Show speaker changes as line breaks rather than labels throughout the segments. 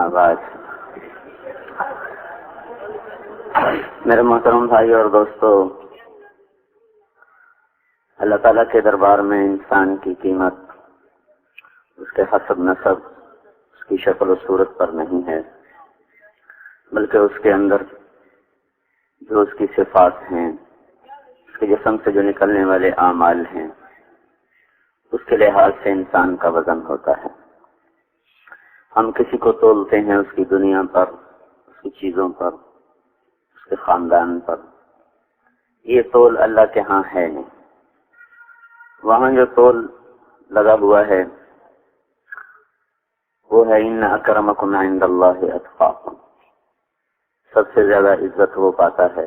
اما بعد، میرے محترم بھائی اور دوستو، اللہ تعالیٰ کے دربار میں انسان کی قیمت اس کے حسب نسب، اس کی شکل و صورت پر نہیں ہے، بلکہ اس کے اندر جو اس کی صفات ہیں، اس کے جسم سے جو نکلنے والے اعمال ہیں، اس کے لحاظ سے انسان کا وزن ہوتا ہے۔ ہم کسی کو تولتے ہیں اس کی دنیا پر، اس کی چیزوں پر، اس کے خاندان پر۔ یہ تول اللہ کے ہاں ہے نہیں۔ وہاں جو تول لگا ہوا ہے وہ ہے ان اکرمکم عند اللہ اتقاکم۔ سب سے زیادہ عزت وہ پاتا ہے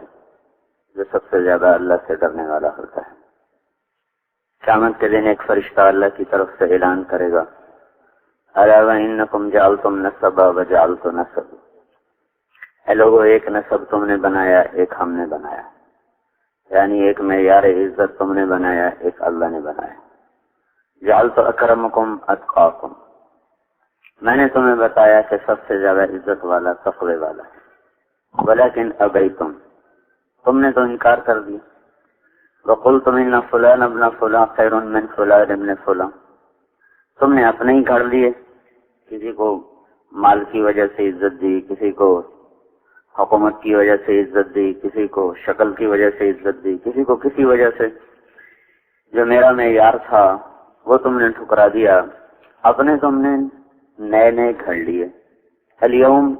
جو سب سے زیادہ اللہ سے ڈرنے والا ہوتا ہے۔ قیامت کے دن ایک فرشتہ اللہ کی طرف سے اعلان کرے گا، الا وانکم جعلتم نسبا وجعلت نسب۔ اے لوگو، ایک نسب تم نے بنایا، ایک ہم نے بنایا، یعنی ایک معیار عزت تم نے بنایا، ایک اللہ نے بنایا۔ جعلت اکرمکم اتقاکم، میں نے تمہیں بتایا کہ سب سے زیادہ عزت والا تقوی والا ہے، ولیکن ابیتم، تم نے تو انکار کر دیا۔ وقلتم ان فلان ابن فلان خیر من فلان ابن فلان، تم نے اپنے ہی گھڑ لیے، کسی کو مال کی وجہ سے عزت دی، کسی کو حکومت کی وجہ سے عزت دی، کسی کو شکل کی وجہ سے عزت دی، کسی کو کسی وجہ سے۔ جو میرا معیار تھا وہ تم نے ٹھکرا دیا، اپنے تم نے نئے نئے گھڑ لیے۔ الیوم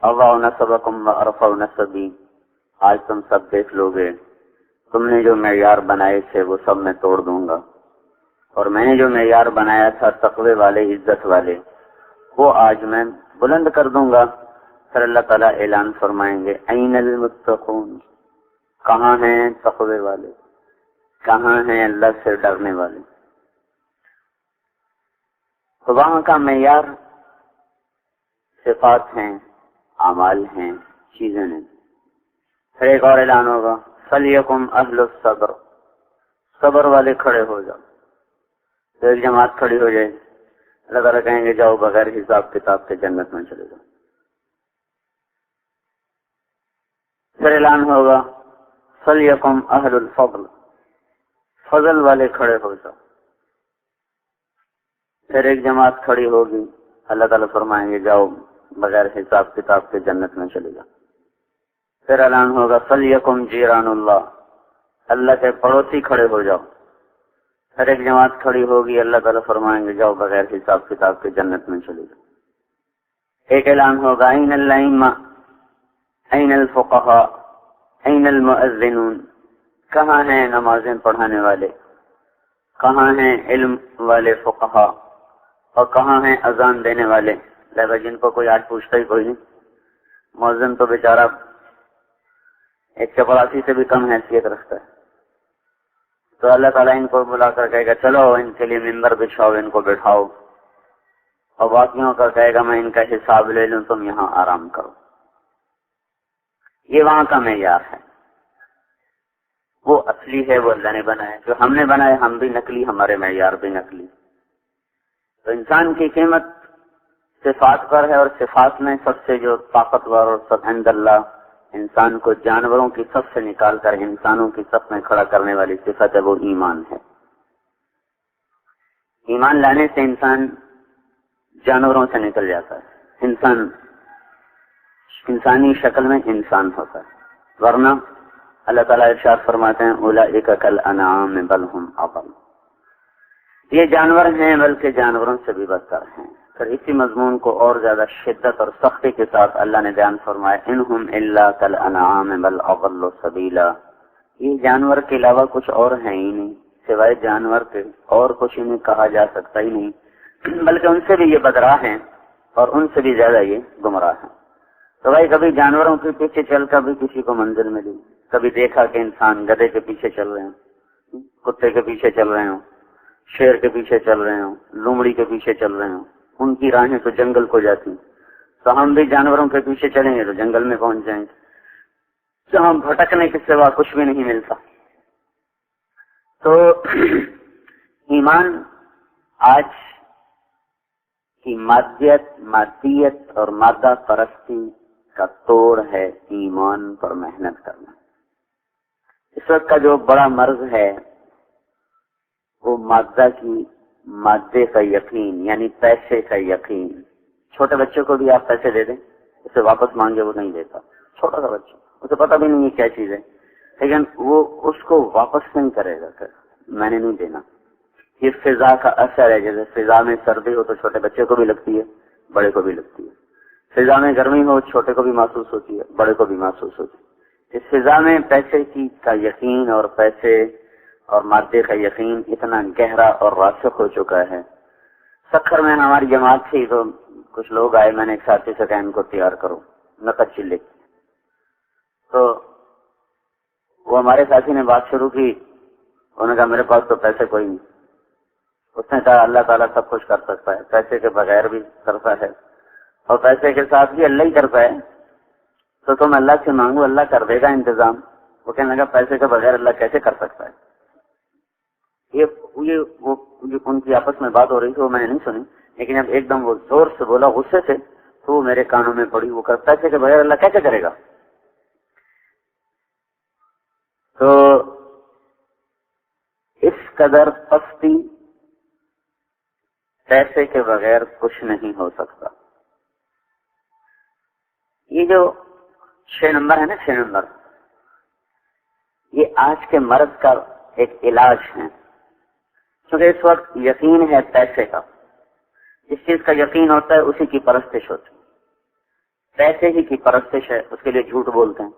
اضع نسبکم وارفع نسبی، آج تم سب دیکھ لو گے تم نے جو معیار بنائے تھے وہ سب میں توڑ دوں گا، اور میں نے جو معیار بنایا تھا تقوی والے، عزت والے، وہ آج میں بلند کر دوں گا۔ پھر اللہ تعالیٰ اعلان فرمائیں گے، این المتقون، کہاں ہیں تقوی والے، کہاں ہیں اللہ سے ڈرنے والے۔ تو وہاں کا معیار صفات ہیں، اعمال ہیں، چیزیں ہیں۔ پھر ایک اور اعلان ہوگا، فلیکم اہل الصبر، صبر والے کھڑے ہو جاؤ۔ تو ایک جماعت کھڑی ہو جائے، اللہ تعالیٰ کہیں گے جاؤ بغیر حساب کتاب کے جنت میں چلے جاؤ۔ پھر اعلان ہوگا، فلیکم اہل الفضل، فضل والے کھڑے ہو جاؤ۔ پھر ایک جماعت کھڑی ہوگی، اللہ تعالیٰ فرمائیں گے جاؤ بغیر حساب کتاب کے جنت میں چلے جاؤ۔ پھر اعلان ہوگا، فلیکم جیران اللہ، اللہ کے پڑوسی کھڑے ہو جاؤ۔ پھر ایک جماعت کھڑی ہوگی، اللہ تعالیٰ فرمائیں گے جاؤ بغیر حساب کتاب کے جنت میں چلے جاؤ۔ ایک اعلان ہوگا، این الائمہ، این الفقہاء، این المؤذنون، کہاں ہیں نمازیں پڑھانے والے، کہاں ہیں علم والے فقہاء، اور کہاں ہیں اذان دینے والے۔ لہذا جن کو کوئی آج پوچھتا ہی کوئی نہیں، مؤذن تو بیچارہ ایک چپراسی سے بھی کم حیثیت رکھتا ہے۔ تو اللہ تعالیٰ ان کو بلا کر کہے گا چلو ان کے لیے ممبر بچھاؤ، ان کو بٹھاؤ، اور باقیوں کا کہے گا میں ان کا حساب لے لوں، تم یہاں آرام کرو۔ یہ وہاں کا معیار ہے، وہ اصلی ہے، وہ اللہ نے بنایا۔ جو ہم نے بنائے ہم بھی نقلی، ہمارے معیار بھی نقلی۔ تو انسان کی قیمت صفات پر ہے، اور صفات میں سب سے جو طاقتور اور سب عند اللہ انسان کو جانوروں کی صف سے نکال کر انسانوں کی صف میں کھڑا کرنے والی صفت ہے، وہ ایمان ہے۔ ایمان لانے سے انسان جانوروں سے نکل جاتا ہے، انسان انسانی شکل میں انسان ہوتا ہے، ورنہ اللہ تعالیٰ ارشاد فرماتے ہیں اولئک کالانعام بل ہم اضل، یہ جانور ہیں بلکہ جانوروں سے بھی بدتر ہیں۔ پھر اسی مضمون کو اور زیادہ شدت اور سختی کے ساتھ اللہ نے بیان فرمایا، انہم الا کالانعام بل اضل سبیلا، یہ جانور کے علاوہ کچھ اور ہیں ہی نہیں، سوائے جانور کے اور کچھ انہیں کہا جا سکتا ہی نہیں، بلکہ ان سے بھی یہ بدراہ ہیں اور ان سے بھی زیادہ یہ گمراہ ہیں۔ تو بھائی کبھی جانوروں کے پیچھے چل کر بھی کسی کو منزل ملی، کبھی دیکھا کہ انسان گدھے کے پیچھے چل رہے ہیں، کتے کے پیچھے چل رہے ہوں، شیر کے پیچھے چل رہے ہوں، لومڑی کے پیچھے چل رہے ہوں، ان کی راہیں تو جنگل کو جاتی ہیں، تو ہم بھی جانوروں کے پیچھے چلیں گے تو جنگل میں پہنچ جائیں گے، جہاں بھٹکنے کے سوا کچھ بھی نہیں ملتا۔ تو ایمان آج کہ مادیت اور مادہ پرستی کا توڑ ہے ایمان پر محنت کرنا۔ اس وقت کا جو بڑا مرض ہے وہ مادے کا یقین، یعنی پیسے کا یقین۔ چھوٹے بچے کو بھی آپ پیسے دے دیں، اسے واپس مانگے وہ نہیں دیتا، چھوٹا سا بچہ، اسے پتہ بھی نہیں ہے کیا چیز ہے، لیکن وہ اس کو واپس نہیں کرے گا کہ میں نے نہیں دینا۔ یہ فضا کا اثر ہے، جیسے فضا میں سردی ہو تو چھوٹے بچے کو بھی لگتی ہے، بڑے کو بھی لگتی ہے۔ فضا میں گرمی ہو چھوٹے کو بھی محسوس ہوتی ہے، بڑے کو بھی محسوس ہوتی ہے۔ اس فضا میں پیسے کا یقین اور پیسے اور مادے کا یقین اتنا گہرا اور راسخ ہو چکا ہے۔ سکھر میں ہماری جماعت تھی تو کچھ لوگ آئے، میں نے ایک ساتھی سے کہا ان کو تیار کرو، نقد چلے۔ تو وہ ہمارے ساتھی نے بات شروع کی، انہوں نے کہا میرے پاس تو پیسے کوئی نہیں۔ اس نے کہا اللہ تعالیٰ سب کچھ کر سکتا ہے، پیسے کے بغیر بھی کرتا ہے اور پیسے کے ساتھ بھی اللہ ہی کرتا ہے، تو تم اللہ سے مانگو، اللہ کر دے گا انتظام۔ وہ کہنے لگا پیسے کے بغیر اللہ کیسے کر سکتا ہے؟ یہ ان کی آپس میں بات ہو رہی تھی، وہ میں نے نہیں سنی، لیکن اب ایک دم وہ زور سے بولا غصے سے، تو وہ میرے کانوں میں پڑی۔ وہ پیسے کے بغیر اللہ کیسے کرے گا؟ تو اس قدر پستی پیسے کے بغیر کچھ نہیں ہو سکتا۔ یہ جو 6 نمبر ہے نا، 6 نمبر، یہ آج کے مرض کا ایک علاج ہے، کیونکہ اس وقت یقین ہے پیسے کا، جس چیز کا یقین ہوتا ہے اسی کی پرستش ہوتی ہے۔ پیسے ہی کی پرستش ہے، اس کے لیے جھوٹ بولتے ہیں،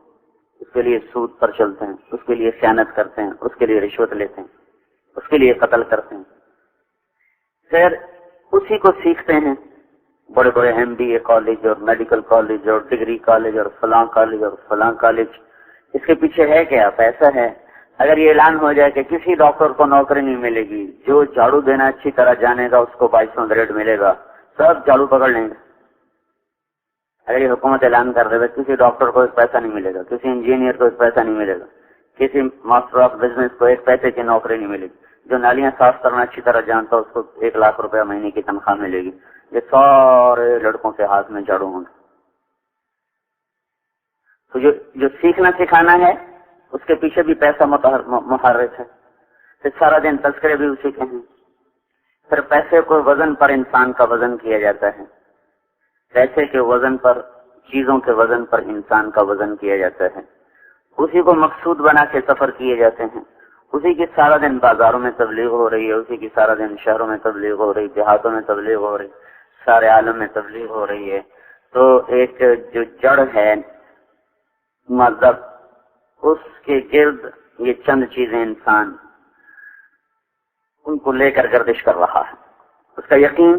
اس کے لیے سود پر چلتے ہیں، اس کے لیے خیانت کرتے ہیں، اس کے لیے رشوت لیتے ہیں، اس کے لیے قتل کرتے ہیں، پھر اسی کو سیکھتے ہیں۔ بڑے بڑے MBA کالج اور میڈیکل کالج اور ڈگری کالج اور فلاں کالج اور فلاں کالج، اس کے پیچھے ہے کیا؟ پیسہ ہے۔ اگر یہ اعلان ہو جائے کہ کسی ڈاکٹر کو نوکری نہیں ملے گی، جو جھاڑو دینا اچھی طرح جانے گا اس کو 22واں گریڈ ملے گا، سب جھاڑو پکڑ لیں گے۔ اگر یہ حکومت اعلان کر دے گا کسی ڈاکٹر کو ایک پیسہ نہیں ملے گا، کسی انجینئر کو ایک پیسہ نہیں ملے گا، کسی ماسٹر آف بزنس کو ایک پیسے کی نوکری نہیں ملے گی، جو نالیاں صاف کرنا اچھی طرح جانتا اس کو 1 لاکھ روپیہ مہینے کی تنخواہ ملے گی، یہ سارے لڑکوں کے ہاتھ میں جھاڑو ہوں گے۔ تو جو سیکھنا سکھانا ہے اس کے پیچھے بھی پیسہ محرک ہے، پھر سارا دن تذکرے بھی اسی کے ہیں۔ پھر پیسے کو وزن پر انسان کا وزن کیا جاتا ہے، پیسے کے وزن پر، چیزوں کے وزن پر انسان کا وزن کیا جاتا ہے، اسی کو مقصود بنا کے سفر کیے جاتے ہیں، اسی کی سارا دن بازاروں میں تبلیغ ہو رہی ہے، اسی کی سارا دن شہروں میں تبلیغ ہو رہی، دیہاتوں میں تبلیغ ہو رہی، سارے عالم میں تبلیغ ہو رہی ہے۔ تو ایک جو جڑ ہے مذہب، اس کے گرد یہ چند چیزیں انسان ان کو لے کر گردش کر رہا ہے۔ اس کا یقین،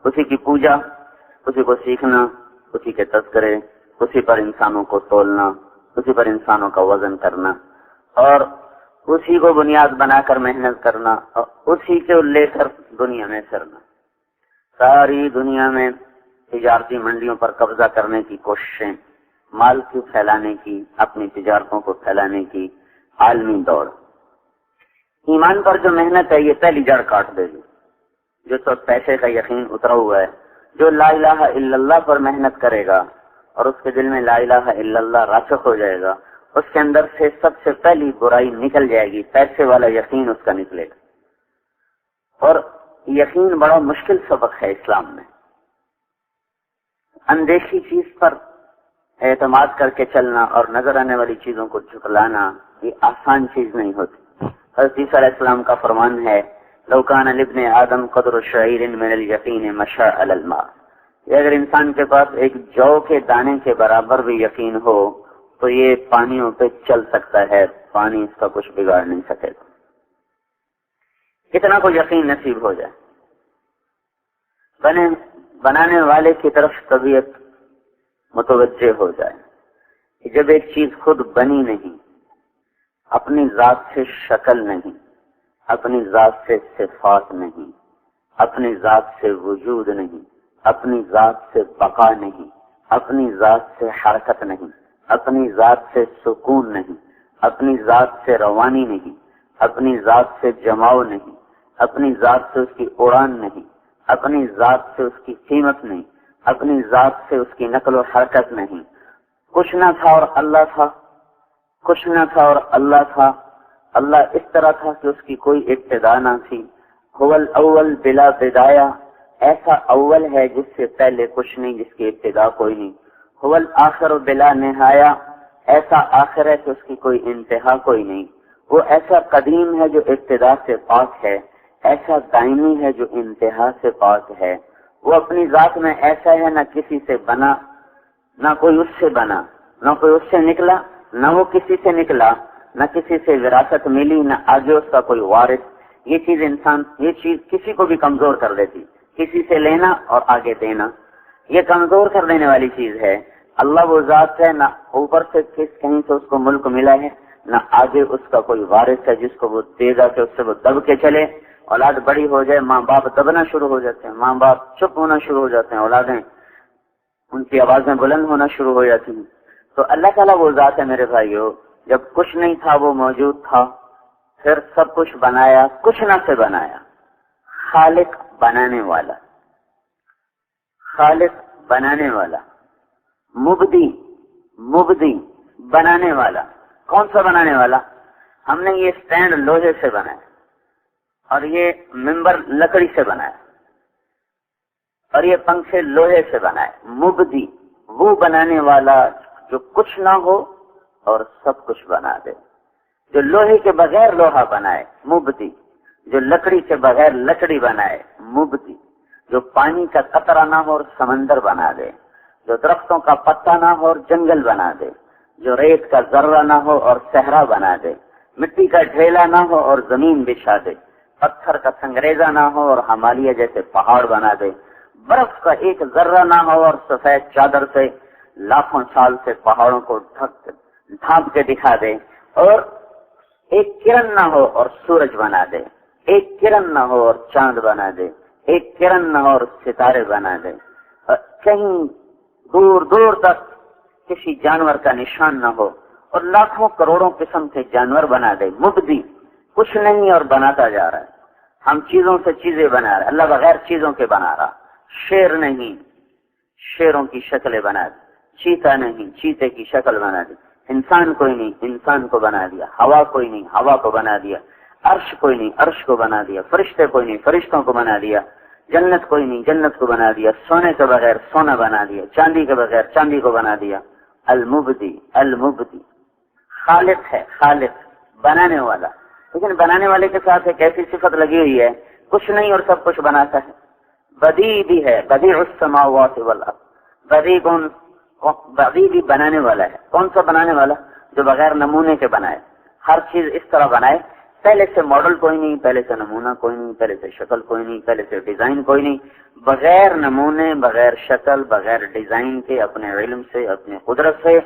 اسی کی پوجا، اسی کو سیکھنا، اسی کے تذکرے، اسی پر انسانوں کو تولنا، اسی پر انسانوں کا وزن کرنا، اور اسی کو بنیاد بنا کر محنت کرنا، اور اسی کو لے کر دنیا میں پھرنا۔ ساری دنیا میں تجارتی منڈیوں پر قبضہ کرنے کی کوششیں، مال کو پھیلانے کی، اپنی تجارتوں کو پھیلانے کی عالمی دوڑ۔ ایمان پر جو محنت ہے یہ پہلی جڑ کاٹ دے گی۔ جو تو پیسے کا یقین اترا ہوا ہے، جو لا الہ الا اللہ پر محنت کرے گا اور اس کے دل میں لا الہ الا اللہ راسخ ہو جائے گا، اس کے اندر سے سب سے پہلی برائی نکل جائے گی، پیسے والا یقین اس کا نکلے گا۔ اور یقین بڑا مشکل سبق ہے اسلام میں۔ اندیکھی چیز پر اعتماد کر کے چلنا اور نظر آنے والی چیزوں کو جھٹلانا یہ آسان چیز نہیں ہوتی۔ حضرت عیسیٰ علیہ السلام کا فرمان ہے لو کان لابن آدم قدر شعیر من الیقین مشى علی الماء، کہ اگر انسان کے پاس ایک جو کے دانے کے برابر بھی یقین ہو تو یہ پانیوں پہ چل سکتا ہے، پانی اس کا کچھ بگاڑ نہیں سکے گا۔ کتنا کو یقین نصیب ہو جائے، بنانے والے کی طرف طبیعت متوجہ ہو جائے کہ جب ایک چیز خود بنی نہیں، اپنی ذات سے شکل نہیں، اپنی ذات سے صفات نہیں، اپنی ذات سے وجود نہیں، اپنی ذات سے بقا نہیں، اپنی ذات سے حرکت نہیں، اپنی ذات سے سکون نہیں، اپنی ذات سے روانی نہیں، اپنی ذات سے جماؤ نہیں، اپنی ذات سے اس کی اڑان نہیں، اپنی ذات سے اس کی قیمت نہیں، اپنی ذات سے اس کی نقل و حرکت نہیں. کچھ نہ تھا اور اللہ تھا، کچھ نہ تھا اور اللہ تھا. اللہ اس طرح تھا کہ اس کی کوئی ابتدا نہ تھی. هو الاول بلا بدایا، ایسا اول ہے جس سے پہلے کچھ نہیں، جس کی ابتدا کوئی نہیں. هو الاخر بلا نہایا، ایسا آخر ہے کہ اس کی کوئی انتہا کوئی نہیں. وہ ایسا قدیم ہے جو ابتدا سے پاک ہے، ایسا دائمی ہے جو انتہا سے پاک ہے. وہ اپنی ذات میں ایسا ہے، نہ کسی سے بنا، نہ کوئی اس سے بنا، نہ کوئی اس سے نکلا، نہ وہ کسی سے نکلا، نہ کسی سے وراثت ملی، نہ آگے اس کا کوئی وارث. یہ چیز کسی کو بھی کمزور کر دیتی، کسی سے لینا اور آگے دینا، یہ کمزور کر دینے والی چیز ہے. اللہ وہ ذات ہے، نہ اوپر سے کہیں سے اس کو ملک ملا ہے، نہ آگے اس کا کوئی وارث ہے جس کو وہ دے گا کہ اس سے وہ دب کے چلے. اولاد بڑی ہو جائے، ماں باپ دبنا شروع ہو جاتے ہیں، ماں باپ چپ ہونا شروع ہو جاتے ہیں، اولادیں ان کی آوازیں بلند ہونا شروع ہو جاتی ہیں. تو اللہ تعالیٰ وہ ذات ہے میرے بھائیو، جب کچھ نہیں تھا وہ موجود تھا، پھر سب کچھ بنایا، کچھ نہ سے بنایا. خالق بنانے والا، خالق بنانے والا، مبدی بنانے والا. کون سا بنانے والا؟ ہم نے یہ سٹینڈ لوہے سے بنایا اور یہ ممبر لکڑی سے بنایا اور یہ پنکھے لوہے سے بنائے. مبدی وہ بنانے والا جو کچھ نہ ہو اور سب کچھ بنا دے، جو لوہے کے بغیر لوہا بنائے مبدی، جو لکڑی کے بغیر لکڑی بنائے مبدی، جو پانی کا قطرہ نہ ہو اور سمندر بنا دے، جو درختوں کا پتا نہ ہو اور جنگل بنا دے، جو ریت کا ذرہ نہ ہو اور صحرا بنا دے، مٹی کا ڈھیلا نہ ہو اور زمین بچھا دے، پتھر کا سنگریزہ نہ ہو اور ہمالیہ جیسے پہاڑ بنا دے، برف کا ایک ذرہ نہ ہو اور سفید چادر سے لاکھوں سال سے پہاڑوں کو ڈھانپ کے دکھا دے، اور ایک کرن نہ ہو اور سورج بنا دے، ایک کرن نہ ہو اور چاند بنا دے، ایک کرن نہ ہو اور ستارے بنا دے، اور کہیں دور دور تک کسی جانور کا نشان نہ ہو اور لاکھوں کروڑوں قسم کے جانور بنا دے. مبدی کچھ نہیں اور بناتا جا رہا ہے. ہم چیزوں سے چیزیں بنا رہے، اللہ بغیر چیزوں کے بنا رہا. شیر نہیں، شیروں کی شکلیں بنا دی. چیتا نہیں، چیتے کی شکل بنا دی. انسان کوئی نہیں، انسان کو بنا دیا. ہوا کوئی نہیں، ہوا کو بنا دیا. عرش کوئی نہیں، عرش کو بنا دیا. فرشتے کوئی نہیں، فرشتوں کو بنا دیا. جنت کوئی نہیں، جنت کو بنا دیا. سونے کے بغیر سونا بنا دیا، چاندی کے بغیر چاندی کو بنا دیا. المبدی خالق ہے، خالق بنانے والا. لیکن بنانے والے کے ساتھ ایک ایسی صفت لگی ہوئی ہے، کچھ نہیں اور سب کچھ بناتا ہے. بدیع بھی ہے، بدیع السماوات والارض. بدیع بھی بنانے والا ہے. کون سا بنانے والا؟ جو بغیر نمونے کے بنائے، ہر چیز اس طرح بنائے، پہلے سے ماڈل کوئی نہیں، پہلے سے نمونہ کوئی نہیں، پہلے سے شکل کوئی نہیں، پہلے سے ڈیزائن کوئی نہیں. بغیر نمونے، بغیر شکل، بغیر ڈیزائن کے اپنے علم سے، اپنے قدرت سے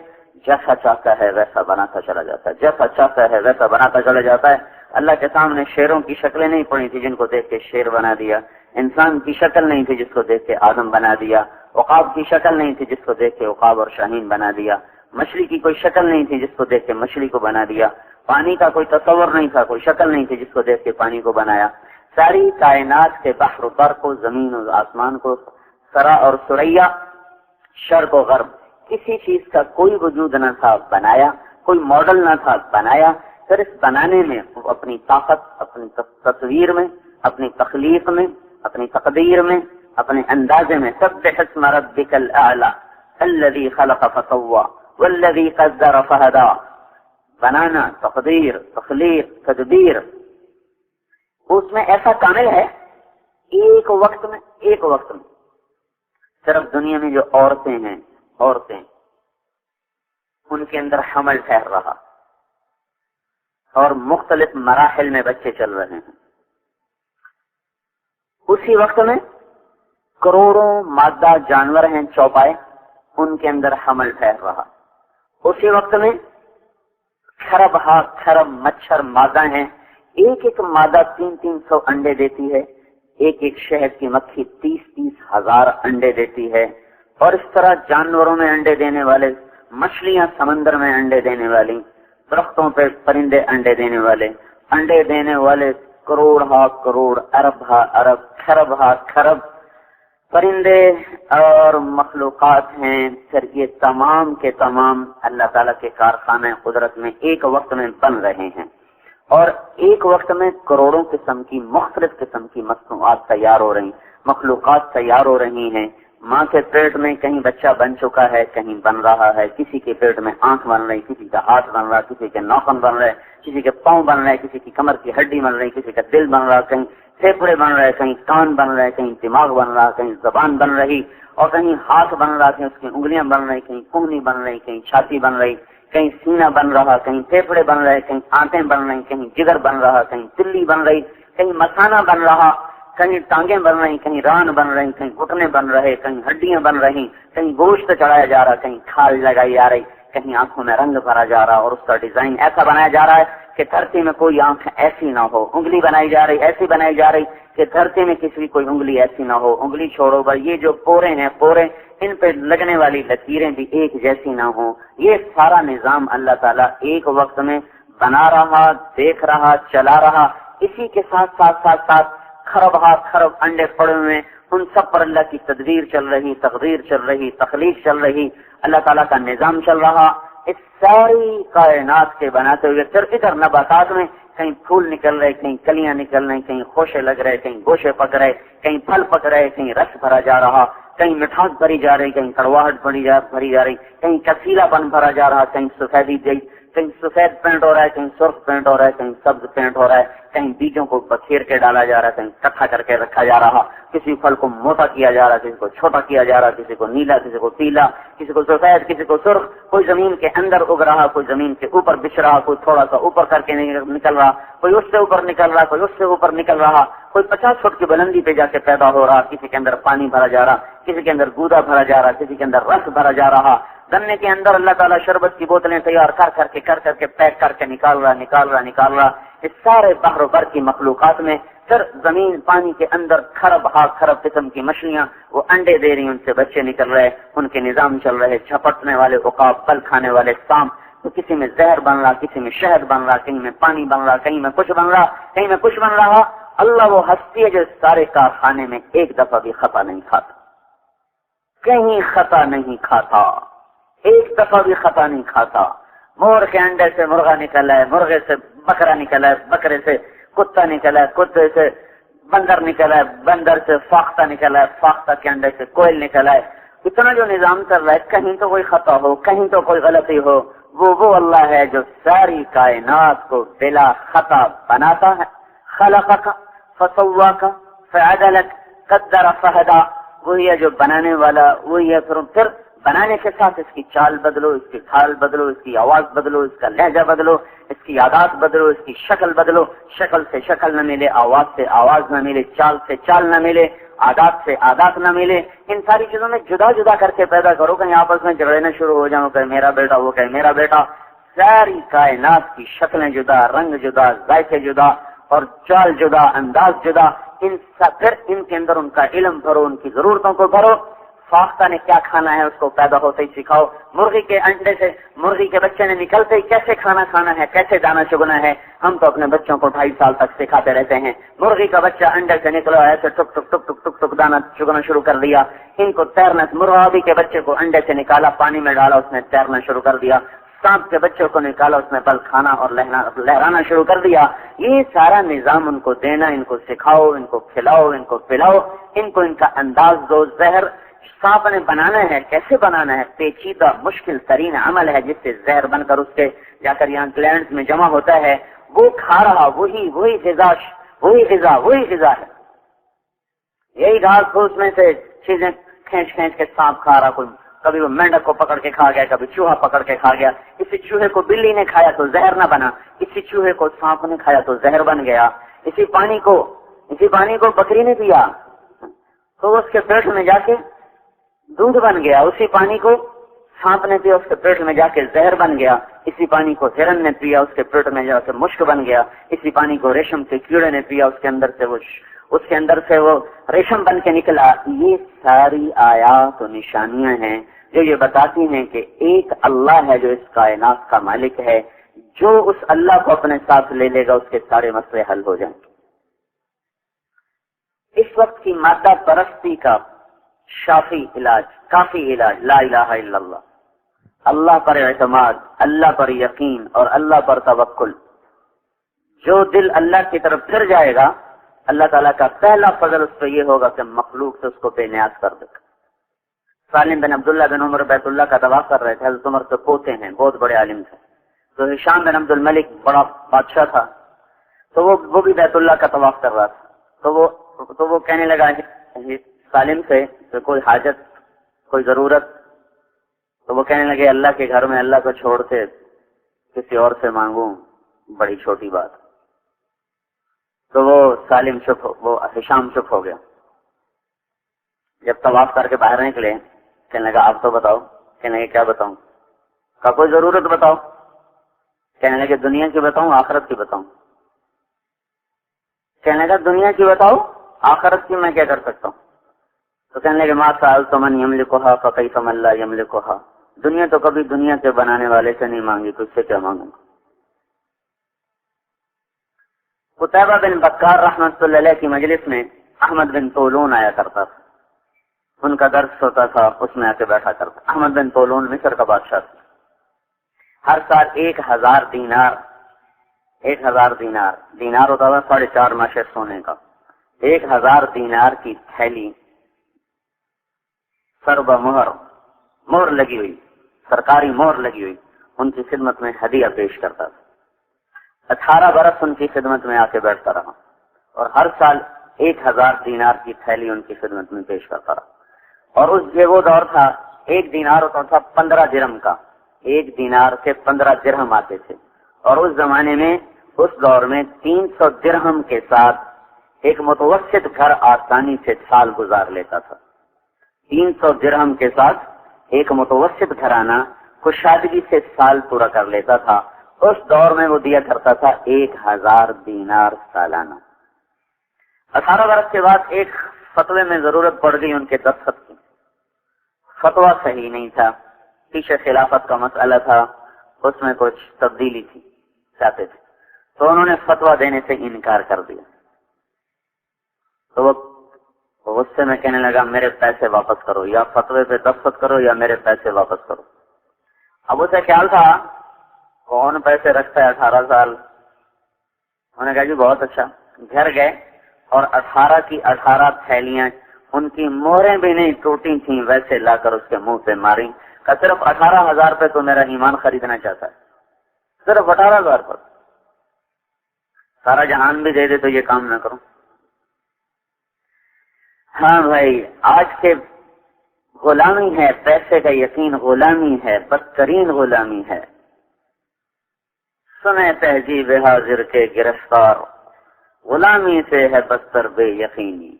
جیسا چاہتا ہے ویسا بناتا چلا جاتا ہے، جیسا چاہتا ہے ویسا بناتا چلا جاتا ہے. اللہ کے سامنے شیروں کی شکلیں نہیں پڑی تھی جن کو دیکھ کے شیر بنا دیا. انسان کی شکل نہیں تھی جس کو دیکھ کے آدم بنا دیا. عقاب کی شکل نہیں تھی جس کو دیکھ کے عقاب اور شاہین بنا دیا. مچھلی کی کوئی شکل نہیں تھی جس کو دیکھ کے مچھلی کو بنا دیا. پانی کا کوئی تصور نہیں تھا، کوئی شکل نہیں تھی جس کو دیکھ کے پانی کو بنایا. ساری کائنات کے بحر و بر کو، زمین اور آسمان کو، سرا اور سریا، شرق و غرب، کسی چیز کا کوئی وجود نہ تھا، بنایا. کوئی ماڈل نہ تھا، بنایا. پھر اس بنانے میں اپنی طاقت، اپنی تصویر میں، اپنی تخلیق میں، اپنی تقدیر میں، اپنے اندازے میں، سبح اسم ربک الاعلی الذی خلق فسوی والذی قدر فہدی. بنانا، تقدیر، تخلیق، تدبیر، اس میں ایسا کامل ہے. ایک وقت میں صرف دنیا میں جو عورتیں ہیں، ان کے اندر حمل ٹھہر رہا اور مختلف مراحل میں بچے چل رہے ہیں. اسی وقت میں کروڑوں مادہ جانور ہیں چوپائے، ان کے اندر حمل ٹھہر رہا. اسی وقت میں کھرب مچھر مادہ ہیں، ایک ایک مادہ 300 انڈے دیتی ہے. ایک ایک شہد کی مکھی 30 ہزار انڈے دیتی ہے. اور اس طرح جانوروں میں انڈے دینے والے، مچھلیاں سمندر میں انڈے دینے والی، درختوں پہ پرندے انڈے دینے والے کروڑ ہا کروڑ، ارب ہا ارب، کھرب ہا کھرب پرندے اور مخلوقات ہیں، پھر یہ تمام کے تمام اللہ تعالیٰ کے کارخانے قدرت میں ایک وقت میں بن رہے ہیں، اور ایک وقت میں کروڑوں قسم کی مختلف قسم کی مصنوعات تیار ہو رہی، مخلوقات تیار ہو رہی ہیں۔ ماں کے پیٹ میں کہیں بچہ بن چکا ہے، کہیں بن رہا ہے، کسی کے پیٹ میں آنکھ بن رہی، کسی کا ہاتھ بن رہا، کسی کے ناخن بن رہے، کسی کے پاؤں بن رہے، کسی کی کمر کی ہڈی بن رہی، کسی کا دل بن رہا، کہیں پھیپھڑے بن رہے، کہیں کان بن رہے، کہیں دماغ بن رہا، کہیں زبان بن رہی، اور کہیں ہاتھ بن رہا، کہیں اس کی انگلیاں بن رہی، کہیں کہنی بن رہی، کہیں چھاتی بن رہی، کہیں سینہ بن رہا، کہیں پھیپھڑے بن رہے، کہیں آنتیں بن رہی، کہیں جگر بن رہا، کہیں تلی بن رہی، کہیں مثانہ بن رہا، کہیں ٹانگیں بن رہی، کہیں ران بن رہی، کہیں گھٹنے بن رہے، کہیں ہڈیاں بن رہی، کہیں گوشت چڑھایا جا رہا، کہیں کھال لگائی جا رہی، کہیں آنکھوں میں رنگ بھرا جا رہا، اور اس کا ڈیزائن ایسا بنایا جا رہا ہے کہ دھرتی میں کوئی آنکھ ایسی نہ ہو، انگلی بنائی جا رہی ایسی بنائی جا رہی کہ دھرتی میں کسی کی کوئی انگلی ایسی نہ ہو، انگلی چھوڑو بھائی، یہ جو پورے ہیں پورے، ان پہ لگنے والی لکیریں بھی ایک جیسی نہ ہوں۔ یہ سارا نظام اللہ تعالیٰ ایک وقت میں بنا رہا، دیکھ رہا، چلا رہا۔ اسی کے ساتھ ساتھ ساتھ ساتھ کھرب ہاتھ کھرب انڈے پڑے ہوئے، ان سب پر اللہ کی تدبیر چل رہی، تقدیر چل رہی، تخلیق چل رہی، اللہ تعالیٰ کا نظام چل رہا۔ اس ساری کائنات کے بناتے ہوئے پھر ادھر نباتات میں کہیں پھول نکل رہے، کہیں کلیاں نکل رہی، کہیں خوشے لگ رہے، کہیں گوشے پک رہے، کہیں پھل پک رہے، کہیں رس بھرا جا رہا، کہیں مٹھاس بھری جا رہی، کہیں کڑواہٹ بھری جا رہی، کہیں کسیلا پن بھرا جا رہا، کہیں سفیدی کہیں سفید پینٹ ہو رہا ہے، کہیں سرخ پینٹ ہو رہا ہے، کہیں سبز پینٹ ہو رہا ہے، کہیں بیجوں کو بکھیر کے ڈالا جا رہا ہے، کہیں اکٹھا کر کے رکھا جا رہا، کسی پھل کو موٹا کیا جا رہا، کسی کو چھوٹا کیا جا رہا، کسی کو نیلا، کسی کو پیلا، کسی کو سفید، کسی کو سرخ، کوئی زمین کے اندر اگ رہا، کوئی زمین کے اوپر بچھ رہا، کوئی تھوڑا سا اوپر کر کے نکل رہا، کوئی اس سے اوپر نکل رہا، کوئی اس سے اوپر نکل رہا، کوئی 50 فٹ کی بلندی پہ جا کے پیدا ہو رہا، کسی کے اندر پانی بھرا جا رہا، کسی کے اندر گودا بھرا جا رہا، کسی کے اندر رس بھرا جا رہا، گنے کے اندر اللہ تعالیٰ شربت کی بوتلیں تیار کر کر کے پیک کر کے نکال رہا۔ اس سارے بحر و بر کی مخلوقات میں پھر زمین پانی کے اندر کھرب ہا کھرب قسم کی مچھلیاں وہ انڈے دے رہی، ان سے بچے نکل رہے، ان کے نظام چل رہے، جھپٹنے والے عقاب، پل کھانے والے سانپ، تو کسی میں زہر بن رہا، کسی میں شہد بن رہا، کہیں میں پانی بن رہا، کہیں میں کچھ بن رہا، کہیں میں کچھ بن رہا۔ اللہ وہ ہستی ہے جو سارے کارخانے میں ایک دفعہ بھی خطا نہیں کھاتا، کہیں خطا نہیں کھاتا، ایک دفعہ بھی خطا نہیں کھاتا۔ مور کے انڈے سے مرغا نکلا ہے، مرغے سے بکرا نکلا ہے، بکرے سے کتا نکلا ہے، کتے سے بندر نکلا ہے، بندر سے فاختہ نکلا ہے، فاختہ کے انڈے سے کوئل نکلا ہے۔ اتنا جو نظام چل رہا ہے، کہیں تو کوئی خطا ہو، کہیں تو کوئی غلطی ہو، وہ اللہ ہے جو ساری کائنات کو بلا خطا بناتا ہے۔ خلقک فسواک فعدلک قدر فہدا، وہی ہے جو بنانے والا، وہی ہے پھر بنانے کے ساتھ اس کی چال بدلو، اس کی کھال بدلو، اس کی آواز بدلو، اس کا لہجہ بدلو، اس کی عادات بدلو، اس کی شکل بدلو، شکل سے شکل نہ ملے، آواز سے آواز نہ ملے، چال سے چال نہ ملے، عادات سے عادات نہ ملے، ان ساری چیزوں میں جدا جدا کر کے پیدا کرو، کہیں آپس میں جھگڑنا شروع ہو جاؤ، کہ میرا بیٹا، وہ کہ میرا بیٹا۔ ساری کائنات کی شکلیں جدا، رنگ جدا، ذائقے جدا، اور چال جدا، انداز جدا، پھر ان کے اندر ان کا علم بھرو، ان کی ضرورتوں کو بھرو۔ فاختہ نے کیا کھانا ہے اس کو پیدا ہوتے ہی سکھاؤ، مرغی کے انڈے سے مرغی کے بچے نے نکلتے ہی کیسے کھانا کھانا ہے، کیسے دانا چگنا ہے، ہم تو اپنے بچوں کو 2.5 سال تک سکھاتے رہتے ہیں۔ مرغی کا بچہ انڈے سے نکلا ایسے ٹک ٹک ٹک ٹک ٹک ٹک دانا چگنا شروع کر دیا، ان کو تیرنا، مرغابی کے بچے کو انڈے سے نکالا، پانی میں ڈالا، اس نے تیرنا شروع کر دیا، سانپ کے بچوں کو نکالا، اس نے بل کھانا اور لہرانا شروع کر دیا۔ یہ سارا نظام ان کو دینا، ان کو سکھاؤ، ان کو کھلاؤ، ان کو پلاؤ، ان کو ان کا انداز دو۔ زہر سانپ نے بنانا ہے، کیسے بنانا ہے؟ پیچیدہ مشکل ترین عمل ہے، جس سے زہر بن کر اس کے جا کر یہاں گلینڈز میں جمع ہوتا ہے، وہ کھا رہا، وہی غذا ہے، یہی گھاس پھوس میں سے چیزیں کھینچ کے سانپ کھا رہا، کوئی کبھی وہ مینڈک کو پکڑ کے کھا گیا، کبھی چوہا پکڑ کے کھا گیا، اسی چوہے کو بلی نے کھایا تو زہر نہ بنا، اسی چوہے کو سانپ نے کھایا تو زہر بن گیا، اسی پانی کو بکری نے پیا تو اس کے پیٹ میں جا کے دودھ بن گیا، اسی پانی کو سانپ نے پیا، اس کے پیٹ میں جا کے زہر بن گیا، اسی پانی کو ہرن نے پیا، اس کے پیٹ میں جا کے مشک بن گیا، اسی پانی کو ریشم کے کیڑے نے پیا، اس کے اندر سے وہ ریشم بن کے نکلا۔ یہ ساری آیات و نشانیاں ہیں جو یہ بتاتی ہیں کہ ایک اللہ ہے جو اس کائنات کا مالک ہے، جو اس اللہ کو اپنے ساتھ لے لے گا اس کے سارے مسئلے حل ہو جائیں گے۔ اس وقت کی مادہ پرستی کا کافی علاج لا الہ الا اللہ، اللہ پر اعتماد، اللہ پر یقین اور اللہ پر توکل. جو دل اللہ کی طرف پھر جائے گا، اللہ تعالیٰ کا پہلا فضل اس پہ یہ ہوگا کہ مخلوق سے اس کو بے نیاز کر دے گا. سالم بن عبداللہ بن عمر بیت اللہ کا طواف کر رہے تھے، حضرت عمر کے پوتے ہیں، بہت بڑے عالم تھے. تو ہشام بن عبد الملک بڑا بادشاہ تھا، تو وہ بھی بیت اللہ کا طواف کر رہا تھا. تو وہ کہنے لگا سالم سے کہ کوئی حاجت، کوئی ضرورت. تو وہ کہنے لگے اللہ کے گھر میں اللہ کو چھوڑ کے کسی اور سے مانگوں، بڑی چھوٹی بات. تو وہ ہشام چپ ہو گیا. جب طواف کر کے باہر نکلے، کہنے لگا آپ تو بتاؤ. کہنے لگے کیا بتاؤں؟ کا کوئی ضرورت بتاؤ. کہنے لگے دنیا کی بتاؤں آخرت کی بتاؤں؟ کہنے لگا دنیا کی بتاؤ، آخرت کی میں کیا کر سکتا ہوں؟ تو کہنے لگے ما سألت من یملکھا فکیف من لا یملکھا. دنیا تو کبھی دنیا کے بنانے والے سے نہیں مانگی، تجھ سے کیا مانگوں گا. قتیبہ بن بکار رحمۃ اللہ علیہ کی مجلس میں احمد بن طولون آیا کرتا تھا. ان کا درس ہوتا تھا، اس میں آ کے بیٹھا کرتا. احمد بن طولون مصر کا بادشاہ تھا. ہر سال 1000 دینار ہوتا تھا 4.5 ماشے سونے کا. 1000 دینار کی تھیلی سربہ مہر لگی ہوئی، سرکاری مہر لگی ہوئی، ان کی خدمت میں ہدیہ پیش کرتا تھا. 18 برس ان کی خدمت میں آ کے بیٹھتا رہا اور ہر سال 1000 دینار کی تھیلی ان کی خدمت میں پیش کرتا رہا. اور وہ دور تھا 1 دینار ہوتا تھا 15 درہم کا. 1 دینار سے 15 درہم آتے تھے. اور اس زمانے میں، اس دور میں 300 درہم کے ساتھ ایک متوسط گھر آسانی سے سال گزار لیتا تھا. 300 درہم کے ساتھ ایک متوسط گھرانہ کشادگی سے سال پورا کر لیتا تھا. اس دور میں وہ دیا کرتا تھا 1000 دینار سالانہ. 18 برس کے بعد ایک فتوے میں ضرورت پڑ گئی ان کے دستخط کی. فتویٰ صحیح نہیں تھا، پیچھے خلافت کا مسئلہ تھا، اس میں کچھ تبدیلی تھی، چاہتے تھے. تو انہوں نے فتویٰ دینے سے انکار کر دیا. تو وہ غصے میں کہنے لگا میرے پیسے واپس کرو، یا فتوے پہ دستخط کرو یا میرے پیسے واپس کرو. اب اسے خیال تھا کون پیسے رکھتا ہے 18 سال. انہوں نے کہا جی بہت اچھا. گھر گئے اور 18 کی 18 تھیلیاں، ان کی مہریں بھی نہیں ٹوٹی تھیں، ویسے لا کر اس کے منہ پہ ماری. کہ صرف 18,000 پہ تو میرا ایمان خریدنا چاہتا ہے، صرف 18,000 پر. سارا جہان بھی دے دے تو یہ کام نہ کروں. ہاں بھائی، آج کے غلامی ہے، پیسے کا یقین غلامی ہے، بدترین غلامی ہے. سنے تہذیب حاضر کے گرفتار، غلامی سے ہے بدتر بے یقینی.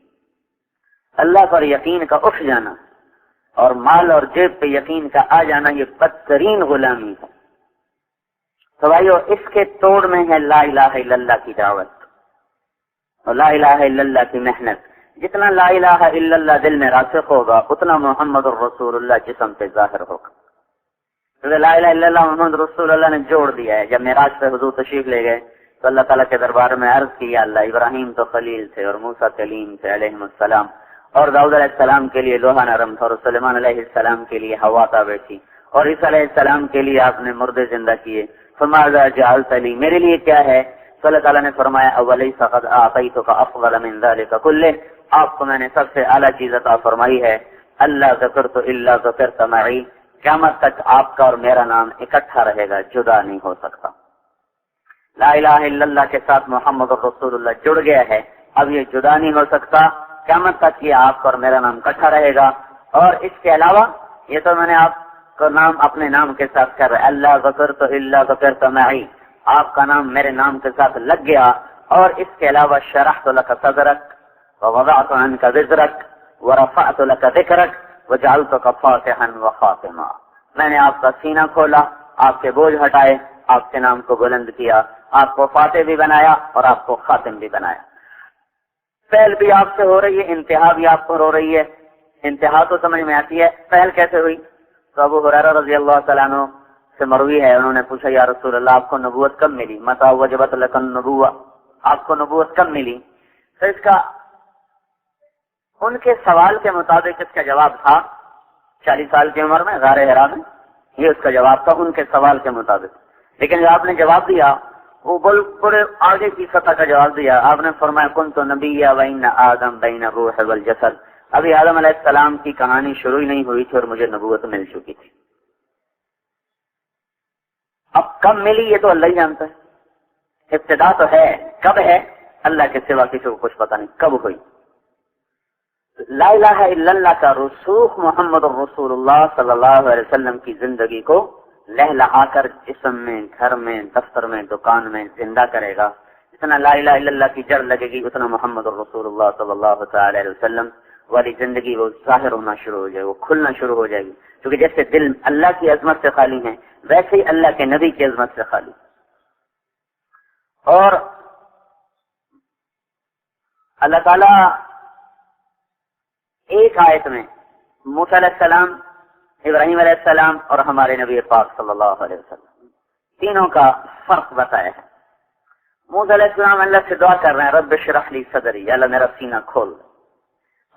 اللہ پر یقین کا اٹھ جانا اور مال اور جیب پہ یقین کا آ جانا، یہ بدترین غلامی ہے. تو بھائیو، اس کے توڑ میں ہے لا الہ الا اللہ کی دعوت اور لا الہ الا اللہ کی محنت. جتنا لا الہ الا اللہ دل میں راسخ ہوگا، اتنا محمد الرسول اللہ جسم پہ ظاہر ہوگا. لا الہ الا اللہ محمد رسول اللہ نے جوڑ دیا ہے. جب معراج پہ حضور تشریف لے گئے تو اللہ تعالیٰ کے دربار میں عرض کیا، اللہ ابراہیم تو خلیل تھے اور موسیٰ کلیم تھے علیہ السلام، اور داؤد علیہ السلام کے لیے لوہا نرم تھا، اور سلیمان علیہ السلام کے لیے ہوا تابع تھی، اور عیسیٰ علیہ السلام کے لیے آپ نے مردے زندہ کیے. فماذا جعلت لی، میرے لیے کیا ہے؟ تو اللہ تعالیٰ نے فرمایا اولیس قد اعطیتک افضل من ذلک کلہ، آپ کو میں نے سب سے اعلیٰ چیز عطا فرمائی ہے. اللہ ذکرت الا ذکرت معی، قیامت تک آپ کا اور میرا نام اکٹھا رہے گا، جدا نہیں ہو سکتا. لا الہ الا اللہ کے ساتھ محمد رسول اللہ جڑ گیا ہے، اب یہ جدا نہیں ہو سکتا. قیامت تک یہ آپ کا اور میرا نام اکٹھا رہے گا. اور اس کے علاوہ یہ تو میں نے آپ کا نام اپنے نام کے ساتھ کر رہا ہے، اللہ ذکرت الا ذکرت معی، آپ کا نام میرے نام کے ساتھ لگ گیا. اور اس کے علاوہ شرحت لک صدرک ووضعت عنک وزرک ورفعت لک ذکرک وجعلتک فاتحا وخاتما، میں نے آپ کا سینہ کھولا، آپ کے بوجھ ہٹائے، آپ کے نام کو بلند کیا، آپ کو فاتح بھی بنایا اور آپ کو خاتم بھی بنایا. پہل بھی آپ سے ہو رہی ہے، انتہا بھی آپ پر ہو رہی ہے. انتہا تو سمجھ میں آتی ہے، پہل کیسے ہوئی؟ تو ابو ہریرہ رضی اللہ تعالیٰ عنہ سے مروی ہے، انہوں نے پوچھا یا رسول اللہ آپ کو نبوت کب ملی؟ متى وجبت لك النبوة، آپ کو نبوت کب ملی؟ تو اس کا ان کے سوال کے مطابق اس کا جواب تھا 40 سال کی عمر میں غار حرا میں، یہ اس کا جواب تھا ان کے سوال کے مطابق. لیکن جو آپ نے جواب دیا وہ پورے آگے کی سطح کا جواب دیا. آپ نے فرمایا کنت نبیّا وإن آدم بین الروح والجسد. ابھی آدم علیہ السلام کی کہانی شروع ہی نہیں ہوئی تھی اور مجھے نبوت مل چکی تھی. اب کب ملی یہ تو اللہ ہی جانتا ہے. ابتدا تو ہے، کب ہے اللہ کے سوا کسی کو کچھ پتہ نہیں کب ہوئی. لا الہ الا اللہ کا رسوخ محمد رسول اللہ صلی اللہ علیہ وسلم کی زندگی کو لہلہا کر جسم میں، گھر میں، دفتر میں، دکان میں زندہ کرے گا. جتنا لا الہ الا اللہ کی جڑ لگے گی اتنا محمد رسول اللہ صلی اللہ تعالی علیہ وسلم والی زندگی وہ ظاہر ہونا شروع ہو جائے گی، وہ کھلنا شروع ہو جائے گی. کیونکہ جیسے دل اللہ کی عظمت سے خالی ہیں ویسے ہی اللہ کے نبی کی عظمت سے خالی. اور اللہ تعالی ایک آیت میں موسیٰ علیہ السلام، ابراہیم علیہ السلام اور ہمارے نبی پاک صلی اللہ علیہ وسلم تینوں کا فرق بتایا ہے. موسیٰ علیہ السلام اللہ سے دعا کر رہے ہیں رب اشرح لی صدری، یا اللہ میرا سینہ کھول دے.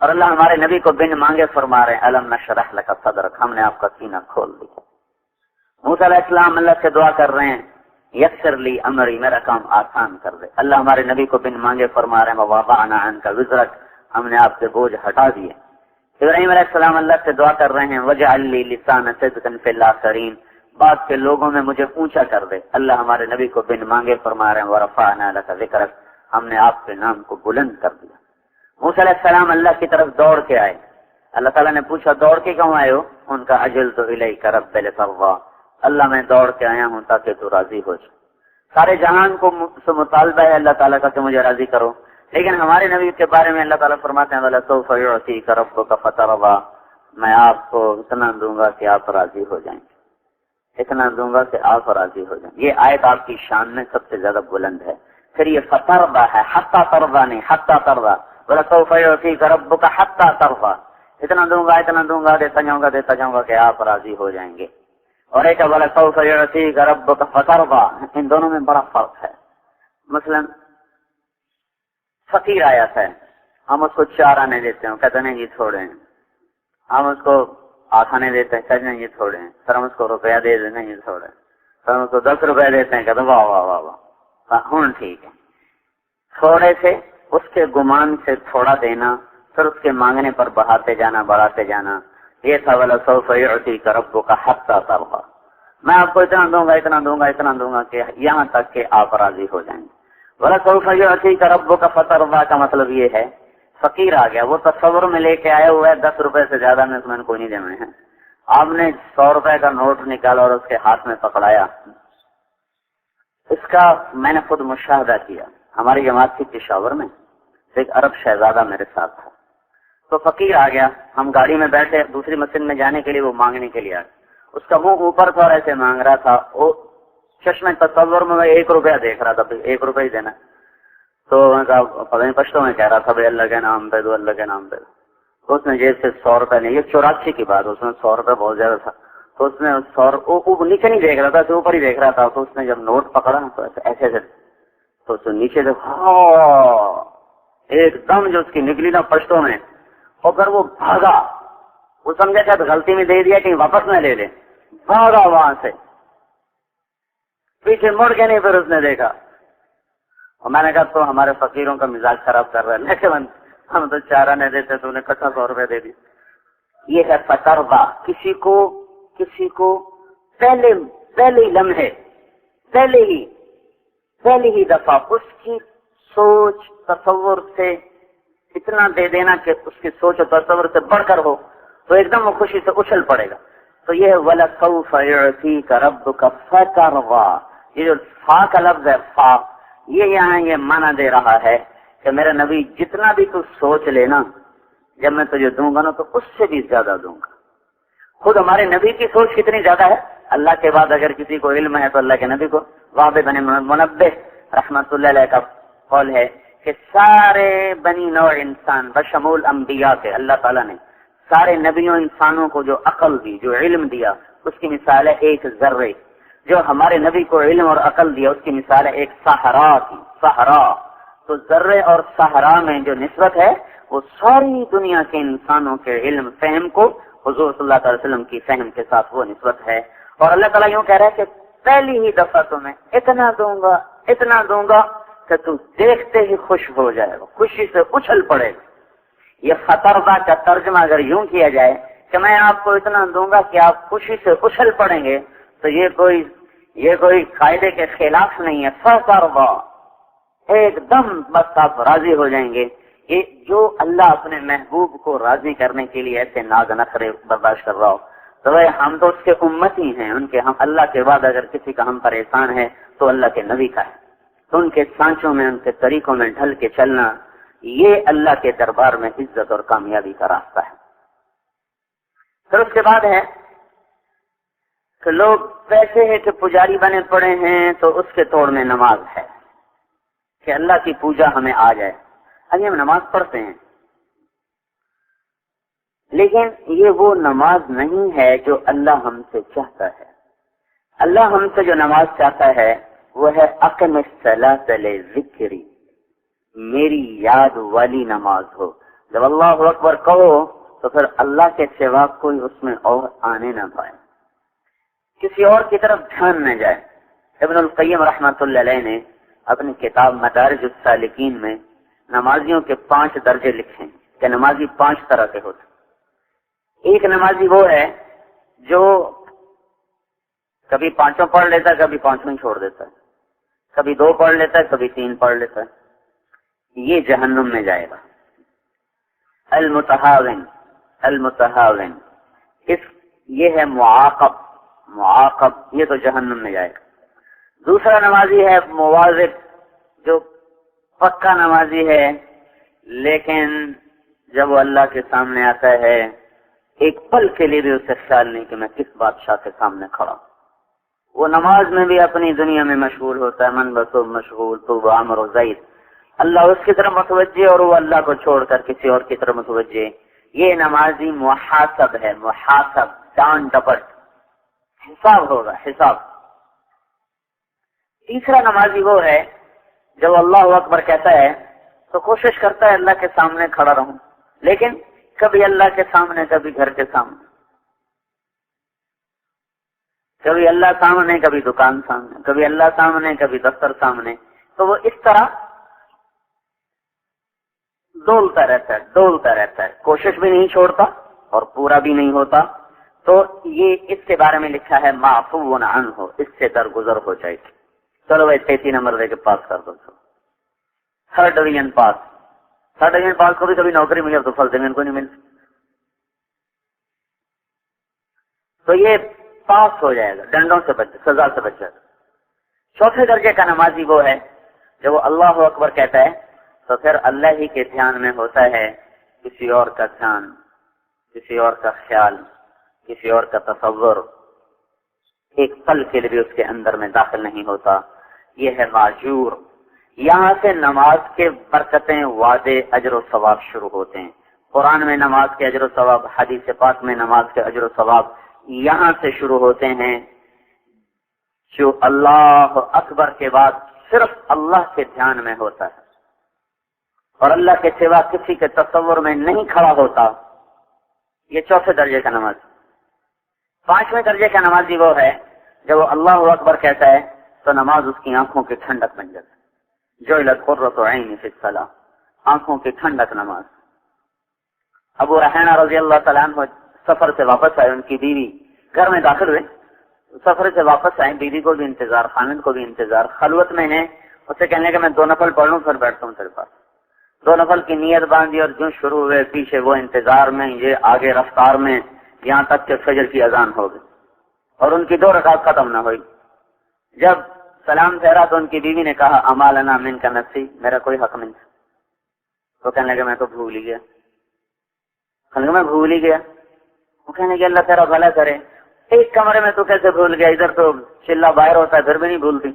اور اللہ ہمارے نبی کو بن مانگے فرما رہے ہیں الم نشرح لک صدرک، ہم نے آپ کا سینہ کھول دیا. موسیٰ علیہ السلام اللہ سے دعا کر رہے ہیں یسر لی امری، میرا کام آسان کر دے. اللہ ہمارے نبی کو بن مانگے فرما رہے ہیں ووضعنا عنک وزرک، ہم نے آپ سے بوجھ ہٹا دیے. ابراہیم علیہ السلام اللہ سے دعا کر رہے ہیں وجعل لی لسان صدق فی الاخرین، بعد کے لوگوں میں مجھے اونچا کر دے. اللہ ہمارے نبی کو بن مانگے فرما رہے ہیں ورفعنا لک ذکرک، ہم نے آپ کے نام کو بلند کر دیا. موسیٰ علیہ السلام اللہ کی طرف دوڑ کے آئے. اللہ تعالیٰ نے پوچھا دوڑ کے کیوں آئے ہو؟ ان کا اجلت الیک رب لترضی، اللہ میں دوڑ کے آیا ہوں تاکہ تو راضی ہو جائے. سارے جہان کو سے مطالبہ ہے اللہ تعالیٰ کا کہ مجھے راضی کرو، لیکن ہمارے نبی کے بارے میں اللہ تعالیٰ فرماتے ہیں وَلَسَوْفَ يُعْطِيكَ رَبُّكَ فَتَرْضَىٰ، میں آپ کو اتنا دوں گا کہ آپ راضی ہو جائیں گے، اتنا دوں گا کہ آپ راضی ہو جائیں. یہ آیت آپ کی شان میں سب سے زیادہ بلند ہے. پھر یہ فترضیٰ ہے، حتیٰ ترضیٰ نہیں، حتیٰ ترضیٰ. وَلَسَوْفَ يُعْطِيكَ رَبُّكَ حَتَّىٰ تَرْضَىٰ، اتنا دوں گا دیتا جاؤں گا کہ آپ راضی ہو جائیں گے. اور ایک وَلَسَوْفَ يُعْطِيكَ رَبُّكَ فَتَرْضَىٰ، ان دونوں میں بڑا فرق ہے. مثلا فقیر آیا ہے، ہم اس کو 4 آنے دیتے ہیں، کہتے ہیں یہ تھوڑے ہیں. ہم اس کو 8 آنے دیتے ہیں، کہتے ہیں یہ تھوڑے ہیں. سر ہم اس کو روپیہ دے دیتے ہیں، یہ تھوڑے ہیں. سر ہم اس کو 10 روپے دیتے ہیں، کہتے ہیں واہ واہ واہ واہ، ہوں ٹھیک ہے. تھوڑے سے اس کے گمان سے تھوڑا دینا، پھر اس کے مانگنے پر بڑھاتے جانا، یہ تھا وَلَسَوْفَ يُعْطِيكَ رَبُّكَ حَتَّىٰ تَرْضَىٰ، میں آپ کو اتنا دوں گا کہ یہاں تک کہ آپ راضی ہو جائیں گے. وَلَسَوْفَ يُعْطِيكَ رَبُّكَ فَتَرْضَىٰ کا مطلب یہ ہے فقیر آ گیا، وہ تصور میں لے کے آیا ہوا ہے 10 روپے سے زیادہ میں تمہیں کوئی نہیں دینے ہیں. آپ نے 100 روپے کا نوٹ نکالا اور اس کے ہاتھ میں پکڑایا. اس کا میں نے خود مشاہدہ کیا. ہماری جماعت کی پشاور میں ایک عرب شہزادہ میرے ساتھ تھا. تو فقیر آ گیا، ہم گاڑی میں بیٹھے دوسری مسجد میں جانے کے لیے، وہ مانگنے کے لیے آ گیا. اس کا منہ اوپر تھا اور ایسے مانگ رہا تھا. وہ چشمے تصور میں 1 روپیہ دیکھ رہا تھا، 1 روپیہ ہی دینا. تو میں کہا پتہ نہیں پشتوں میں کہہ رہا تھا بھائی اللہ کے نام پہ دو، اللہ کے نام پہ دو. تو اس نے جیب سے 100 روپے نہیں، یہ 84 کی بات، اس میں 100 روپے بہت زیادہ تھا. تو اس نے 100 نیچے نہیں دیکھ رہا تھا، اوپر ہی دیکھ رہا تھا. تو اس نے جب نوٹ پکڑا نا تو ایسے تو اس نیچے سے ایک دم جو اس کی نکلی نا پشتوں میں، اور پھر وہ بھاگا. وہ سمجھا شاید غلطی میں دے دیا کہ واپس نہ لے لے، بھاگا وہاں سے، پیچھے مڑ کے نہیں. پھر اس نے دیکھا اور میں نے کہا تو ہمارے فقیروں کا مزاج خراب کر رہا ہے، لیکن ہم تو 4 آنے دیتے تو انہیں 100 روپے دے دی. یہ ہے فترضیٰ. کسی کو پہلے لمحے پہلی ہی دفعہ اس کی سوچ تصور سے اتنا دے دینا کہ اس کی سوچ اور تصور سے بڑھ کر ہو تو ایک دم وہ خوشی سے اچھل پڑے گا. تو یہ وَلَسَوْفَ يُعْطِيكَ رَبُّكَ فَتَرْضَىٰ، یہ جو فا کا لفظ ہے، فا، یہ یہاں یہ معنی دے رہا ہے کہ میرے نبی جتنا بھی تو سوچ لینا، جب میں تجھے دوں گا نا تو اس سے بھی زیادہ دوں گا. خود ہمارے نبی کی سوچ کتنی زیادہ ہے. اللہ کے بعد اگر کسی کو علم ہے تو اللہ کے نبی کو. وہاب بن منبہ رحمت اللہ علیہ کا قول ہے کہ سارے بنی نوع انسان بشمول انبیاء کے اللہ تعالیٰ نے سارے نبیوں انسانوں کو جو عقل دی، جو علم دیا، اس کی مثال ہے ایک ذرے. جو ہمارے نبی کو علم اور عقل دیا اس کی مثال ہے ایک صحرا کی. صحرا تو ذرے اور صحرا میں جو نسبت ہے وہ ساری دنیا کے انسانوں کے علم فہم کو حضور صلی اللہ علیہ وسلم کی فہم کے ساتھ وہ نسبت ہے. اور اللہ تعالیٰ یوں کہہ رہا ہے کہ پہلی ہی دفعہ تمہیں اتنا دوں گا کہ تو دیکھتے ہی خوش ہو جائے گا, خوشی سے اچھل پڑے گا. یہ خطرہ کا ترجمہ اگر یوں کیا جائے کہ میں آپ کو اتنا دوں گا کہ آپ خوشی سے اچھل پڑیں گے, تو یہ کوئی قاعدے کے خلاف نہیں ہے. فطرہ ایک دم بس آپ راضی ہو جائیں گے. یہ جو اللہ اپنے محبوب کو راضی کرنے کے لیے ایسے ناز نخرے برداشت کر رہا ہو, تو ہم تو اس کے امتی ہیں. ان کے ہم اللہ کے بعد اگر کسی کا ہم پر احسان ہے تو اللہ کے نبی کا ہے. تو ان کے سانچوں میں, ان کے طریقوں میں ڈھل کے چلنا, یہ اللہ کے دربار میں عزت اور کامیابی کا راستہ ہے. پھر اس کے بعد ہے کہ لوگ پیسے ہیں کہ پجاری بنے پڑے ہیں تو اس کے توڑ میں نماز ہے کہ اللہ کی پوجا ہمیں آ جائے. ابھی ہم نماز پڑھتے ہیں, لیکن یہ وہ نماز نہیں ہے جو اللہ ہم سے چاہتا ہے. اللہ ہم سے جو نماز چاہتا ہے وہ ہے اقم الصلاۃ لذکری, میری یاد والی نماز ہو. جب اللہ اکبر کہو تو پھر اللہ کے سوا کوئی اس میں اور آنے نہ پائے, کسی اور کی طرف دھیان نہ جائے. ابن القیم رحمۃ اللہ علیہ نے اپنی کتاب مدارج السالکین میں نمازیوں کے 5 درجے لکھے ہیں کہ نمازی 5 طرح کے ہوتے. ایک نمازی وہ ہے جو کبھی 5 پڑھ لیتا ہے, کبھی 5 چھوڑ دیتا ہے, کبھی 2 پڑھ لیتا ہے, کبھی 3 پڑھ لیتا ہے. یہ جہنم میں جائے گا. المتہاون یہ ہے معاقب, یہ تو جہنم میں جائے گا. دوسرا نمازی ہے مواظب, جو پکا نمازی ہے, لیکن جب وہ اللہ کے سامنے آتا ہے ایک پل کے لیے بھی اسے خیال نہیں کہ میں کس بادشاہ کے سامنے کھڑا ہوں. وہ نماز میں بھی اپنی دنیا میں مشغول ہوتا ہے, من بسو مشغول تو عامر و زید, اللہ اس کی طرف متوجہ اور وہ اللہ کو چھوڑ کر کسی اور کی طرف متوجہ. یہ نمازی محاسب ہے, محاسب ڈان ڈپٹ, حساب ہوگا, حساب. تیسرا نمازی وہ ہے جب اللہ اکبر کہتا ہے تو کوشش کرتا ہے اللہ کے سامنے کھڑا رہوں, لیکن کبھی اللہ کے سامنے, کبھی گھر کے سامنے, کبھی اللہ سامنے, کبھی دکان سامنے, کبھی اللہ سامنے, کبھی دفتر سامنے. تو وہ اس طرح ڈولتا رہتا ہے, کوشش بھی نہیں چھوڑتا اور پورا بھی نہیں ہوتا. تو یہ اس کے بارے میں لکھا ہے معفو عنہ, اس سے درگزر ہو جائے گی. چلو بھائی 33 نمبر دے کے پاس کر دو. 3rd ڈویژن پاس, 3rd ڈویژن پاس کو بھی کبھی نوکری ملی تو فرض ڈویژن کو نہیں ملتی. تو یہ پاس ہو جائے گا, ڈنڈوں سے بچ, سزا سے بچ جائے گا. 4تھے درجے کا نمازی وہ ہے جب وہ اللہ اکبر کہتا ہے تو پھر اللہ ہی کے دھیان میں ہوتا ہے, کسی اور کا دھیان, کسی اور کا خیال, کسی اور کا تصور ایک پل کے لیے بھی اس کے اندر میں داخل نہیں ہوتا. یہ ہے ماجور. یہاں سے نماز کے برکتیں, وعدے, اجر و ثواب شروع ہوتے ہیں. قرآن میں نماز کے اجر و ثواب, حدیث پاک میں نماز کے اجر و ثواب یہاں سے شروع ہوتے ہیں. جو اللہ اکبر کے بعد صرف اللہ کے دھیان میں ہوتا ہے اور اللہ کے سوا کسی کے تصور میں نہیں کھڑا ہوتا, یہ 4تھے درجے کا نماز. 5ویں درجے کا نمازی وہ ہے جب وہ اللہ اکبر کہتا ہے تو نماز اس کی آنکھوں کی ٹھنڈک بن جاتی ہے. جعلت قرۃ عین فی الصلاۃ, آنکھوں کی ٹھنڈک نماز. ابو رحینہ رضی اللہ تعالیٰ عنہ سفر سے واپس آئے, ان کی بیوی گھر میں داخل ہوئے, سفر سے واپس آئے, بیوی کو بھی انتظار, خامد کو بھی انتظار, خلوت میں ہیں. اسے کہنے لگے میں 2 نفل پڑھ لوں پھر بیٹھتا ہوں تیرے پاس. 2 نفل کی نیت باندھی اور جو شروع ہوئے, پیچھے وہ انتظار میں, یہ آگے رفتار میں, یہاں تک کہ فجر کی اذان ہو گئی اور ان کی 2 رکعت ختم نہ ہوئی. جب سلام پھیرا تو ان کی بیوی نے کہا اما لنا منک نفسی, میرا کوئی حق نہیں. تو کہنے لگے میں تو بھول ہی گیا. کہنے لگے میں بھول ہی گیا. وہ کہنے لگے اللہ تیرا بھلا کرے, ایک کمرے میں تو کیسے بھول گیا, ادھر تو چلا باہر ہوتا ہے پھر بھی نہیں بھولتی.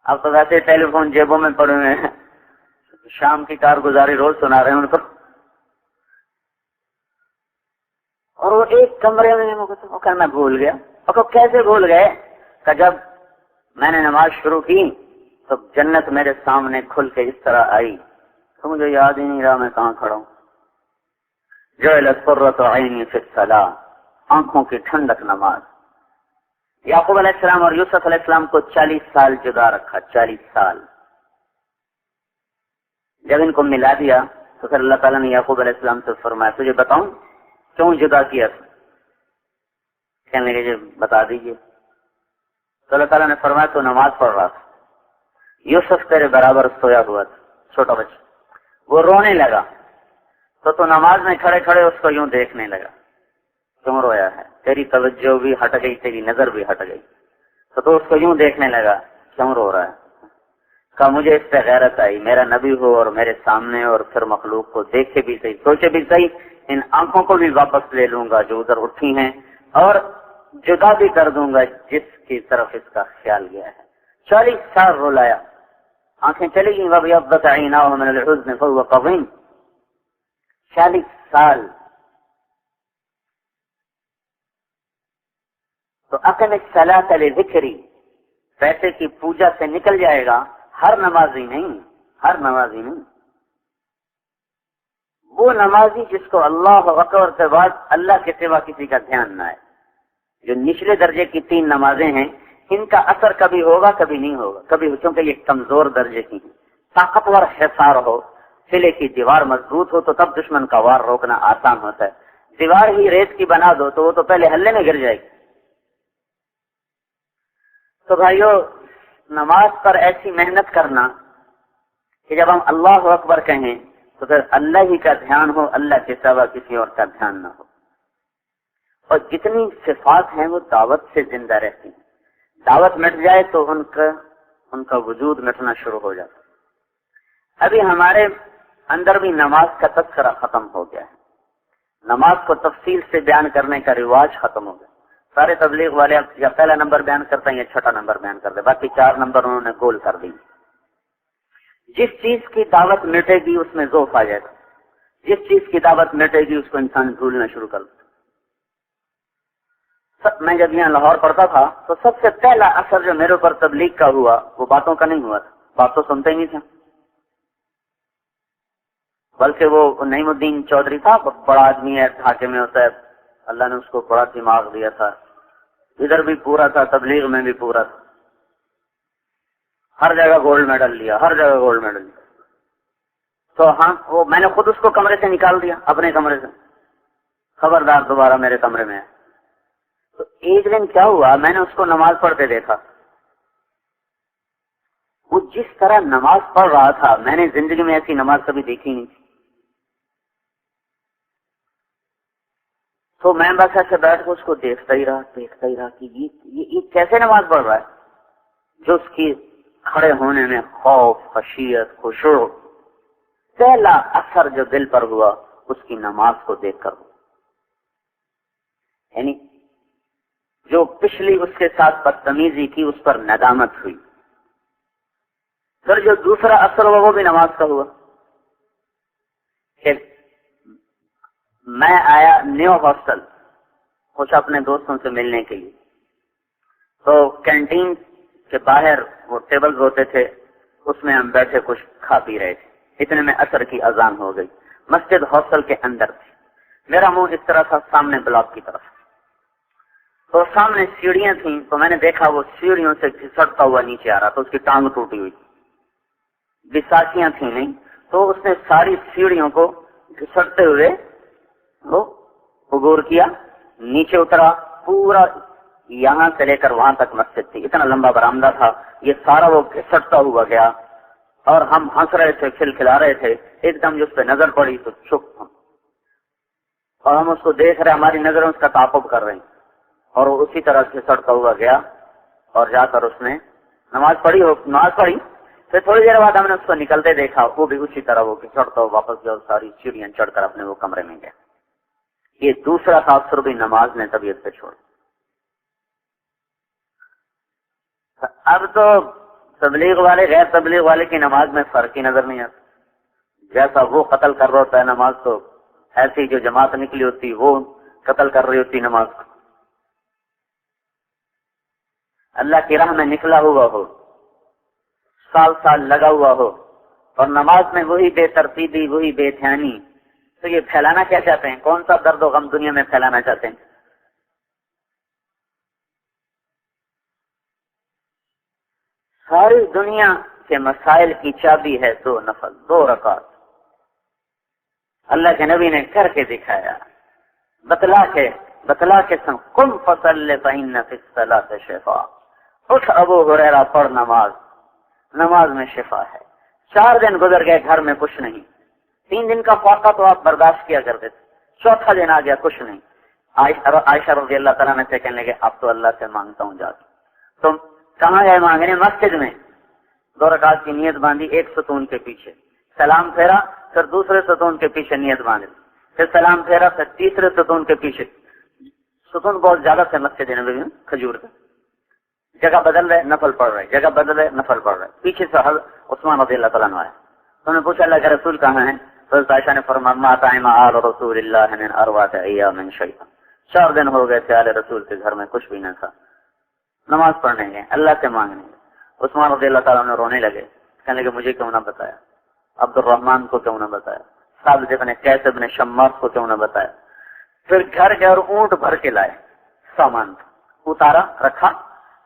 اب تو ویسے ٹیلی فون جیبوں میں پڑے ہوئے ہیں, شام کی کارگزاری روز سنا رہے ہیں ان کو, اور وہ ایک کمرے میں وہ کہنا میں بھول گیا. اور کیسے بھول گئے کہ جب میں نے نماز شروع کی تو جنت میرے سامنے کھل کے اس طرح آئی تو مجھے یاد ہی نہیں رہا میں کہاں کھڑا ہوں. جعلت قرۃ عینی فی الصلاۃ، آنکھوں کی ٹھنڈک نماز. یعقوب علیہ السلام اور یوسف علیہ السلام کو 40 سال جدا رکھا، 40 سال. جب ان کو ملا دیا تو پھر اللہ تعالیٰ نے یعقوب علیہ السلام سے فرمایا تجھے بتاؤں کیوں جدا کیا؟ کہنے لگے بتا دیجیے. تو اللہ تعالیٰ نے فرمایا تو نماز پڑھ رہا تھا، یوسف تیرے برابر سویا ہوا تھا، چھوٹا بچہ، وہ رونے لگا تو نماز میں کھڑے کھڑے اس کو یوں دیکھنے لگا کیوں رویا ہے، تیری توجہ بھی ہٹ گئی، تیری نظر بھی ہٹ گئی، تو اس کو یوں دیکھنے لگا کیوں رو رہا ہے. کہا مجھے اس پہ غیرت آئی، میرا نبی ہو اور میرے سامنے اور پھر مخلوق کو دیکھے بھی صحیح، سوچے بھی صحیح، ان آنکھوں کو بھی واپس لے لوں گا جو ادھر اٹھی ہیں اور جدا بھی کر دوں گا جس کی طرف اس کا خیال گیا ہے. 40 سال رلایا، آنکھیں چلی گئیں. وَبْيَضَّتْ عَيْنَاهُ مِنَ الْحُزْنِ فَهُوَ كَظِيمٌ. 40 سال. تو اقم الصلاۃ لذکری، پیسے کی پوجا سے نکل جائے گا. ہر نمازی نہیں، ہر نمازی نہیں، وہ نمازی جس کو اللہ اکبر کے بعد اللہ کے سوا کسی کا دھیان نہ آئے. جو نچلے درجے کی 3 نمازیں ہیں ان کا اثر کبھی ہوگا کبھی نہیں ہوگا، کبھی چونکہ یہ کمزور درجے کی ہیں. طاقتور حصار ہو، قلعے کی دیوار مضبوط ہو تو تب دشمن کا وار روکنا آسان ہوتا ہے. دیوار ہی ریت کی بنا دو تو وہ تو پہلے ہلے میں گر جائے گی. تو بھائیو نماز پر ایسی محنت کرنا کہ جب ہم اللہ اکبر کہیں تو پھر اللہ ہی کا دھیان ہو، اللہ کے سوا کسی اور کا دھیان نہ ہو. اور جتنی صفات ہیں وہ دعوت سے زندہ رہتی ہیں. دعوت مٹ جائے تو ان کا وجود مٹنا شروع ہو جاتا. ابھی ہمارے اندر بھی نماز کا تذکرہ ختم ہو گیا ہے، نماز کو تفصیل سے بیان کرنے کا رواج ختم ہو گیا. سارے تبلیغ والے اب یا پہلا نمبر بیان کرتے ہیں یا چھٹا نمبر بیان کرتے ہیں، باقی 4 نمبر انہوں نے گول کر دی. جس چیز کی دعوت مٹے گی اس میں ذوق آ جائے گا، جس چیز کی دعوت مٹے گی اس کو انسان بھولنا شروع کر دیتا. میں جب یہاں لاہور پڑھتا تھا تو سب سے پہلا اثر جو میرے اوپر تبلیغ کا ہوا وہ باتوں کا نہیں ہوا تھا، بات تو سنتے ہی نہیں تھا، بلکہ وہ نعیم الدین چودھری تھا، بڑا آدمی ہے، ڈھاکے میں ہوتا ہے، اللہ نے اس کو بڑا دماغ دیا تھا، ادھر بھی پورا تھا، تبلیغ میں بھی پورا تھا، ہر جگہ گولڈ میڈل لیا، ہر جگہ گولڈ میڈل لیا. تو ہاں وہ میں نے خود اس کو کمرے سے نکال دیا، اپنے کمرے سے، خبردار دوبارہ میرے کمرے میں ہے. تو ایک دن کیا ہوا، میں نے اس کو نماز پڑھتے دیکھا، وہ جس طرح نماز پڑھ رہا تھا میں نے زندگی میں ایسی نماز کبھی دیکھی نہیں تھی. تو میں بس ایسے بیٹھ کے اس کو دیکھتا ہی رہا کہ یہ کیسے نماز پڑھ رہا ہے جو اس کی کھڑے ہونے میں خوف، خشیت، خشوع. پہلا اثر جو دل پر ہوا اس کی نماز کو دیکھ کر ہوا، یعنی جو پچھلی اس کے ساتھ بدتمیزی کی اس پر ندامت ہوئی. پھر جو دوسرا اثر ہوا وہ بھی نماز کا ہوا کہ میں آیا نیو ہاسٹل کچھ اپنے دوستوں سے ملنے کے لیے. تو کینٹین کے باہر وہ ٹیبل ہوتے تھے، اس میں ہم بیٹھے کچھ کھا پی رہے تھے. اتنے میں عصر کی اذان ہو گئی. مسجد ہاسٹل کے اندر تھی، میرا منہ اس طرح تھا سامنے بلاک کی طرف. تو سامنے سیڑھیاں تھیں تو میں نے دیکھا وہ سیڑھیوں سے گھسٹتا ہوا نیچے آ رہا تھا، اس کی ٹانگ ٹوٹی ہوئی، بساکیاں تھیں نہیں، تو اس نے ساری سیڑھیوں کو گھسٹتے ہوئے وہ عبور کیا، نیچے اترا، پورا یہاں سے لے کر وہاں تک مسجد تھی، اتنا لمبا برآمدہ تھا، یہ سارا وہ گھسٹتا ہوا گیا. اور ہم ہنس رہے تھے، کھلکھلا رہے تھے. ایک دم جو اس پہ نظر پڑی تو چپ ہم، اور ہم اس کو دیکھ رہے، ہماری نظریں اس کا تعاقب کر رہی. اور وہ اسی طرح سے سڑتا ہوا گیا اور جا کر اس نے نماز پڑھی. پھر تھوڑی دیر بعد ہم نے اس کو نکلتے دیکھا، وہ بھی اسی طرح وہ چڑھتا ہوا واپس گیا اور ساری سیڑھیاں چڑھ کر اپنے وہ کمرے میں گیا. یہ دوسرا تاثر بھی نماز نے طبیعت پہ چھوڑا. اب تو تبلیغ والے غیر تبلیغ والے کی نماز میں فرق ہی نظر نہیں آتا. جیسا وہ قتل کر رہا ہوتا ہے نماز، تو ایسی جو جماعت نکلی ہوتی وہ قتل کر رہی ہوتی نماز کو. اللہ کی راہ میں نکلا ہوا ہو، سال سال لگا ہوا ہو اور نماز میں وہی بے ترتیبی، وہی بے دھیانی، تو یہ پھیلانا کیا چاہتے ہیں؟ کون سا درد و غم دنیا میں پھیلانا چاہتے ہیں؟ ساری دنیا کے مسائل کی چابی ہے 2 نفل، 2 رکعت۔ اللہ کے نبی نے کر کے دکھایا، بتلا کے سن، قم فصل فإن فی الصلاۃ شفاء، اٹھ ابو ہریرہ پڑھ نماز میں شفا ہے۔ 4 دن گزر گئے، گھر میں کچھ نہیں۔ 3 دن کا فاقہ تو آپ برداشت کیا کرتے تھے، 4تھا دن آ گیا، کچھ نہیں۔ عائشہ رضی اللہ تعالیٰ نے سے کہنے لگے اب تو اللہ سے مانگتا ہوں جا کے۔ تم کہاں گئے مانگنے؟ مسجد میں 2 رکعت کی نیت باندھی، ایک ستون کے پیچھے سلام پھیرا، پھر دوسرے ستون کے پیچھے نیت باندھی، پھر سلام پھیرا، پھر تیسرے ستون کے پیچھے۔ ستون بہت زیادہ سے مسجد نبوی میں کھجور کا، جگہ بدل رہے نفل پڑھ رہے، جگہ بدل رہے نفل پڑھ رہے۔ پیچھے سے حضرت عثمان رضی اللہ تعالیٰ عنہ آئے، انہوں نے پوچھا اللہ کے رسول کہاں ہیں؟ حضرت عائشہ نے فرمایا ما طعم آل رسول اللہ من 4 ایام شیئا، 4 دن ہو گئے تھے آل رسول کے گھر میں کچھ بھی نہ تھا۔ نماز پڑھنے گئے، اللہ سے مانگنے گئے۔ عثمان رضی اللہ تعالیٰ عنہ رونے لگے، کہنے لگے مجھے کیوں نہ بتایا، عبد الرحمن کو کیوں نہ بتایا، ثابت بن قیس بن شماس کو کیوں نہ بتایا۔ پھر گھر گئے اور اونٹ بھر کے لائے، سامان اتارا رکھا،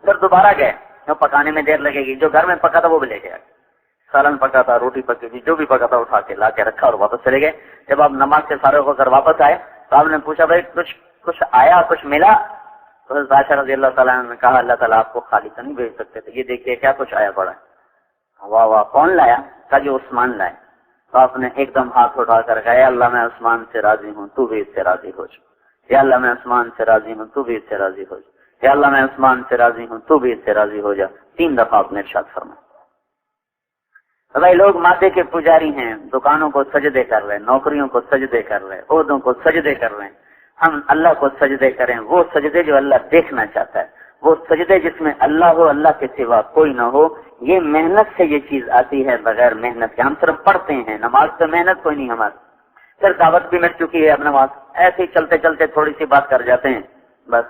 پھر دوبارہ گئے، جو پکانے میں دیر لگے گی، جو گھر میں پکا تھا وہ بھی لے گیا، سالن پکا تھا، روٹی پکی تھی، جو بھی پکا تھا اٹھا کے لا کے رکھا اور واپس چلے گئے۔ جب آپ نماز سے فارغ ہو کر واپس آئے تو آپ نے پوچھا بھائی کچھ آیا، کچھ ملا؟ تو حضرت عائشہ رضی اللہ تعالیٰ نے کہا اللہ تعالیٰ آپ کو خالی تو نہیں بھیج سکتے تھے، یہ دیکھیے کیا کچھ آیا پڑا ہے۔ واہ واہ، کون لایا؟ کہا جو عثمان لائے۔ تو آپ نے ایک دم ہاتھ اٹھا کر کہا یا اللہ میں عثمان سے راضی ہوں، تو بھی اس سے راضی ہو جا، یا اللہ میں عثمان سے راضی ہوں، تو بھی اس سے راضی ہو جا، یا اللہ میں عثمان سے راضی ہوں، تو بھی اس سے راضی ہو جا۔ 3 دفعہ آپ نے ارشاد فرمایا۔ بھائی لوگ مادے کے پجاری ہیں، دکانوں کو سجدے کر رہے ہیں، نوکریوں کو سجدے کر رہے ہیں، عہدوں کو سجدے کر رہے ہیں۔ ہم اللہ کو سجدے کریں، وہ سجدے جو اللہ دیکھنا چاہتا ہے، وہ سجدے جس میں اللہ ہو، اللہ کے سوا کوئی نہ ہو۔ یہ محنت سے یہ چیز آتی ہے، بغیر محنت کے ہم صرف پڑھتے ہیں، نماز سے محنت کوئی نہیں ہماری۔ پھر دعوت بھی مٹ چکی ہے، اب نماز ایسے ہی چلتے چلتے تھوڑی سی بات کر جاتے ہیں بس۔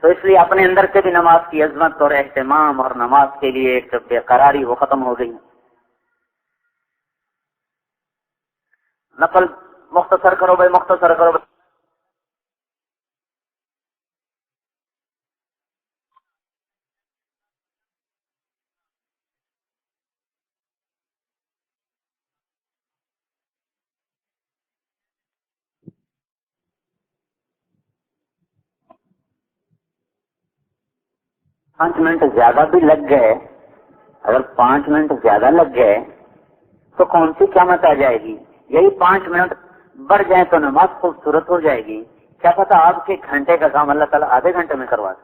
تو اس لیے اپنے اندر سے بھی نماز کی عظمت اور اہتمام اور نماز کے لیے ایک بے قراری وہ ختم ہو گئی۔ نفل مختصر کرو بھائی، مختصر کرو بھائی۔ پانچ منٹ زیادہ بھی لگ گئے، اگر 5 منٹ زیادہ لگ گئے تو کون سی قیامت آ جائے گی؟ یہی 5 منٹ بڑھ جائیں تو نماز خوبصورت ہو جائے گی۔ کیا پتا آپ کے گھنٹے کا کام اللہ تعالیٰ آدھے گھنٹے میں کروا دے۔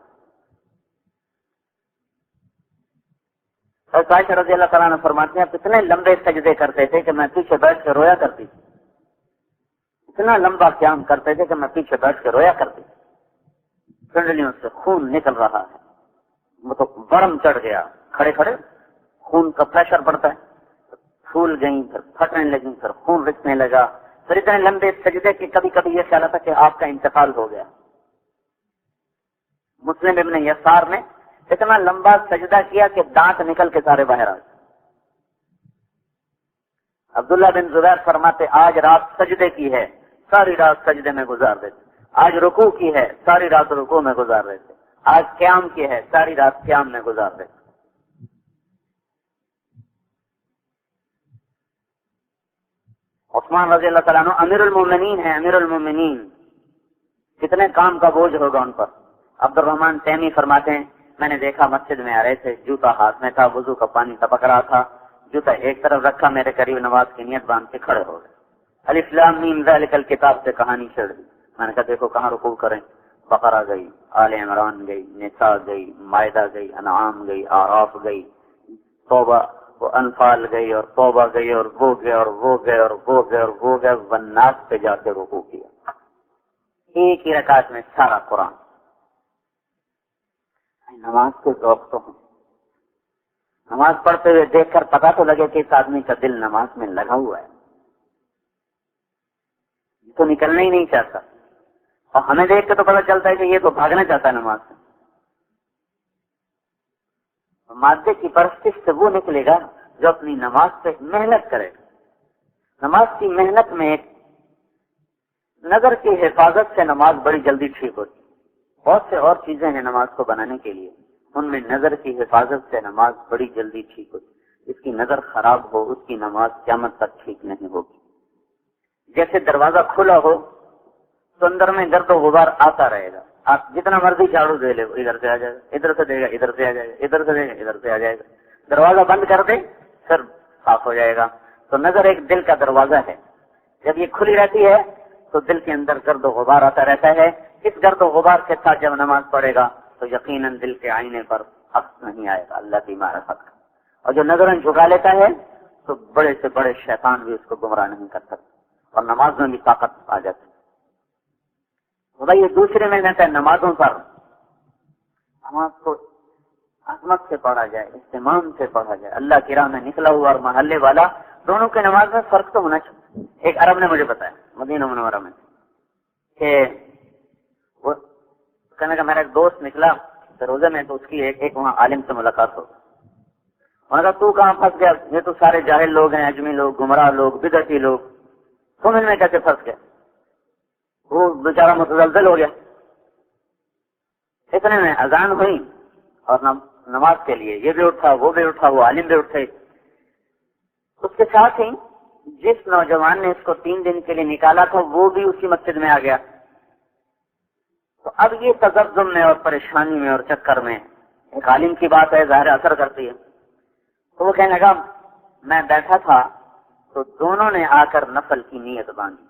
عائشہ رضی اللہ تعالیٰ نے فرماتے ہیں اتنے لمبے سجدے کرتے تھے کہ میں پیچھے بیٹھ کے رویا کرتی تھی، اتنا لمبا قیام کرتے تھے کہ میں پیچھے بیٹھ کے رویا کرتی تھی۔ کنڈلیوں سے خون نکل رہا ہے، وہ تو برم چڑھ گیا، کھڑے کھڑے خون کا پریشر بڑھتا ہے، پھول گئیں، پھر پھٹنے لگیں، پھر خون رسنے لگا، پھر اتنے لمبے سجدے کہ کبھی کبھی یہ خیال تھا کہ آپ کا انتقال ہو گیا۔ مسلم ابن یسار نے اتنا لمبا سجدہ کیا کہ دانت نکل کے سارے باہر آ گئے۔ عبداللہ بن زبیر فرماتے آج رات سجدے کی ہے، ساری رات سجدے میں گزار دیتے، آج رکوع کی ہے، ساری رات رکوع میں گزار دیتے، آج قیام کی ہے، ساری رات قیام میں گزار دیتے۔ عثمان رضی اللہ تعالیٰ عنہ امیر المومنین ہیں، امیر المومنین، کتنے کام کا بوجھ ہوگا ان پر۔ عبد الرحمن تیمی فرماتے ہیں میں نے دیکھا مسجد میں آ رہے تھے، جوتا ہاتھ میں تھا، وضو کا پانی ٹپک رہا تھا، جوتا ایک طرف رکھا، میرے قریب نماز کی نیت باندھ کے کھڑے ہو گئے۔ الف لام میم ذالک الکتاب سے کہانی چھڑ دی، میں نے کہا دیکھو کہاں رکوع کریں، بقرہ گئی، آل عمران گئی، نساء گئی، مائدہ گئی، انعام گئی، اعراف گئی، توبہ، وہ انفال گئی اور توبہ گئی اور وہ گئے اور وہ گئے اور وہ گئے اور وہ گئے، والناس پہ جا کے رکوع کیا، ایک ہی رکعت میں سارا قرآن۔ نماز کے ذوق تو ہیں، نماز پڑھتے ہوئے دیکھ کر پتا تو لگے کہ اس آدمی کا دل نماز میں لگا ہوا ہے، یہ تو نکلنا ہی نہیں چاہتا، اور ہمیں دیکھ کے تو پتا چلتا ہے کہ یہ تو بھاگنا چاہتا ہے نماز سے۔ مادے کی پرستش سے وہ نکلے گا جو اپنی نماز پہ محنت کرے گا۔ نماز کی محنت میں ایک نظر کی حفاظت سے نماز بڑی جلدی ٹھیک ہوتی ہے۔ بہت سے اور چیزیں ہیں نماز کو بنانے کے لیے، ان میں نظر کی حفاظت سے نماز بڑی جلدی ٹھیک ہوتی ہے۔ اس کی نظر خراب ہو، اس کی نماز قیامت تک ٹھیک نہیں ہوگی۔ جیسے دروازہ کھلا ہو تو اندر میں گرد و غبار آتا رہے گا، آپ جتنا مرضی جھاڑو دے لے ادھر سے آ جائے گا، ادھر سے دے گا ادھر سے آ جائے گا، ادھر سے دے گا ادھر سے آ جائے گا۔ دروازہ بند کر دے پھر صاف ہو جائے گا۔ تو نظر ایک دل کا دروازہ ہے، جب یہ کھلی رہتی ہے تو دل کے اندر گرد و غبار آتا رہتا ہے۔ اس گرد و غبار کے ساتھ جب نماز پڑھے گا تو یقیناً دل کے آئینے پر حق نہیں آئے گا اللہ کی معرفت کا۔ اور جو نظریں جھکا لیتا ہے تو بڑے سے بڑے شیطان بھی اس کو گمراہ نہیں کر سکتے، اور نماز میں بھی طاقت آ جاتی ہے۔ تو بھائی یہ دوسرے محنت ہے نمازوں پر، نماز کو عظمت سے پڑھا جائے، اہتمام سے پڑھا جائے، اللہ کی راہ میں نکلا ہوا اور محلے والا، دونوں کے نماز میں فرق تو ہونا چاہیے۔ ایک عرب نے مجھے بتایا مدینہ منورہ میں کہ وہ کہنے کا میرا ایک دوست نکلا روزے میں، تو اس کی ایک وہاں عالم سے ملاقات ہو۔ انہوں نے کہا تو کہاں پھنس گیا، یہ تو سارے جاہل لوگ ہیں، اجمی لوگ، گمراہ لوگ، بدعتی لوگ، تم ان میں کیسے پھنس گئے؟ وہ بیچارہ متزلزل ہو گیا۔ اتنے میں اذان ہوئی اور نماز کے لیے یہ بھی اٹھا، وہ بھی اٹھا، وہ عالم بھی اٹھے۔ اس کے ساتھ ہی جس نوجوان نے اس کو 3 دن کے لیے نکالا تھا وہ بھی اسی مسجد میں آ گیا۔ تو اب یہ تذبذب میں اور پریشانی میں اور چکر میں، ایک عالم کی بات ہے ظاہر اثر کرتی ہے، تو وہ کہنے لگا میں بیٹھا تھا تو دونوں نے آ کر نفل کی نیت باندھی،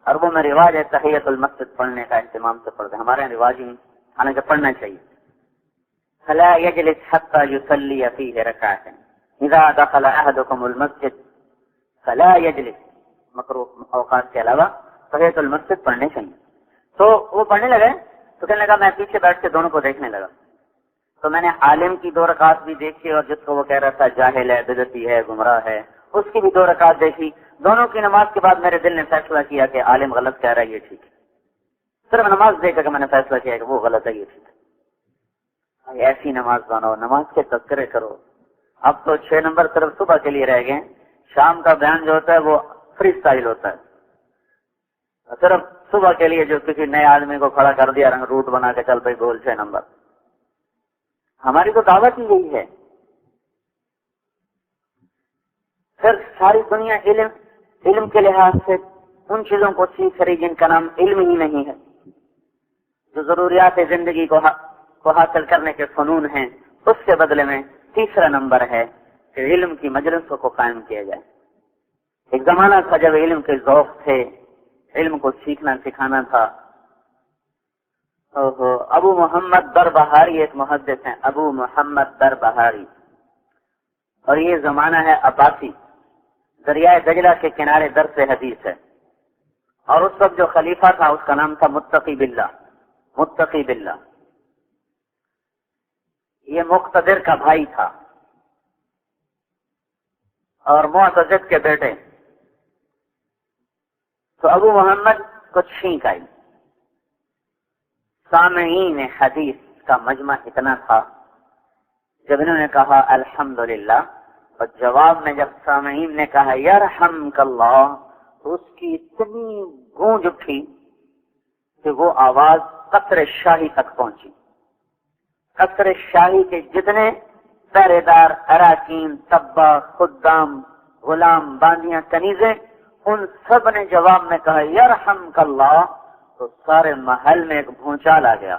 اور وہ میں رواج ہے تحیت المسجد پڑھنے کا اہتمام سے پڑھتے، ہمارے یہاں رواج ہی حالانکہ پڑھنا چاہیے۔ فلا يجلس حتى يصلي فيه ركعتين اذا دخل احدكم المسجد فلا يجلس، مکروہ اوقات کے علاوہ تحیت المسجد پڑھنے چاہیے۔ تو وہ پڑھنے لگے تو کہنے لگا میں پیچھے بیٹھ کے دونوں کو دیکھنے لگا، تو میں نے عالم کی 2 رکعت بھی دیکھی اور جس کو وہ کہہ رہا تھا جاہل ہے، بدعتی ہے، گمراہ ہے، اس کی بھی 2 رکعت دیکھی۔ دونوں کی نماز کے بعد میرے دل نے فیصلہ کیا کہ عالم غلط کہہ رہا ہے، یہ ٹھیک ہے۔ صرف نماز دیکھ کر میں نے فیصلہ کیا کہ وہ غلط ہے، یہ ٹھیک ہے۔ ایسی نماز بناؤ، نماز کے تذکرے کرو۔ اب تو 6 نمبر صرف صبح کے لیے رہ گئے، شام کا بیان جو ہوتا ہے وہ فری اسٹائل ہوتا ہے، صرف صبح کے لیے جو کسی نئے آدمی کو کھڑا کر دیا، روٹ بنا کے چل پئی بول 6 نمبر۔ ہماری تو دعوت ہی یہی ہے۔ پھر ساری دنیا علم کے لحاظ سے ان چیزوں کو سیکھ رہی جن کا نام علم ہی نہیں ہے، جو ضروریات زندگی کو حاصل کرنے کے فنون ہیں، اس کے بدلے میں تیسرا نمبر ہے کہ علم کی مجلسوں کو قائم کیا جائے۔ ایک زمانہ تھا جب علم کے ذوق تھے، علم کو سیکھنا سکھانا تھا۔ ابو محمد بربہاری ایک محدث ہیں، ابو محمد بربہاری، اور یہ زمانہ ہے عباسی، دریائے دجلہ کے کنارے درس حدیث ہے، اور اس وقت جو خلیفہ تھا اس کا نام تھا متقی باللہ، متقی باللہ۔ یہ مقتدر کا بھائی تھا اور معتزد کے بیٹے۔ تو ابو محمد کو چھینک آئی، سامعین حدیث کا مجمع اتنا تھا، جب انہوں نے کہا الحمدللہ، اور جواب میں جب سامعین نے کہا یرحمک اللہ، تو اس کی اتنی گونج اٹھی کہ وہ آواز قصر شاہی تک پہنچی۔ قصر شاہی کے جتنے پہرے دار، اراکین، تبا، خدام، غلام، باندیاں، کنیزیں، ان سب نے جواب میں کہا یرحمک اللہ، تو سارے محل میں ایک بھونچال آ گیا۔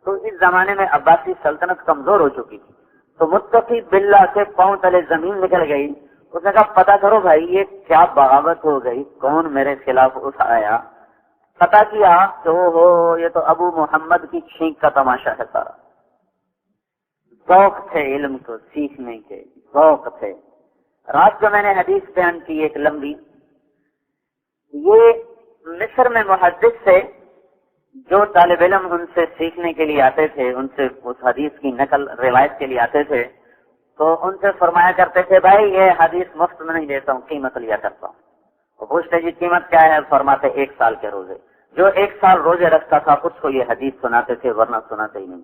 تو اس زمانے میں عباسی سلطنت کمزور ہو چکی تھی، تو متقی باللہ کے پاؤں تلے زمین نکل گئی۔ اس نے کہا پتا کرو بھائی یہ کیا بغاوت ہو گئی، کون میرے خلاف اٹھ آیا۔ پتا کیا کہ یہ تو ابو محمد کی چھینک کا تماشا ہے سارا۔ ذوق تھے علم کو سیکھنے کے، ذوق تھے۔ رات کو میں نے حدیث بیان کی ایک لمبی، یہ مصر میں محدث سے جو طالب علم ان سے سیکھنے کے لیے آتے تھے، ان سے اس حدیث کی نقل روایت کے لیے آتے تھے، تو ان سے فرمایا کرتے تھے بھائی یہ حدیث مفت میں نہیں دیتا ہوں، قیمت لیا کرتا ہوں۔ وہ پوچھتے جی قیمت کیا ہے؟ فرماتے 1 سال کے روزے، جو 1 سال روزے رکھتا تھا اس کو یہ حدیث سناتے تھے، ورنہ سناتے ہی نہیں۔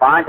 5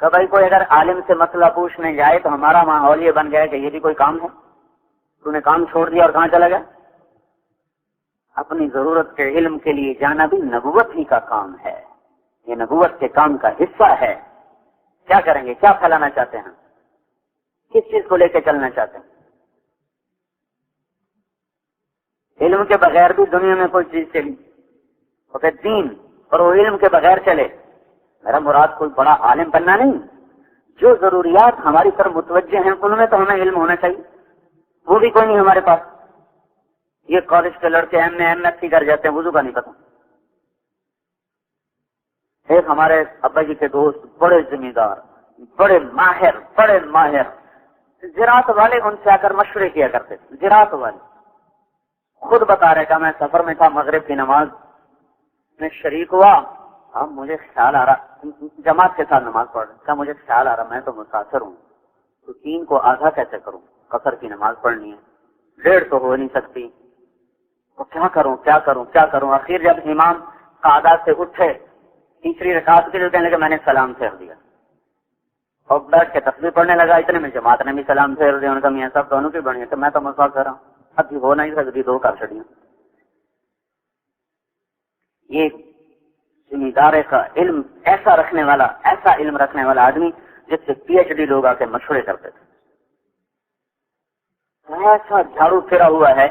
کہ بھائی کوئی اگر عالم سے مسئلہ پوچھنے جائے تو ہمارا ماحول یہ بن گیا کہ یہ بھی کوئی کام ہے، تو نے کام چھوڑ دیا اور کہاں چلا گیا؟ اپنی ضرورت کے علم کے لیے جانا بھی نبوت ہی کا کام ہے، یہ نبوت کے کام کا حصہ ہے۔ کیا کریں گے؟ کیا پھیلانا چاہتے ہیں؟ کس چیز کو لے کے چلنا چاہتے ہیں؟ علم کے بغیر بھی دنیا میں کوئی چیز چلی، اور پھر دین اور وہ علم کے بغیر چلے۔ میرا مراد کوئی بڑا عالم بننا نہیں، جو ضروریات ہماری طرف متوجہ ہیں ان میں تو ہمیں علم ہونا چاہیے، وہ بھی کوئی نہیں ہمارے پاس۔ یہ کالج کے لڑکے ایم ایس سی کر جاتے ہیں، وضو کا نہیں پتا۔ ایک ہمارے ابا جی کے دوست بڑے ذمہ دار، بڑے ماہر زراعت والے، ان سے آ کر مشورے کیا کرتے تھے۔ زراعت والے خود بتا رہے کہ میں سفر میں تھا، مغرب کی نماز میں شریک ہوا، اب مجھے خیال آ رہا، جماعت کے ساتھ نماز پڑھ رہا، مجھے خیال آ رہا میں تو مسافر ہوں، تو 3 کو آدھا کیسے کروں؟ قصر کی نماز پڑھنی ہے، 1.5 تو ہو نہیں سکتی، تو کیا کروں؟ آخر جب امام قعدہ سے اٹھے تیسری رکعت کے لیے، کہنے لگے میں نے سلام پھیر دیا، اور بیٹھ کے تسبیح پڑھنے لگا۔ اتنے میں جماعت نے بھی سلام پھیر دیا۔ ان کا میاں صاحب دونوں کی بڑی ہے، تو میں تو مسافر ہوں، ابھی ہو نہیں سکتی، 2 کر چھڑیاں۔ یہ ذمہ دار کا علم ایسا علم رکھنے والا آدمی جس سے پی ایچ ڈی لوگ آ کے مشورے کرتے تھے، ایسا جھاڑو پھرا ہوا ہے،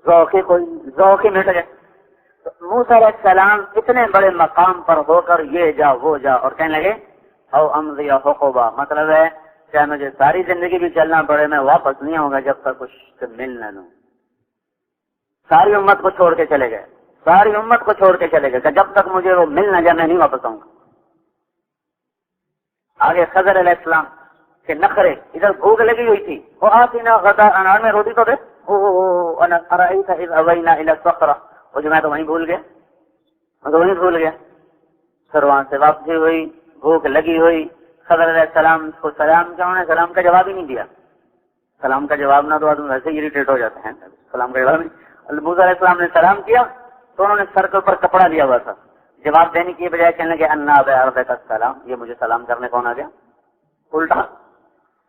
ذوقی مٹ گئے۔ موسیٰ علیہ السلام اتنے بڑے مقام پر ہو کر یہ جا وہ جا، اور کہنے لگے او امضی حقوبہ، مطلب ہے چاہے مجھے ساری زندگی بھی چلنا پڑے، میں واپس نہیں آؤں گا جب تک کچھ مل نہ لوں۔ ساری امت کو چھوڑ کے چلے گئے کہ جب تک مجھے وہ مل نہ جائے میں نہیں واپس آؤں گا۔ آگے خضر علیہ السلام کے نخرے، ادھر بھوک لگی ہوئی تھی، وہ آتینا غدا، انار میں روٹی تو دے، ارأیت اذ اوینا الی الصخرہ، وہ جو میں تو وہیں بھول گیا، پھر وہاں سے واپسی ہوئی، بھوک لگی ہوئی، خضر علیہ السلام کو سلام کیا، انہوں نے سلام کا جواب ہی نہیں دیا۔ سلام کا جواب نہ دو آدمی ویسے اریٹیٹ ہو جاتے ہیں، سلام کا جواب نہیں۔ موسیٰ علیہ السلام نے سلام کیا تو انہوں نے سر کے اوپر کپڑا لیا ہوا تھا، جواب دینے کی بجائے کہنے لگے انا بعرضک السلام، یہ مجھے سلام کرنے کون آ گیا؟ الٹا،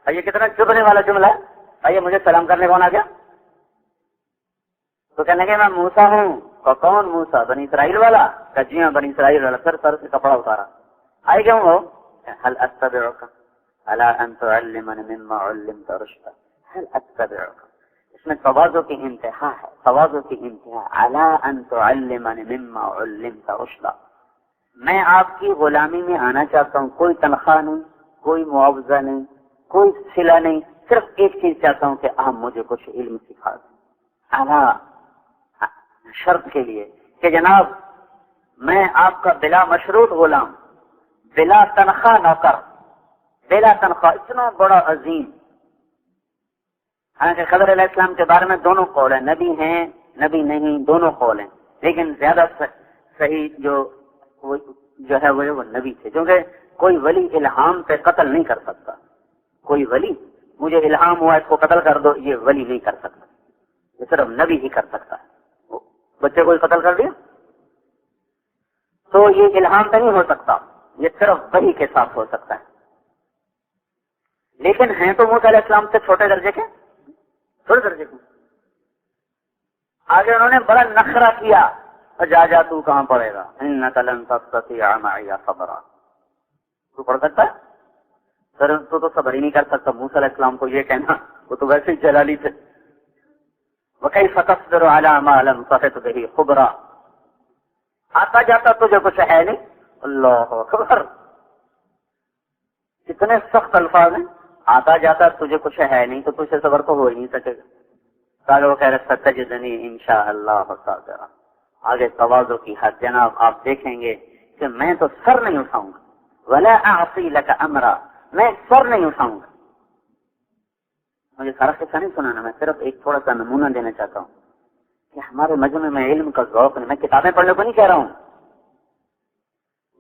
یہ کتنا چبھنے والا جملہ ہے، یہ مجھے سلام کرنے کون آ گیا؟ تو کہنے لگے میں موسیٰ ہوں۔ تو کون موسیٰ؟ بنی اسرائیل والا؟ کہ جی ہاں بنی اسرائیل والا۔ پھر سر سے کپڑا اتارا، آئے کیوں ہو؟ هل اتبعک علی ان تعلمنی مما علمت رشدا، هل اتبعک، اس میں تواضع کی انتہا ہے، علی ان تعلمنی مما علمت رشدا، میں آپ کی غلامی میں آنا چاہتا ہوں، کوئی تنخواہ نہیں، کوئی معاوضہ نہیں، کوئی صلہ نہیں، صرف ایک چیز چاہتا ہوں کہ آپ مجھے کچھ علم سکھا دیں، اعلیٰ شرط کے لیے کہ جناب میں آپ کا بلا مشروط غلام، بلا تنخواہ نوکر، بلا تنخواہ، اتنا بڑا عظیم۔ حالانکہ خضر علیہ السلام کے بارے میں دونوں قول ہیں، نبی ہیں نبی نہیں، دونوں قول ہیں، لیکن زیادہ صحیح جو ہے وہ نبی تھے، کیونکہ کوئی ولی الہام پہ قتل نہیں کر سکتا۔ کوئی ولی مجھے الہام ہوا اس کو قتل کر دو، یہ ولی نہیں کر سکتا، یہ صرف نبی ہی کر سکتا ہے۔ بچے کو قتل کر دیا تو یہ الہام پہ نہیں ہو سکتا، یہ صرف وحی کے ساتھ ہو سکتا ہے۔ لیکن ہیں تو موسیٰ علیہ السلام سے چھوٹے درجے کے، آگے انہوں نے بڑا نخرہ کیا، جا تو کہاں پڑھے گا، انک لن تستطیع معی صبرا، تو پڑھ سکتا ہے؟ سر تو صبر ہی نہیں کر سکتا۔ موسیٰ علیہ السلام کو یہ کہنا، وہ تو ویسے ہی جلالی تھے۔ وَكَيْفَ تَصْبِرُ عَلَى مَا لَمْ تَحِطْ بِهِ خُبْرًا، آتا جاتا تجھے کچھ ہے نہیں، اللہ اکبر، اتنے سخت الفاظ ہیں، آتا جاتا تجھے کچھ ہے نہیں تو تجھے صبر تو ہو ہی نہیں سکے گا۔ کل وہ کہہ رہے ستجدنی انشاءاللہ صابرا، آگے تواضع کی حد، جناب آپ دیکھیں گے کہ میں تو سر نہیں اٹھاؤں گا، وَلَا أَعْصِي لَكَ أَمْرًا، میں سر نہیں اٹھاؤں گا۔ مجھے سارا قصہ نہیں سنانا، میں صرف ایک تھوڑا سا نمونہ دینا چاہتا ہوں کہ ہمارے مجمع میں علم کا ذوق نہیں، میں کتابیں پڑھنے کو نہیں کہہ رہا ہوں،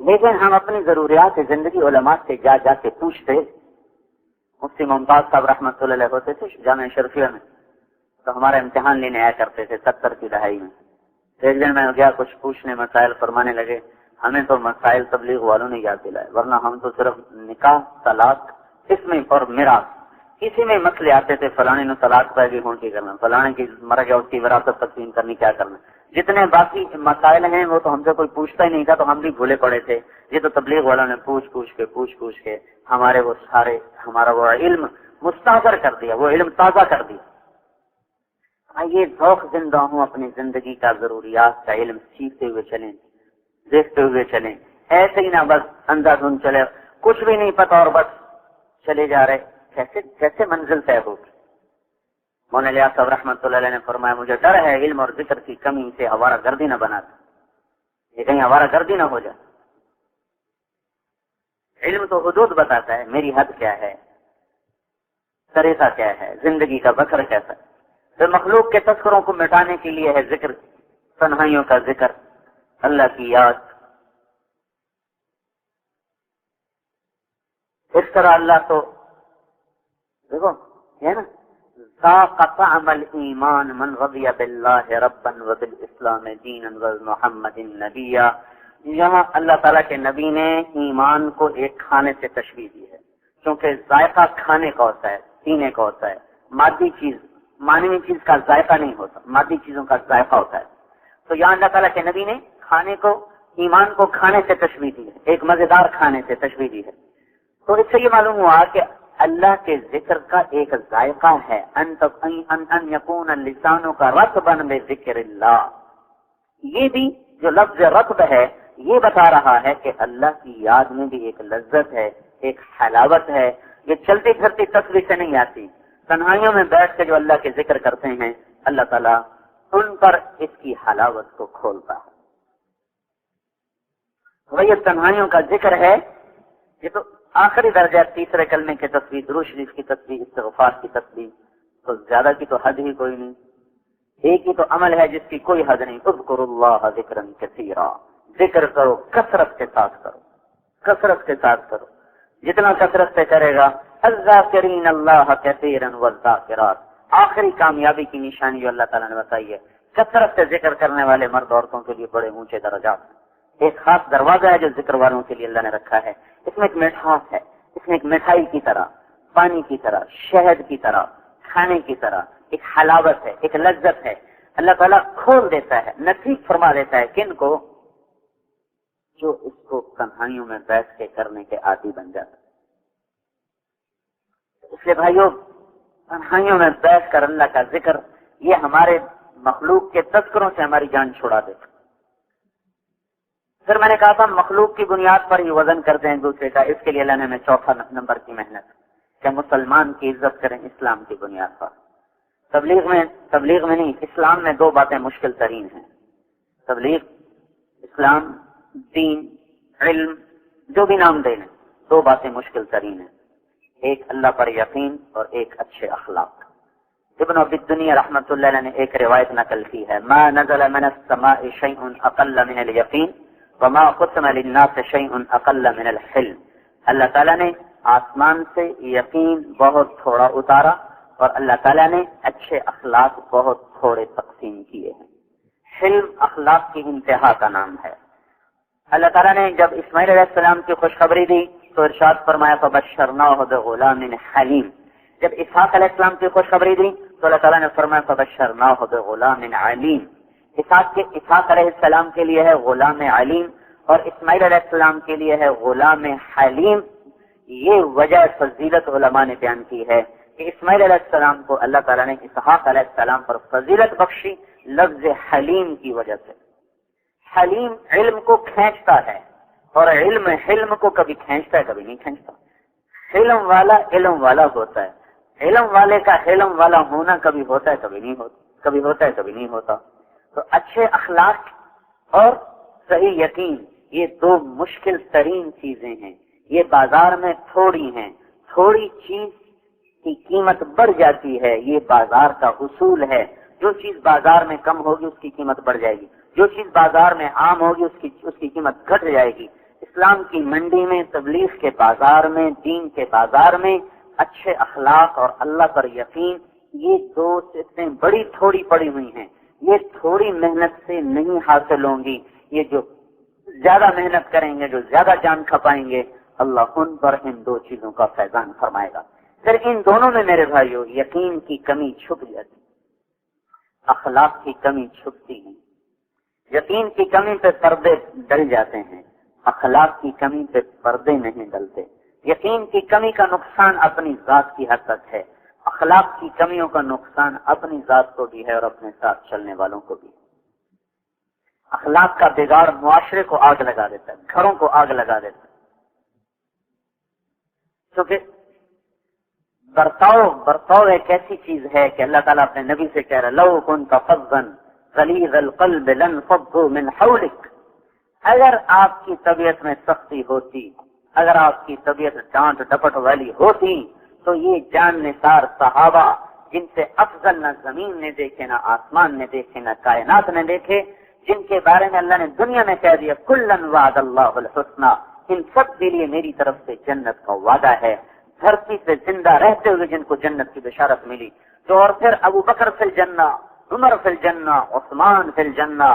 لیکن ہم اپنی ضروریات زندگی علماء سے جا جا کے پوچھتے۔ مفتی ممتاز صاحب رحمۃ اللہ علیہ ہوتے تھے جامعہ شرفیہ میں، تو ہمارا امتحان لینے آیا کرتے تھے 70 کی دہائی میں۔ ایک دن میں گیا کچھ پوچھنے، مسائل فرمانے لگے، ہمیں تو مسائل تبلیغ والوں نے یاد دلائے، ورنہ ہم تو صرف نکاح، طلاق، اس میں اور میراث، اسی میں مسئلے آتے تھے، فلانے نے طلاق پہ گئی ہوں کی کرنا، فلانے کی مر گیا اس کی وراثت تقسیم کرنی کیا کرنا، جتنے باقی مسائل ہیں وہ تو ہم سے کوئی پوچھتا ہی نہیں تھا، تو ہم بھی بھولے پڑے تھے۔ یہ تو تبلیغ والوں نے پوچھ کے ہمارے وہ سارے ہمارا وہ علم مستحضر کر دیا، وہ علم تازہ کر دیا۔ یہ ذوق زندہ ہوں، اپنی زندگی کا ضروریات کا علم سیکھتے ہوئے چلیں، دیکھتے ہوئے چلیں، ایسے ہی نہ بس اندھا دھند چلے، کچھ بھی نہیں پتا اور بس چلے جا رہے، کیسے منزل طے ہوگی۔ مولانا الیاس صاحب رحمۃ اللہ علیہ نے فرمایا مجھے ڈر ہے علم اور ذکر کی کمی سے آوارہ گردی نہ بنا دے، یہ کہیں آوارہ گردی نہ ہو جائے۔ علم تو حدود بتاتا ہے، میری حد کیا ہے، طریقہ کیا ہے، زندگی کا بسر کیسا ہے۔ پھر مخلوق کے تذکروں کو مٹانے کے لیے ہے ذکر، تنہائیوں کا ذکر، اللہ کی یاد۔ اس طرح اللہ تو دیکھو ہے نا، ذاق طعم الایمان من رضی باللہ ربا وبالاسلام دینا ومحمد نبیا۔ یہاں اللہ تعالیٰ کے نبی نے ایمان کو ایک کھانے سے تشبیہ دی ہے، کیونکہ ذائقہ کھانے کا ہوتا ہے، پینے کا ہوتا ہے، مادی چیز، مانوی چیز کا ذائقہ نہیں ہوتا، مادی چیزوں کا ذائقہ ہوتا ہے۔ تو یہاں اللہ تعالیٰ کے نبی نے کھانے کو، ایمان کو کھانے سے تشبیہ دی ہے، ایک مزیدار کھانے سے تشبیہ دی ہے۔ تو اس سے یہ معلوم ہوا کہ اللہ کے ذکر کا ایک ذائقہ ہے، ان یکون اللسان کا رطبا بذکر اللہ۔ یہ بھی جو لفظ رطب ہے یہ بتا رہا ہے کہ اللہ کی یاد میں بھی ایک لذت ہے، ایک حلاوت ہے، یہ چلتی پھرتی تصویر سے نہیں آتی۔ تنہائیوں میں بیٹھ کے جو اللہ کے ذکر کرتے ہیں اللہ تعالیٰ ان پر اس کی حلاوت کو کھولتا ہے۔ وہی تنہائیوں کا ذکر ہے، یہ تو آخری درجہ، تیسرے کلمے کی تصویر، درود شریف کی تصویر، استغفار کی تصویر، تو زیادہ کی تو حد ہی کوئی نہیں، ایک ہی تو عمل ہے جس کی کوئی حد نہیں۔ اذکروا اللہ ذکرا کثیرا، ذکر کرو، کثرت کے ساتھ کرو، کثرت کے ساتھ کرو، جتنا کثرت سے کرے گا۔ الذاکرین اللہ کثیرا والذاکرات، آخری کامیابی کی نشانی جو اللہ تعالیٰ نے بتائی ہے، کثرت سے ذکر کرنے والے مرد عورتوں کے لیے بڑے اونچے درجات۔ ایک خاص دروازہ ہے جو ذکر والوں کے لیے اللہ نے رکھا ہے، اس میں ایک مٹھاس ہے، اس میں ایک مٹھائی کی طرح، پانی کی طرح، شہد کی طرح، کھانے کی طرح ایک حلاوت ہے، ایک لذت ہے۔ اللہ تعالیٰ کھول دیتا ہے، نصیب فرما دیتا ہے کن کو؟ جو اس کو تنہائیوں میں بیٹھ کے کرنے کے عادی بن جاتا ہے۔ اس لیے بھائیوں، تنہائیوں میں بیٹھ کر اللہ کا ذکر، یہ ہمارے مخلوق کے تذکروں سے ہماری جان چھڑا دیتا۔ پھر میں نے کہا تھا مخلوق کی بنیاد پر ہی وزن کرتے ہیں دوسرے کا، اس کے لیے اللہ نے ہمیں چوتھا نمبر کی محنت کہ مسلمان کی عزت کریں اسلام کی بنیاد پر۔ تبلیغ میں نہیں، اسلام میں دو باتیں مشکل ترین ہیں، تبلیغ، اسلام، دین، علم، جو بھی نام دیں، دو باتیں مشکل ترین ہیں، ایک اللہ پر یقین اور ایک اچھے اخلاق۔ ابن ابی الدنیا رحمۃ اللہ علیہ نے ایک روایت نقل کی ہے، ما نزل من السماء شیء اقل من الیقین وما قسم للناس شیء اقل من الحلم۔ اللہ تعالیٰ نے آسمان سے یقین بہت تھوڑا اتارا اور اللہ تعالیٰ نے اچھے اخلاق بہت تھوڑے تقسیم کیے ہیں۔ حلم اخلاق کی انتہا کا نام ہے۔ اللہ تعالیٰ نے جب اسماعیل علیہ السلام کی خوشخبری دی تو ارشاد فرمایا فبشرناہ بغلام حلیم۔ جب اسحاق علیہ السلام کی خوشخبری دی تو اللہ تعالیٰ نے فرمایا فبشرناہ بغلام علیم۔ اسحاق علیہ السلام کے لیے ہے غلام علیم اور اسماعیل علیہ السلام کے لیے ہے غلام حلیم۔ یہ وجہ فضیلت علماء نے بیان کی ہے کہ اسماعیل علیہ السلام کو اللہ تعالیٰ نے اسحاق علیہ السلام پر فضیلت بخشی لفظ حلیم کی وجہ سے۔ حلیم علم کو کھینچتا ہے اور حلم کو کبھی کھینچتا ہے کبھی نہیں کھینچتا۔ حلم والا علم والا ہوتا ہے، علم والے کا حلم والا ہونا کبھی ہوتا ہے کبھی نہیں ہوتا، کبھی ہوتا ہے کبھی نہیں ہوتا۔ تو اچھے اخلاق اور صحیح یقین یہ دو مشکل ترین چیزیں ہیں، یہ بازار میں تھوڑی ہیں، تھوڑی چیز کی قیمت بڑھ جاتی ہے، یہ بازار کا اصول ہے۔ جو چیز بازار میں کم ہوگی اس کی قیمت بڑھ جائے گی، جو چیز بازار میں عام ہوگی اس کی قیمت گھٹ جائے گی۔ اسلام کی منڈی میں، تبلیغ کے بازار میں، دین کے بازار میں اچھے اخلاق اور اللہ پر یقین، یہ دو چیزیں بڑی تھوڑی پڑی ہوئی ہیں، یہ تھوڑی محنت سے نہیں حاصل ہوں گی۔ یہ جو زیادہ محنت کریں گے، جو زیادہ جان کھپائیں گے، اللہ ان پر ان دو چیزوں کا فیضان فرمائے گا۔ پھر ان دونوں میں میرے بھائیو یقین کی کمی چھپ جاتی، اخلاق کی کمی چھپتی ہے۔ یقین کی کمی پہ پردے ڈل جاتے ہیں، اخلاق کی کمی پہ پردے نہیں ڈلتے۔ یقین کی کمی کا نقصان اپنی ذات کی حد تک ہے، اخلاق کی کمیوں کا نقصان اپنی ذات کو بھی ہے اور اپنے ساتھ چلنے والوں کو بھی۔ اخلاق کا بگاڑ معاشرے کو آگ لگا دیتا ہے، گھروں کو آگ لگا دیتا ہے، کیونکہ برتاؤ ایک ایسی چیز ہے کہ اللہ تعالیٰ اپنے نبی سے کہہ رہا لو كنت فظا غلیظ القلب لانفضوا من حولك، اگر آپ کی طبیعت میں سختی ہوتی، اگر آپ کی طبیعت ڈانٹ ڈپٹ والی ہوتی تو یہ جان نثار صحابہ جن سے افضل نہ زمین نے دیکھے، نہ آسمان نے دیکھے، نہ کائنات نے دیکھے، جن کے بارے میں اللہ نے دنیا میں کہہ دیا کلن وعد اللہ الحسنى، ان سب کے لیے میری طرف سے جنت کا وعدہ ہے، دھرتی پہ زندہ رہتے ہوئے جن کو جنت کی بشارت ملی۔ تو اور پھر ابو بکر فی الجنہ، عمر فی الجنہ، عثمان فی الجنہ،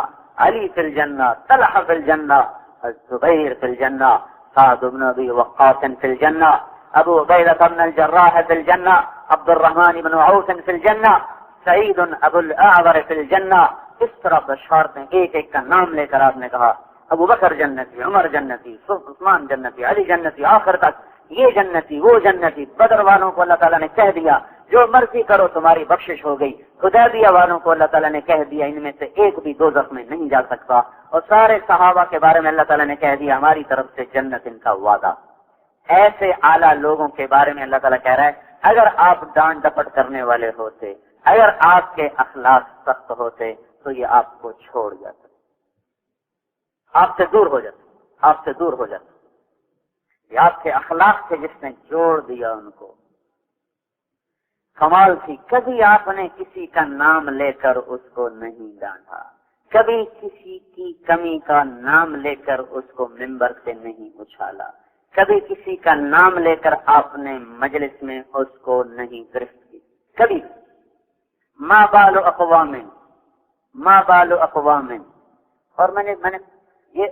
علی فی الجنہ، طلحہ فی الجنہ، الزبیر فی الجنہ، سعد بن ابی وقاص فی الجنہ، ابو عبیدہ بن الجراح فی الجنہ، عبد الرحمن بن عوف فی الجنہ، سعید ابو الاعور فی الجنہ۔ اس طرح بشارتیں ایک ایک کا نام لے کر آپ نے کہا ابو بکر جنتی، عمر جنتی، عثمان جنتی، علی جنتی، آخر تک یہ جنتی وہ جنتی۔ بدر والوں کو اللہ تعالیٰ نے کہہ دیا جو مرضی کرو تمہاری بخشش ہو گئی۔ حدیبیہ والوں کو اللہ تعالیٰ نے کہہ دیا ان میں سے ایک بھی دوزخ میں نہیں جا سکتا، اور سارے صحابہ کے بارے میں اللہ تعالیٰ نے کہہ دیا ہماری طرف سے جنت ان کا وعدہ۔ ایسے اعلیٰ لوگوں کے بارے میں اللہ تعالیٰ کہہ رہا ہے اگر آپ ڈانٹ ڈپٹ کرنے والے ہوتے، اگر آپ کے اخلاق سخت ہوتے تو یہ آپ کو چھوڑ جاتا، آپ سے دور ہو جاتا، آپ سے دور ہو جاتا۔ یہ آپ کے اخلاق سے جس نے جوڑ دیا ان کو، کمال تھی۔ کبھی آپ نے کسی کا نام لے کر اس کو نہیں ڈانٹا، کبھی کسی کی کمی کا نام لے کر اس کو ممبر سے نہیں اچھالا، کبھی کسی کا نام لے کر آپ نے مجلس میں اس کو نہیں گرفت کی، کبھی۔ ما بال اقوام، اور میں نے یہ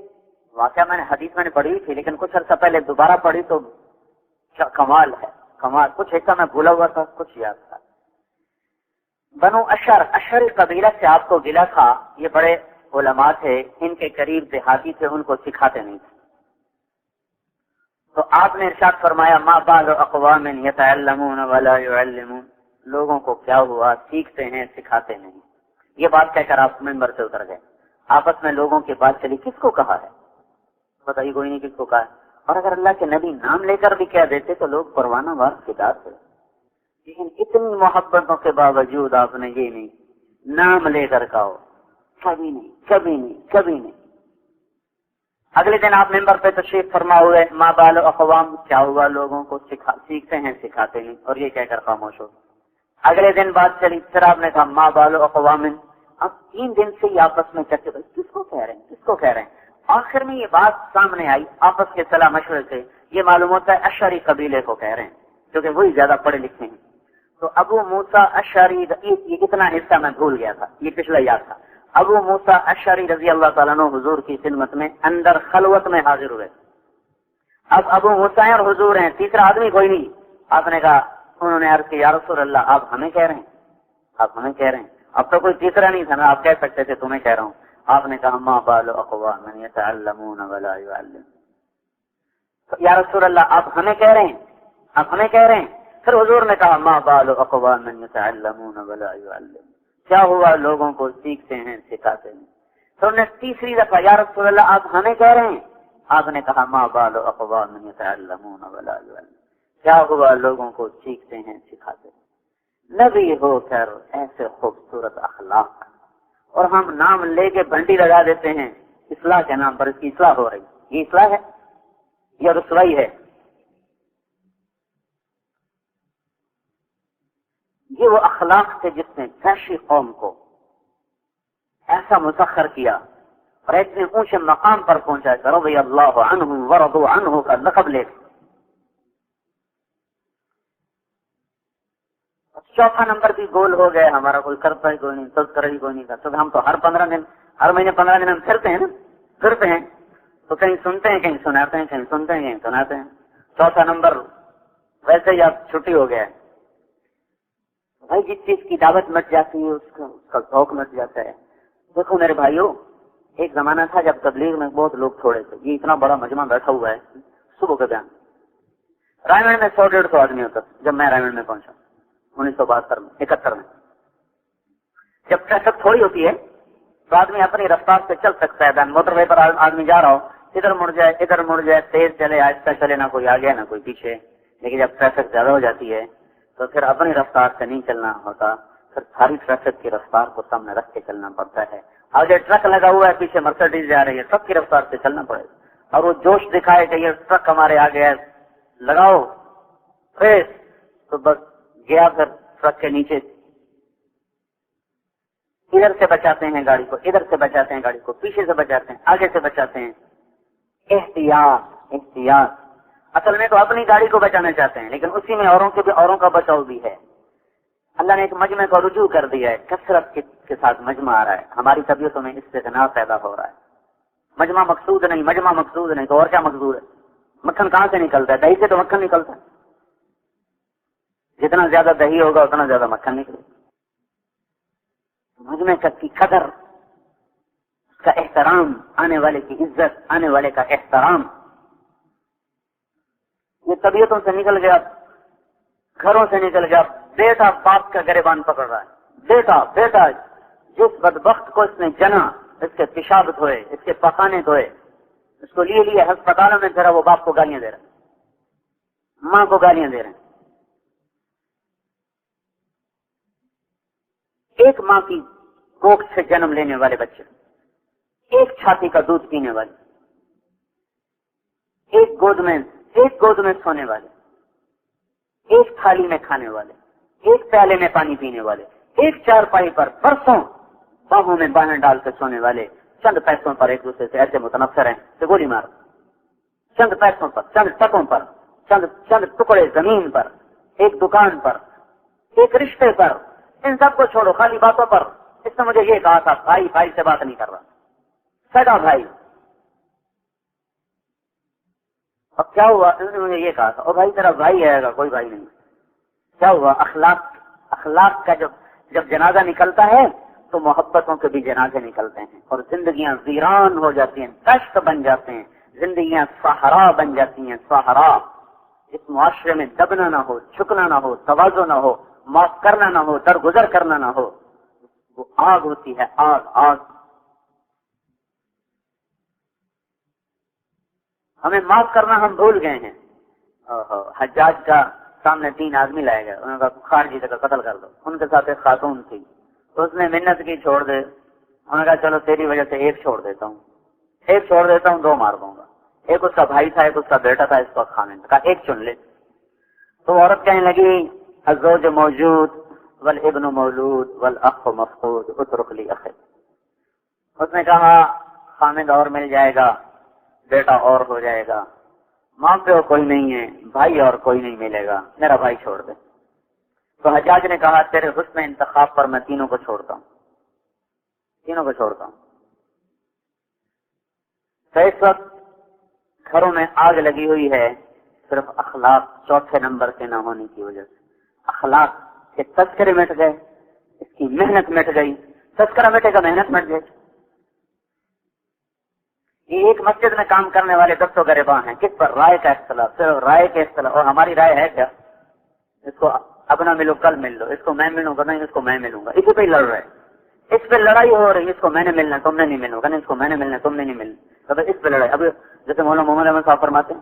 واقعہ میں نے حدیث میں نے پڑھی تھی لیکن کچھ عرصہ پہلے دوبارہ پڑھی تو کمال ہے، کمال۔ کچھ ایسا میں بھولا ہوا تھا، کچھ یاد تھا۔ بنو اشعری قبیلہ سے آپ کو گلا تھا، یہ بڑے علماء تھے، ان کے قریب دیہاتی تھے، ان کو سکھاتے نہیں تھے۔ تو آپ نے ارشاد فرمایا ما بال اقوام یتعلمون ولا يعلمون، لوگوں کو کیا ہوا سیکھتے ہیں سکھاتے نہیں۔ یہ بات کہہ کر آپ ممبر سے اتر گئے۔ آپس میں لوگوں کی بات چلی کس کو کہا ہے، بتائیے کوئی نہیں کس کو کہا ہے۔ اور اگر اللہ کے نبی نام لے کر بھی کہہ دیتے تو لوگ پروانہ وار فدا تھے، لیکن اتنی محبتوں کے باوجود آپ نے یہ نہیں نام لے کر کہو، کبھی نہیں کبھی نہیں کبھی نہیں۔ اگلے دن آپ ممبر پہ تشریف فرما ہوئے، ما بال اقوام، کیا ہوا لوگوں کو سیکھتے ہیں سکھاتے نہیں، اور یہ کہہ کر خاموش ہو۔ اگلے دن بات چلی، پھر آپ نے کہا ما بال اقوام۔ اب 3 دن سے یہ آپس میں چرچے، کس کو کہہ رہے ہیں کس کو کہہ رہے ہیں۔ آخر میں یہ بات سامنے آئی آپس کے صلاح مشورے سے، یہ معلوم ہوتا ہے اشعری قبیلے کو کہہ رہے ہیں کیونکہ وہی زیادہ پڑھے لکھے ہیں۔ تو ابو موسیٰ اشعری، یہ کتنا حصہ میں بھول گیا تھا، یہ پچھلا یاد تھا۔ ابو موسیٰ اشعری رضی اللہ تعالیٰ عنہ حضور کی خدمت میں اندر خلوت میں حاضر ہوئے۔ اب ابو موسیٰ اور حضور ہیں، تیسرا آدمی کوئی نہیں۔ آپ نے کہا، انہوں نے عرض کی یا رسول اللہ آپ ہمیں کہہ رہے ہیں، آپ ہمیں کہہ رہے ہیں۔ اب تو کوئی تیسرا نہیں تھا نا، آپ کہہ سکتے تھے تمہیں کہہ رہا ہوں۔ آپ نے کہا ما بال اقوام یتعلمون ولا يعلمون، یا رسول اللہ آپ ہمیں کہہ رہے ہیں، آپ ہمیں کہہ رہے ہیں۔ پھر حضور نے کہا ما بال اقوام یتعلمون ولا يعلمون، کیا ہوا لوگوں کو سیکھتے ہیں سکھاتے ہیں۔ تو انہوں نے تیسری دفعہ یا رسول اللہ آپ ہمیں کہہ رہے ہیں، آپ نے کہا ما بال اقوام یتعلمون ولا يعلمون، کیا ہوا لوگوں کو سیکھتے ہیں سکھاتے ہیں۔ نبی ہو کر ایسے خوبصورت اخلاق، اور ہم نام لے کے بنٹی لگا دیتے ہیں اصلاح کے نام پر، اس کی اصلاح ہو رہی، یہ اصلاح ہے یا رسوائی ہے؟ یہ وہ اخلاق تھے جس نے وحشی قوم کو ایسا مسخر کیا اور اتنے اونچے مقام پر پہنچا کہ رضی اللہ عنہم ورضوا عنہ کا لقب لے۔ چوتھا نمبر بھی گول ہو گئے ہمارا، کوئی کرتا ہی کوئی نہیں، تذکرہ ہی کوئی نہیں کرتا۔ ہم تو ہر 15 دن، ہر مہینے 15 دن ہم پھرتے ہیں نا، پھرتے ہیں تو کہیں سنتے ہیں کہیں سناتے ہیں، کہیں سنتے ہیں کہیں سناتے ہیں. چوتھا نمبر ویسے ہی آپ چھٹی ہو گیا ہے. بھائی جس چیز کی دعوت مٹ جاتی ہے اس کا ذوق مٹ جاتا ہے. دیکھو میرے بھائیوں، ایک زمانہ تھا جب تبلیغ میں بہت لوگ تھوڑے تھے. یہ اتنا بڑا مجمع بیٹھا ہوا ہے صبح کا بیان. رائمنڈ میں 100-150 آدمی ہوتا جب میں رائمنڈ میں پہنچا 1971 میں. جب ٹریفک تھوڑی ہوتی ہے تو آدمی اپنی رفتار سے چل سکتا ہے. موٹر وے پر آدمی جا رہا ہو، ادھر مڑ جائے، تیز چلے آہستہ چلے، نہ کوئی آگے نہ کوئی پیچھے. لیکن جب ٹریفک زیادہ ہو جاتی ہے تو پھر اپنی رفتار سے نہیں چلنا ہوتا، پھر ساری ٹریفک کی رفتار کو سامنے رکھ کے چلنا پڑتا ہے. آگے ٹرک لگا ہوا ہے، پیچھے مرسڈیز جا رہی ہے، سب کی رفتار سے چلنا پڑے گا. اور وہ جوش دکھائے کہ یہ ٹرک ہمارے آگے ہے، لگاؤ ریس، تو بس گیا پھر ٹرک کے نیچے. ادھر سے بچاتے ہیں گاڑی کو، ادھر سے بچاتے ہیں گاڑی کو، پیچھے سے بچاتے ہیں، آگے سے بچاتے ہیں. احتیاط احتیاط. اصل میں تو اپنی گاڑی کو بچانا چاہتے ہیں، لیکن اسی میں اوروں کا بچاؤ بھی ہے. اللہ نے ایک مجمع کو رجوع کر دیا ہے، کثرت کے ساتھ مجمع آ رہا ہے. ہماری طبیعتوں میں استغنا پیدا ہو رہا ہے. مجمع مقصود نہیں تو اور کیا مقصود ہے؟ مکھن کہاں سے نکلتا ہے؟ دہی سے تو مکھن نکلتا ہے. جتنا زیادہ دہی ہوگا اتنا زیادہ مکھن نکلے. مجمع کی قدر، اس کا احترام، آنے والے کی عزت، آنے والے کا احترام، یہ طبیعتوں سے نکل گیا، گھروں سے نکل گیا. بیٹا باپ کا گریبان پکڑ رہا ہے. بیٹا جس بدبخت کو اس نے جنا، اس کے پیشاب دھوئے، اس کے پخانے دھوئے، اس کو لیے ہسپتالوں میں ذرا وہ باپ کو گالیاں دے رہا ہے، ماں کو گالیاں دے رہے ہیں. ایک ماں کی کوکھ سے جنم لینے والے بچے، ایک چھاتی کا دودھ پینے والے، ایک گود میں سونے والے، ایک تھالی میں کھانے والے، ایک پیالے میں پانی پینے والے، ایک چارپائی پر برسوں باہوں میں باہیں ڈال کے سونے والے، چند پیسوں پر ایک دوسرے سے ایسے متنفر ہیں کہ گولی مار. چند پیسوں پر، چند ٹکوں پر، چند ٹکڑے زمین پر، ایک دکان پر، ایک رشتے پر. ان سب کو چھوڑو، خالی باتوں پر. اس نے مجھے یہ کہا تھا، بھائی سے بات نہیں کر رہا، سگا بھائی. اب کیا ہوا؟ انہوں نے مجھے یہ کہا تھا، او بھائی تیرا بھائی آئے گا، کوئی بھائی نہیں. کیا ہوا؟ اخلاق کا جب جنازہ نکلتا ہے تو محبتوں کے بھی جنازے نکلتے ہیں، اور زندگیاں ویران ہو جاتی ہیں، دشت بن جاتے ہیں، زندگیاں صحرا بن جاتی ہیں. صحرا. اس معاشرے میں دبنا نہ ہو، جھکنا نہ ہو، تواضع نہ ہو، معاف کرنا نہ ہو، درگزر کرنا نہ ہو، وہ آگ ہوتی ہے، آگ. ہمیں معاف کرنا ہم بھول گئے ہیں. حجاج کا سامنے 3 آدمی لائے گئے، انہوں نے کہا خان جی کا قتل کر دو. ان کے ساتھ ایک خاتون تھی، تو اس نے منت کی چھوڑ دے. انہوں نے کہا چلو تیری وجہ سے ایک چھوڑ دیتا ہوں، 2 مار دوں گا. ایک اس کا بھائی تھا، ایک اس کا بیٹا تھا، اس کو کھانے کہا ایک چن لے. تو عورت کہنے لگی الزوج موجود والابن مولود والاخ مفقود اترک لی اخی. اس نے کہا خامد اور مل جائے گا، بیٹا اور ہو جائے گا، ماں پہ کوئی نہیں ہے، بھائی اور کوئی نہیں ملے گا، میرا بھائی چھوڑ دے. تو حجاج نے کہا تیرے حسن انتخاب پر میں تینوں کو چھوڑتا ہوں. تو اس وقت گھروں میں آگ لگی ہوئی ہے صرف اخلاق چوتھے نمبر کے نہ ہونے کی وجہ سے. اخلاق کے تذکرے مٹ گئے، اس کی محنت مٹ گئی. تذکرہ مٹے گا، محنت مٹ گئی. یہ ایک مسجد میں کام کرنے والے 10 گریباں ہیں. کس پر؟ رائے کا اختلاف، صرف رائے کے اختلاف. اور ہماری رائے ہے کیا؟ اس کو اب نہ ملو کل مل لو، اس کو میں ملوں گا نہیں، اس کو میں ملوں گا. اسی پہ ہی لڑ رہے، اس پہ لڑائی ہو رہی. اس کو میں نے ملنا تم نے نہیں ملو گا، نہیں اس کو میں نے ملنا تم نے نہیں ملنا. تو اس پہ لڑائی. اب جیسے مولانا محمد احمد صاحب فرماتے ہیں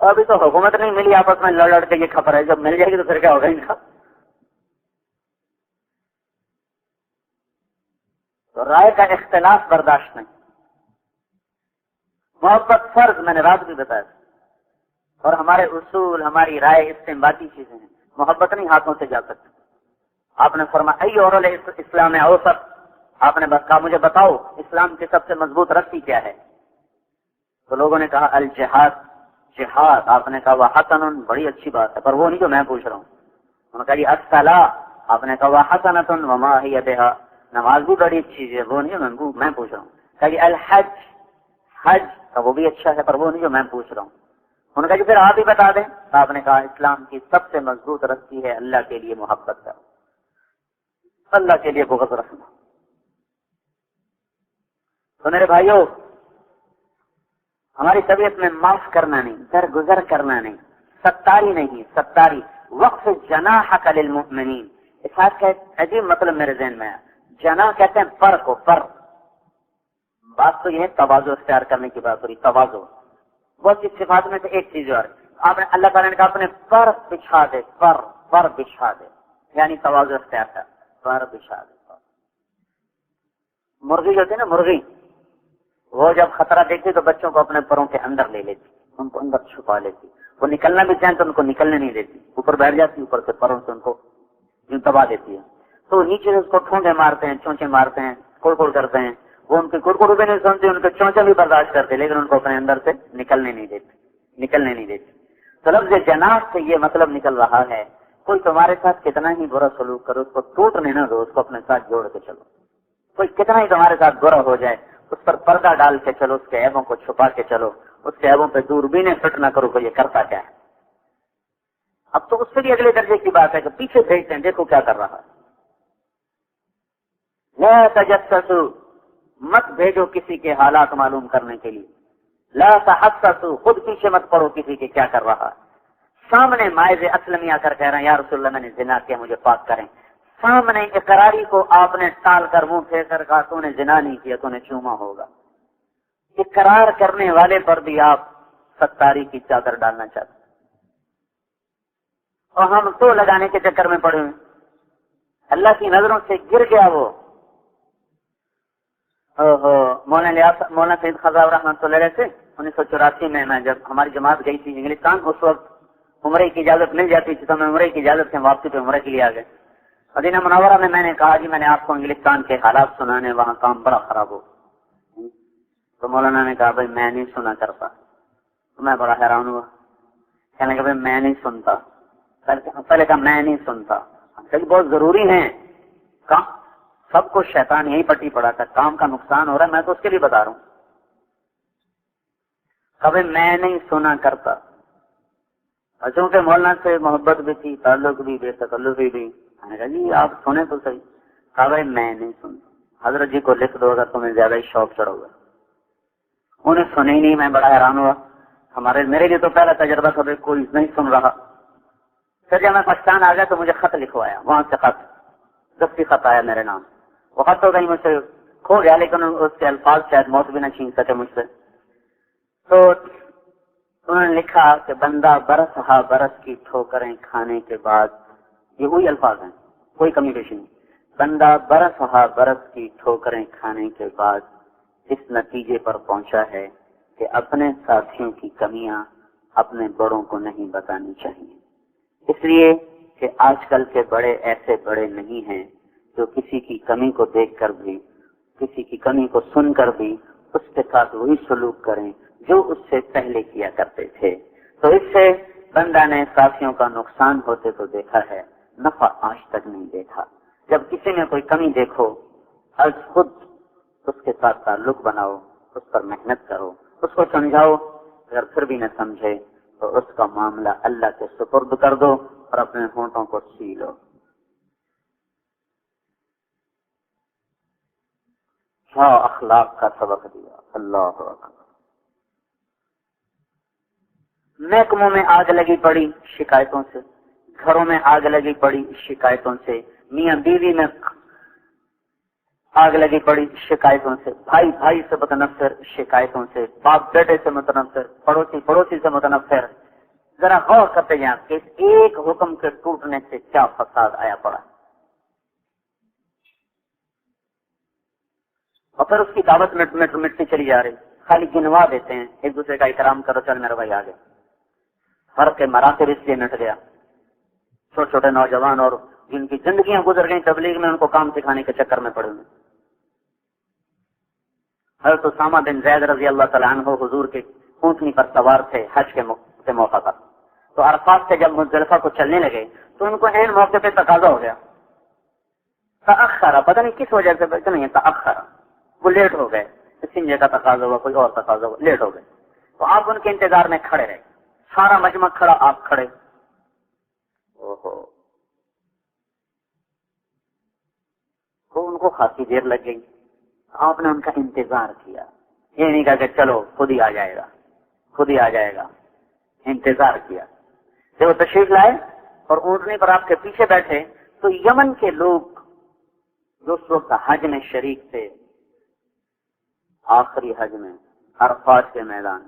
ابھی تو حکومت نہیں ملی، آپس میں لڑ کے یہ خبر ہے، جب مل جائے گی تو پھر کیا ہوگا ان کا. تو رائے کا اختلاف برداشت نہیں. محبت فرض، میں نے رات بھی بتایا. اور ہمارے اصول، ہماری رائے استنباطی چیزیں ہیں. محبت نہیں ہاتھوں سے جا سکتی. آپ نے فرمایا ای اور اسلام اوسط، آپ نے کہا مجھے بتاؤ اسلام کی سب سے مضبوط رسی کیا ہے؟ تو لوگوں نے کہا الجہاد، جہاد. آپ نے کہا وہ حسن، بڑی اچھی بات ہے، پر وہ نہیں جو میں پوچھ رہا ہوں. انہوں نے کہا یہ الصلاۃ. آپ نے کہا وہ حسنۃ وما ہی بها، نماز بھی بڑی اچھی ہے، وہ نہیں میں پوچھ رہا ہوں. کہا یہ الحج، حج تو وہ بھی اچھا ہے، پر وہ نہیں جو میں پوچھ رہا ہوں۔ انہوں نے کہا کہ پھر آپ ہی بتا دیں۔ تو آپ نے کہا اسلام کی سب سے مضبوط رسی ہے اللہ کے لیے محبت کا، اللہ کے لیے بغض رکھنا۔ تو میرے بھائیوں، ہماری طبیعت میں معاف کرنا نہیں، درگزر کرنا نہیں، ستاری نہیں، ستاری وقف جناحک للمؤمنین۔ اس بات کا ایک عجیب مطلب میرے ذہن میں ہے۔ جناح کہتے ہیں پر کو، پر بات تو یہ ہے تواضع اختیار کرنے کی بات ہو رہی، تواضع بہت سی صفات میں سے ایک چیز اور آپ نے اللہ تعالیٰ نے کہا اپنے پر بچھا دے، پر بچھا دے، یعنی تواضع اختیار کر، پر بچھا دے۔ مرغی جو ہوتی ہے نا، مرغی وہ جب خطرہ دیکھتی تو بچوں کو اپنے پروں کے اندر لے لیتی، ان کو اندر چھپا لیتی، وہ نکلنا بھی چاہیں تو ان کو نکلنے نہیں دیتی، اوپر بیٹھ جاتی، اوپر سے پروں سے ان کو یوں دبا دیتی ہے، تو نیچے سے اس کو ٹھونڈے مارتے ہیں، چونچے مارتے ہیں، کوڑ کوڑ کرتے ہیں، وہ ان کے کوڑ بھی نہیں سنتے، ان کے چونچے بھی برداشت کرتے، لیکن ان کو اپنے اندر سے نکلنے نہیں دیتے۔ تو لفظ جناح سے یہ مطلب نکل رہا ہے، کوئی تمہارے ساتھ کتنا ہی برا سلوک کرو، اس کو ٹوٹنے نہ دو، اس کو اپنے ساتھ جوڑ کے چلو۔ کوئی کتنا ہی تمہارے ساتھ برا ہو جائے، اس پر پردہ ڈال کے چلو، اس کے عیبوں کو چھپا کے چلو، اس کے عیبوں پہ دوربینیں فٹ نہ کرو کہ یہ کرتا کیا ہے۔ اب تو اس سے بھی اگلے درجے کی بات ہے کہ پیچھے بھیجتے ہیں، دیکھو کیا کر رہا ہے۔ لا تجسسوا، مت بھیجو کسی کے حالات معلوم کرنے کے لیے۔ لا تحسسوا، خود پیچھے مت پڑو کسی کے کیا کر رہا ہے۔ سامنے مائز اسلم آ کر کہہ رہے ہیں یا رسول اللہ میں نے زنا کیا، مجھے پاک کریں۔ سامنے اقراری کو آپ نے ٹال کر منہ پھیر کر کہا تو نے زنا نہیں کیا، تو نے چوما ہوگا۔ اقرار کرنے والے پر بھی آپ ستاری کی چادر ڈالنا چاہتے، اور ہم تو لگانے کے چکر میں پڑے ہوئے، اللہ کی نظروں سے گر گیا وہ۔ مولانا سید خضاب رحمۃ اللہ علیہ سے 1984 میں جب ہماری جماعت گئی تھی انگلستان، اس وقت عمرے کی اجازت مل جاتی تھی تو میں عمرے کی اجازت سے واپسی پہ عمرے کے لیے آ گئے۔ مدینہ منورہ میں نے کہا جی میں نے آپ کو انگلستان کے حالات سنانے، وہاں کام بڑا خراب ہو۔ تو مولانا نے کہا بھائی میں نہیں سنا کرتا، تو میں بڑا حیران ہوا، کہنے لگا بھائی میں نہیں سنتا، پہلے کہا میں نہیں سنتا، بہت ضروری ہے کام، سب کو شیطان یہی پٹی پڑا تھا، کام کا نقصان ہو رہا ہے، میں تو اس کے لیے بتا رہا ہوں۔ کبھی میں نہیں سنا کرتا، چونکہ مولانا سے محبت بھی تھی، تعلق بھی، بے تکلفی بھی، میں نے کہا جی آپ سنیں تو صحیح۔ کہا بھائی میں نہیں سنتا، حضرت جی کو لکھ دو گا تمہیں زیادہ ہی شوق چڑھو گا۔ انہیں سنے ہی نہیں، میں بڑا حیران ہوا، میرے لیے تو پہلا تجربہ تھا بھائی کوئی نہیں سن رہا۔ پھر جب میں پاکستان آ گیا تو مجھے خط لکھوایا، وہاں سے دستی خط آیا میرے نام، وہ خط تو کہیں مجھ سے کھو گیا، لیکن اس کے الفاظ شاید موت بھی نہ چھین سکے مجھ سے۔ تو انہوں نے لکھا کہ بندہ برس ہا برس کی ٹھوکریں کھانے کے بعد، یہ وہی الفاظ ہیں، کوئی کمی بیشی نہیں، بندہ برس ہا برس کی ٹھوکریں کھانے کے بعد اس نتیجے پر پہنچا ہے کہ اپنے ساتھیوں کی کمیاں اپنے بڑوں کو نہیں بتانی چاہیے، اس لیے کہ آج کل کے بڑے ایسے بڑے نہیں ہیں جو کسی کی کمی کو دیکھ کر بھی، کسی کی کمی کو سن کر بھی اس کے ساتھ وہی سلوک کریں جو اس سے پہلے کیا کرتے تھے۔ تو اس سے بندہ نے ساتھیوں کا نقصان ہوتے تو دیکھا ہے، نفع آج تک نہیں دیکھا۔ جب کسی میں کوئی کمی دیکھو، از خود اس کے ساتھ تعلق بناؤ، اس پر محنت کرو، اس کو سمجھاؤ، اگر پھر بھی نہ سمجھے تو اس کا معاملہ اللہ کے سپرد کر دو اور اپنے ہونٹوں کو سی لو۔ کیا اخلاق کا سبق دیا، اللہ اکبر۔ محکموں میں آگ لگی پڑی شکایتوں سے، گھروں میں آگ لگی پڑی شکایتوں سے، میاں بیوی میں آگ لگی پڑی شکایتوں سے، بھائی بھائی سے متنفر شکایتوں سے، باپ بیٹے سے متنفر، پڑوسی پڑوسی سے متنفر۔ ذرا غور کرتے جائیں کہ اس ایک حکم کے ٹوٹنے سے کیا فساد آیا پڑا، اور پھر اس کی دعوت مٹتی چلی جا رہی، خالی گنوا دیتے ہیں، ایک دوسرے کا احترام کرو، چل میرا بھائی آگے۔ فرق کے مراتب اس لیے مٹ گیا، چھوٹے چھوٹے نوجوان اور جن کی زندگیاں گزر گئیں تبلیغ میں، ان کو کام سکھانے کے چکر میں پڑے ہوئے۔ حضرت اسامہ بن زید رضی اللہ تعالیٰ عنہ حضور کے اونٹنی پر سوار تھے حج کے موقع پر، تو عرفات سے جب مزدلفہ کو چلنے لگے تو ان کو عین موقع پہ تقاضا ہو گیا، تاخر، پتہ نہیں کس وجہ سے نہیں تاخر، وہ لیٹ ہو گئے، اسی پسنجے کا تقاضا ہوا، کوئی اور تقاضا ہوا، لیٹ ہو گئے، تو آپ ان کے انتظار میں کھڑے رہے، سارا مجمع کھڑا، آپ کھڑے، اوہو، تو ان کو خاصی دیر لگ گئی، آپ نے ان کا انتظار کیا، یہ نہیں کہا کہ چلو خود ہی آ جائے گا، خود ہی آ جائے گا، انتظار کیا، جب وہ تشریف لائے اور اونٹنے پر آپ کے پیچھے بیٹھے تو یمن کے لوگ جو اس وقت حج میں شریک تھے، آخری حج میں عرفات کے میدان،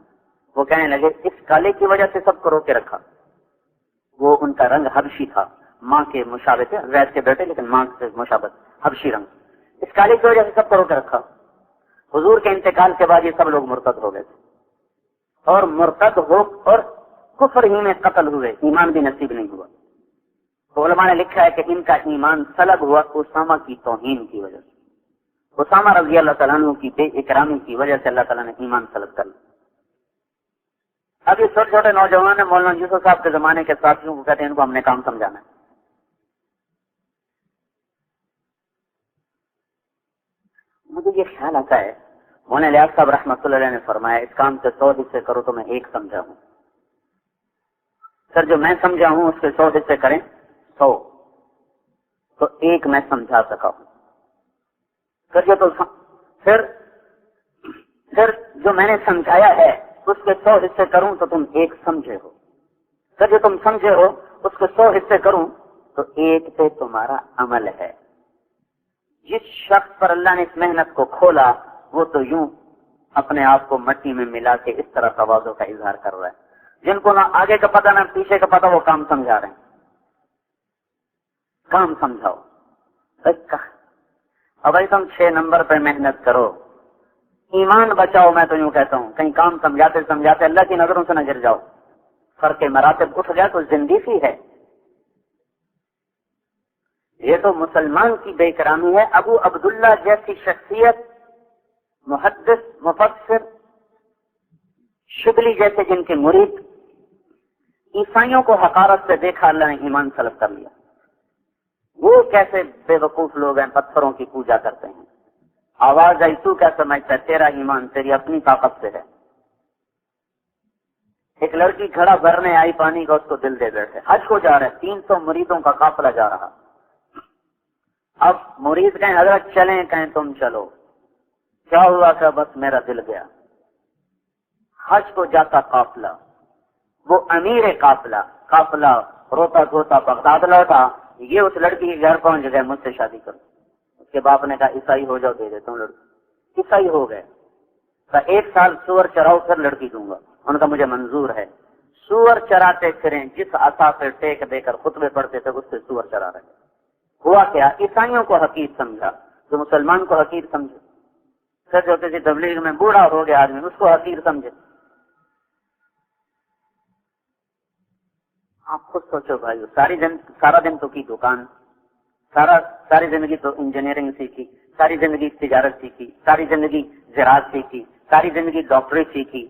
وہ کہنے لگے اس کالے کی وجہ سے سب کو روکے رکھا، وہ ان کا رنگ حبشی تھا، ماں کے مشابہ تھے، زید کے بیٹے لیکن ماں سے مشابت، حبشی رنگ، اس کالے کی وجہ سے سب کو روکے رکھا۔ حضور کے انتقال کے بعد یہ سب لوگ مرتد ہو گئے تھے، اور مرتد ہو اور کفر ہی میں قتل ہوئے، ایمان بھی نصیب نہیں ہوا۔ تو علماء نے لکھا ہے کہ ان کا ایمان سلب ہوا اسامہ کی توہین کی وجہ سے، اسامہ رضی اللہ تعالیٰ عنہ کی بے اکرامی کی وجہ سے اللہ تعالیٰ نے ایمان سلب کر لیا۔ اب یہ چھوٹے چھوٹے نوجوان ہیں، مولانا یوسف صاحب کے زمانے کے ساتھیوں کو کہتے ہیں ان کو ہم نے کام سمجھانا ہے۔ مجھے یہ خیال آتا ہے، مولانا الیاس صاحب رحمۃ اللہ علیہ نے فرمایا اس کام سے 100 حصے کرو تو میں ایک سمجھا ہوں، سر جو میں سمجھا ہوں اس کے 100 حصے کریں 100 تو ایک میں سمجھا سکا ہوں، تو پھر جو میں نے سمجھایا ہے اس کے 100 حصے کروں تو تم ایک سمجھے ہو، پھر جو تم سمجھے ہو اس کے 100 حصے کروں تو ایک پہ تمہارا عمل ہے۔ جس شخص پر اللہ نے اس محنت کو کھولا وہ تو یوں اپنے آپ کو مٹی میں ملا کے اس طرح تواضع کا اظہار کر رہا ہے، جن کو نہ آگے کا پتہ نہ پیچھے کا پتہ، وہ کام سمجھا رہے ہیں، کام سمجھاؤ۔ اب بھائی تم 6 نمبر پہ محنت کرو، ایمان بچاؤ، میں تو یوں کہتا ہوں کہیں کام سمجھاتے سمجھاتے اللہ کی نظروں سے نہ گر جاؤ، فرق مراتب اٹھ جائے تو زندگی ہے۔ یہ تو مسلمان کی بے اکرامی ہے۔ ابو عبداللہ جیسی شخصیت، محدث مفسر، شبلی جیسے جن کے مرید، عیسائیوں کو حقارت سے دیکھا، اللہ نے ایمان سلب کر لیا۔ وہ کیسے بے وقوف لوگ ہیں، پتھروں کی پوجا کرتے ہیں، آواز آئی تو کیا سمجھتا ہے، تیرا ایمان تیری اپنی طاقت سے ہے۔ ایک لڑکی گھڑا بھرنے آئی پانی کا، اس کو دل دے بیٹھے، حج کو جا رہے، 300 مریدوں کا قافلہ جا رہا، اب مرید کہیں حضرت چلیں، کہیں تم چلو، کیا ہوا کہ بس میرا دل گیا۔ حج کو جاتا قافلہ، وہ امیر قافلہ روتا دھوتا بغداد لوٹا، یہ اس لڑکی کے گھر پہنچ گئے، مجھ سے شادی کرو۔ اس کے باپ نے کہا عیسائی ہو جاؤ، دے دیتا ہوں لڑکی۔ عیسائی ہو گئے، کہا 1 سال سور چراؤ پھر لڑکی دوں گا، ان کا مجھے منظور ہے۔ سور چراتے پھریں، جس عصا پہ ٹیک دے کر خطبے پڑھتے تھے اس سے سور چرا رہے۔ ہوا کیا، عیسائیوں کو حقیر سمجھا جو مسلمان کو حقیر سمجھے، پھر جو کسی تبلیغ میں بوڑھا ہو گیا آدمی اس کو حقیر سمجھے۔ آپ خود سوچو بھائی، سارا دن تو کی دکان، ساری زندگی تو انجینئرنگ سیکھی، ساری زندگی تجارت سیکھی، ساری زندگی زراعت سیکھی، ساری زندگی ڈاکٹری سیکھی،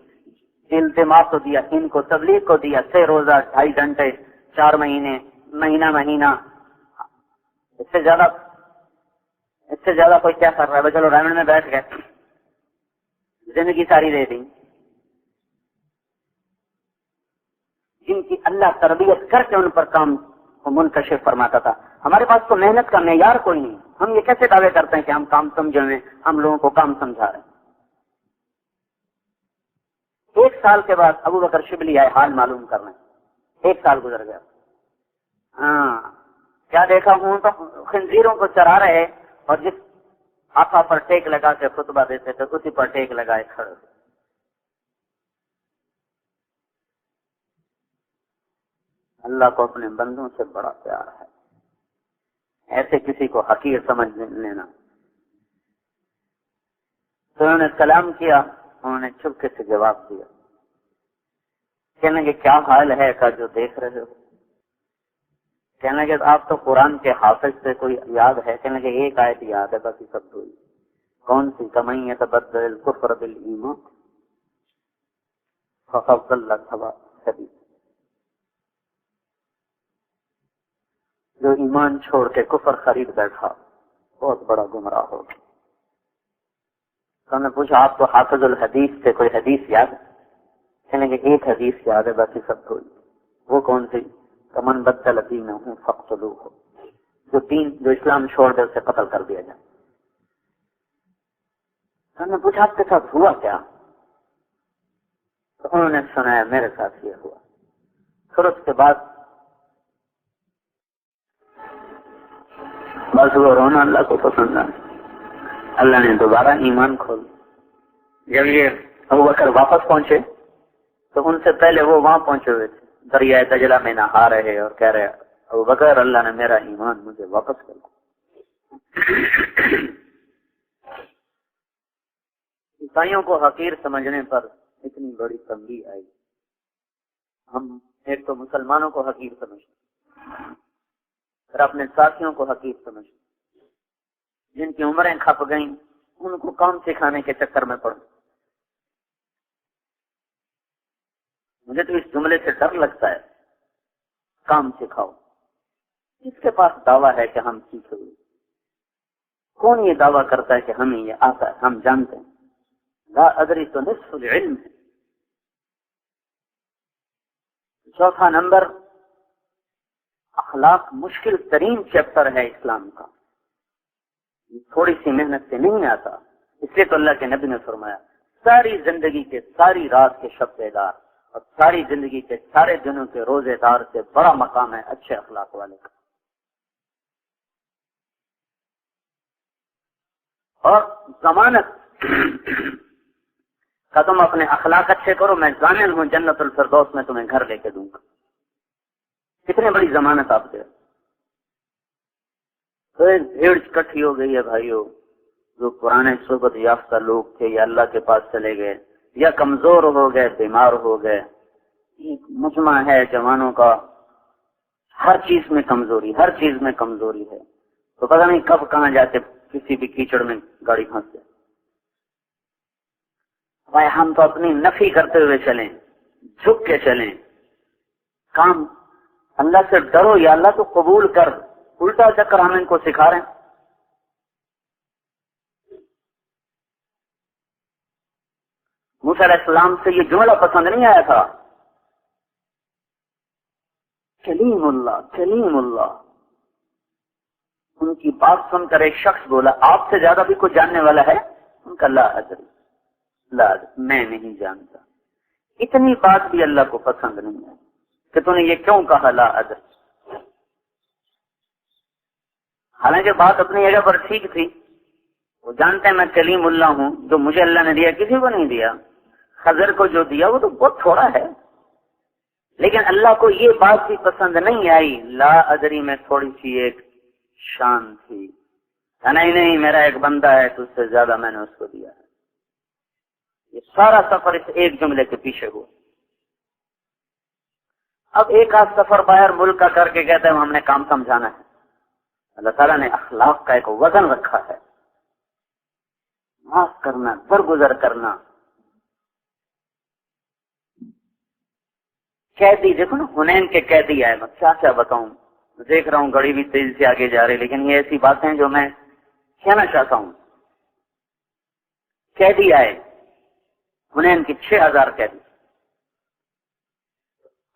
دل دماغ تو دیا، ان کو تبلیغ کو دیا، 6 روزہ 2.5 گھنٹے 4 مہینے، مہینہ، اس سے زیادہ کوئی کیا کر رہا ہے؟ چلو رائمنڈ میں بیٹھ گئے، زندگی ساری دے دی۔ جن کی اللہ تربیت کر کے ان پر کام کو منکشف فرماتا تھا۔ ہمارے پاس تو محنت کا معیار کوئی نہیں، ہم یہ کیسے دعوے کرتے ہیں کہ ہم کام سمجھیں، ہم لوگوں کو کام سمجھا رہے ہیں۔ 1 سال کے بعد ابو بکر شبلی آئے حال معلوم کرنے، 1 سال گزر گیا۔ ہاں، کیا دیکھا ہوں تو خنزیروں کو چرا رہے، اور جس آقا پر ٹیک لگا کے خطبہ دیتے تھے اسی پر ٹیک لگائے کھڑے۔ اللہ کو اپنے بندوں سے بڑا پیار ہے، ایسے کسی کو حقیر سمجھ لینا۔ تو انہوں نے سلام کیا، انہوں نے چپکے سے جواب دیا، کہنے لگے کیا حال ہے کا جو دیکھ رہے ہو؟ کہنے لگے آپ تو قرآن کے حافظ سے کوئی یاد ہے؟ کہنے لگے ایک آیت یاد ہے بس، سب دو۔ کون سی؟ کمن یتبدل الکفر بالایمان فقد ضل سواء السبیل، جو ایمان چھوڑ کے کفر خرید بیٹھا بہت بڑا گمراہ ہوگا۔ تو ہم نے پوچھا آپ تو حافظ الحدیث تھے، کوئی حدیث یاد ہے؟ کہنے کہ ایک حدیث یاد ہے، باقی سب بھول۔ وہ کون سی؟ من بدل دینہ فاقتلوہ، جو اسلام چھوڑ دے اسے قتل کر دیا جائے۔ ہم نے پوچھا آپ کے ساتھ ہوا کیا؟ تو انہوں نے سنایا میرے ساتھ یہ ہوا۔ پھر اس کے بعد بس وہ رونا اللہ کو پسند آیا، اللہ نے دوبارہ ایمان کھول۔ جب یہ ابوبکر واپس پہنچے تو ان سے پہلے وہ وہاں پہنچے ہوئے تھے، دریائے دجلہ میں نہا رہے اور کہہ رہے ابوبکر اللہ نے میرا ایمان مجھے واپس کر دیا۔ عیسائیوں کو حقیر سمجھنے پر اتنی بڑی تنبیہ آئی۔ ہم ایک تو مسلمانوں کو حقیر سمجھتے، پھر اپنے ساتھیوں کو حقیر سمجھتے، جن کی عمریں کھپ گئیں ان کو کام سکھانے کے چکر میں پڑ۔ مجھے تو اس جملے سے ڈر لگتا ہے، کام سکھاؤ۔ اس کے پاس دعویٰ ہے کہ ہم سیکھے ہوئے، کون یہ دعویٰ کرتا ہے کہ ہمیں یہ آتا ہے، ہم جانتے ہیں؟ لا ادری تو نصف العلم ہے۔ چوتھا نمبر، اخلاق مشکل ترین چیپٹر ہے اسلام کا، تھوڑی سی محنت سے نہیں آتا۔ اس لیے تو اللہ کے نبی نے فرمایا ساری زندگی کے ساری رات کے شب بیدار اور ساری زندگی کے سارے دنوں کے روزے دار سے بڑا مقام ہے اچھے اخلاق والے کا۔ اور ضمانت کہ تم اپنے اخلاق اچھے کرو، میں ضامن ہوں جنت الفردوس میں تمہیں گھر لے کے دوں گا۔ کتنی بڑی ضمانت آپ دے۔ بھیڑ اکٹھی ہو گئی ہے بھائیو، جو پرانے صحبت یافتہ لوگ تھے یا اللہ کے پاس چلے گئے یا کمزور ہو گئے، بیمار ہو گئے۔ ایک مجمع ہے جوانوں کا، ہر چیز میں کمزوری، ہر چیز میں کمزوری ہے، تو پتہ نہیں کب کہاں جاتے کسی بھی کیچڑ میں گاڑی پھنس جائے۔ بھائی ہم تو اپنی نفی کرتے ہوئے چلیں، جھک کے چلیں، کام اللہ سے ڈرو یا اللہ تو قبول کر، الٹا چکر ہم ان کو سکھا رہے ہیں۔ موسیٰ علیہ السلام سے یہ جملہ پسند نہیں آیا تھا، کلیم اللہ کلیم اللہ۔ ان کی بات سن کر ایک شخص بولا آپ سے زیادہ بھی کوئی جاننے والا ہے؟ ان کا لا ادری، لا ادری، میں نہیں جانتا۔ اتنی بات بھی اللہ کو پسند نہیں ہے کہ تو نے یہ کیوں کہا لا ادری؟ حالانکہ بات اپنی جگہ پر ٹھیک تھی، وہ جانتے ہیں میں کلیم اللہ ہوں، جو مجھے اللہ نے دیا کسی کو نہیں دیا، خضر کو جو دیا وہ تو بہت تھوڑا ہے، لیکن اللہ کو یہ بات بھی پسند نہیں آئی۔ لا ادری میں تھوڑی سی ایک شان تھی، نہیں میرا ایک بندہ ہے تو اس سے زیادہ میں نے اس کو دیا ہے۔ یہ سارا سفر اس ایک جملے کے پیچھے ہوا۔ اب ایک آدھ سفر باہر ملک کا کر کے کہتے ہیں ہم نے کام سمجھانا ہے۔ اللہ تعالیٰ نے اخلاق کا ایک وزن رکھا ہے، معاف کرنا، درگزر کرنا۔ قیدی دیکھو نا، حنین کے قیدی آئے، میں کیا بتاؤں، دیکھ رہا ہوں گڑی بھی تیزی سے آگے جا رہی، لیکن یہ ایسی باتیں جو میں کہنا چاہتا ہوں۔ قیدی آئے حنین کی 6000 قیدی،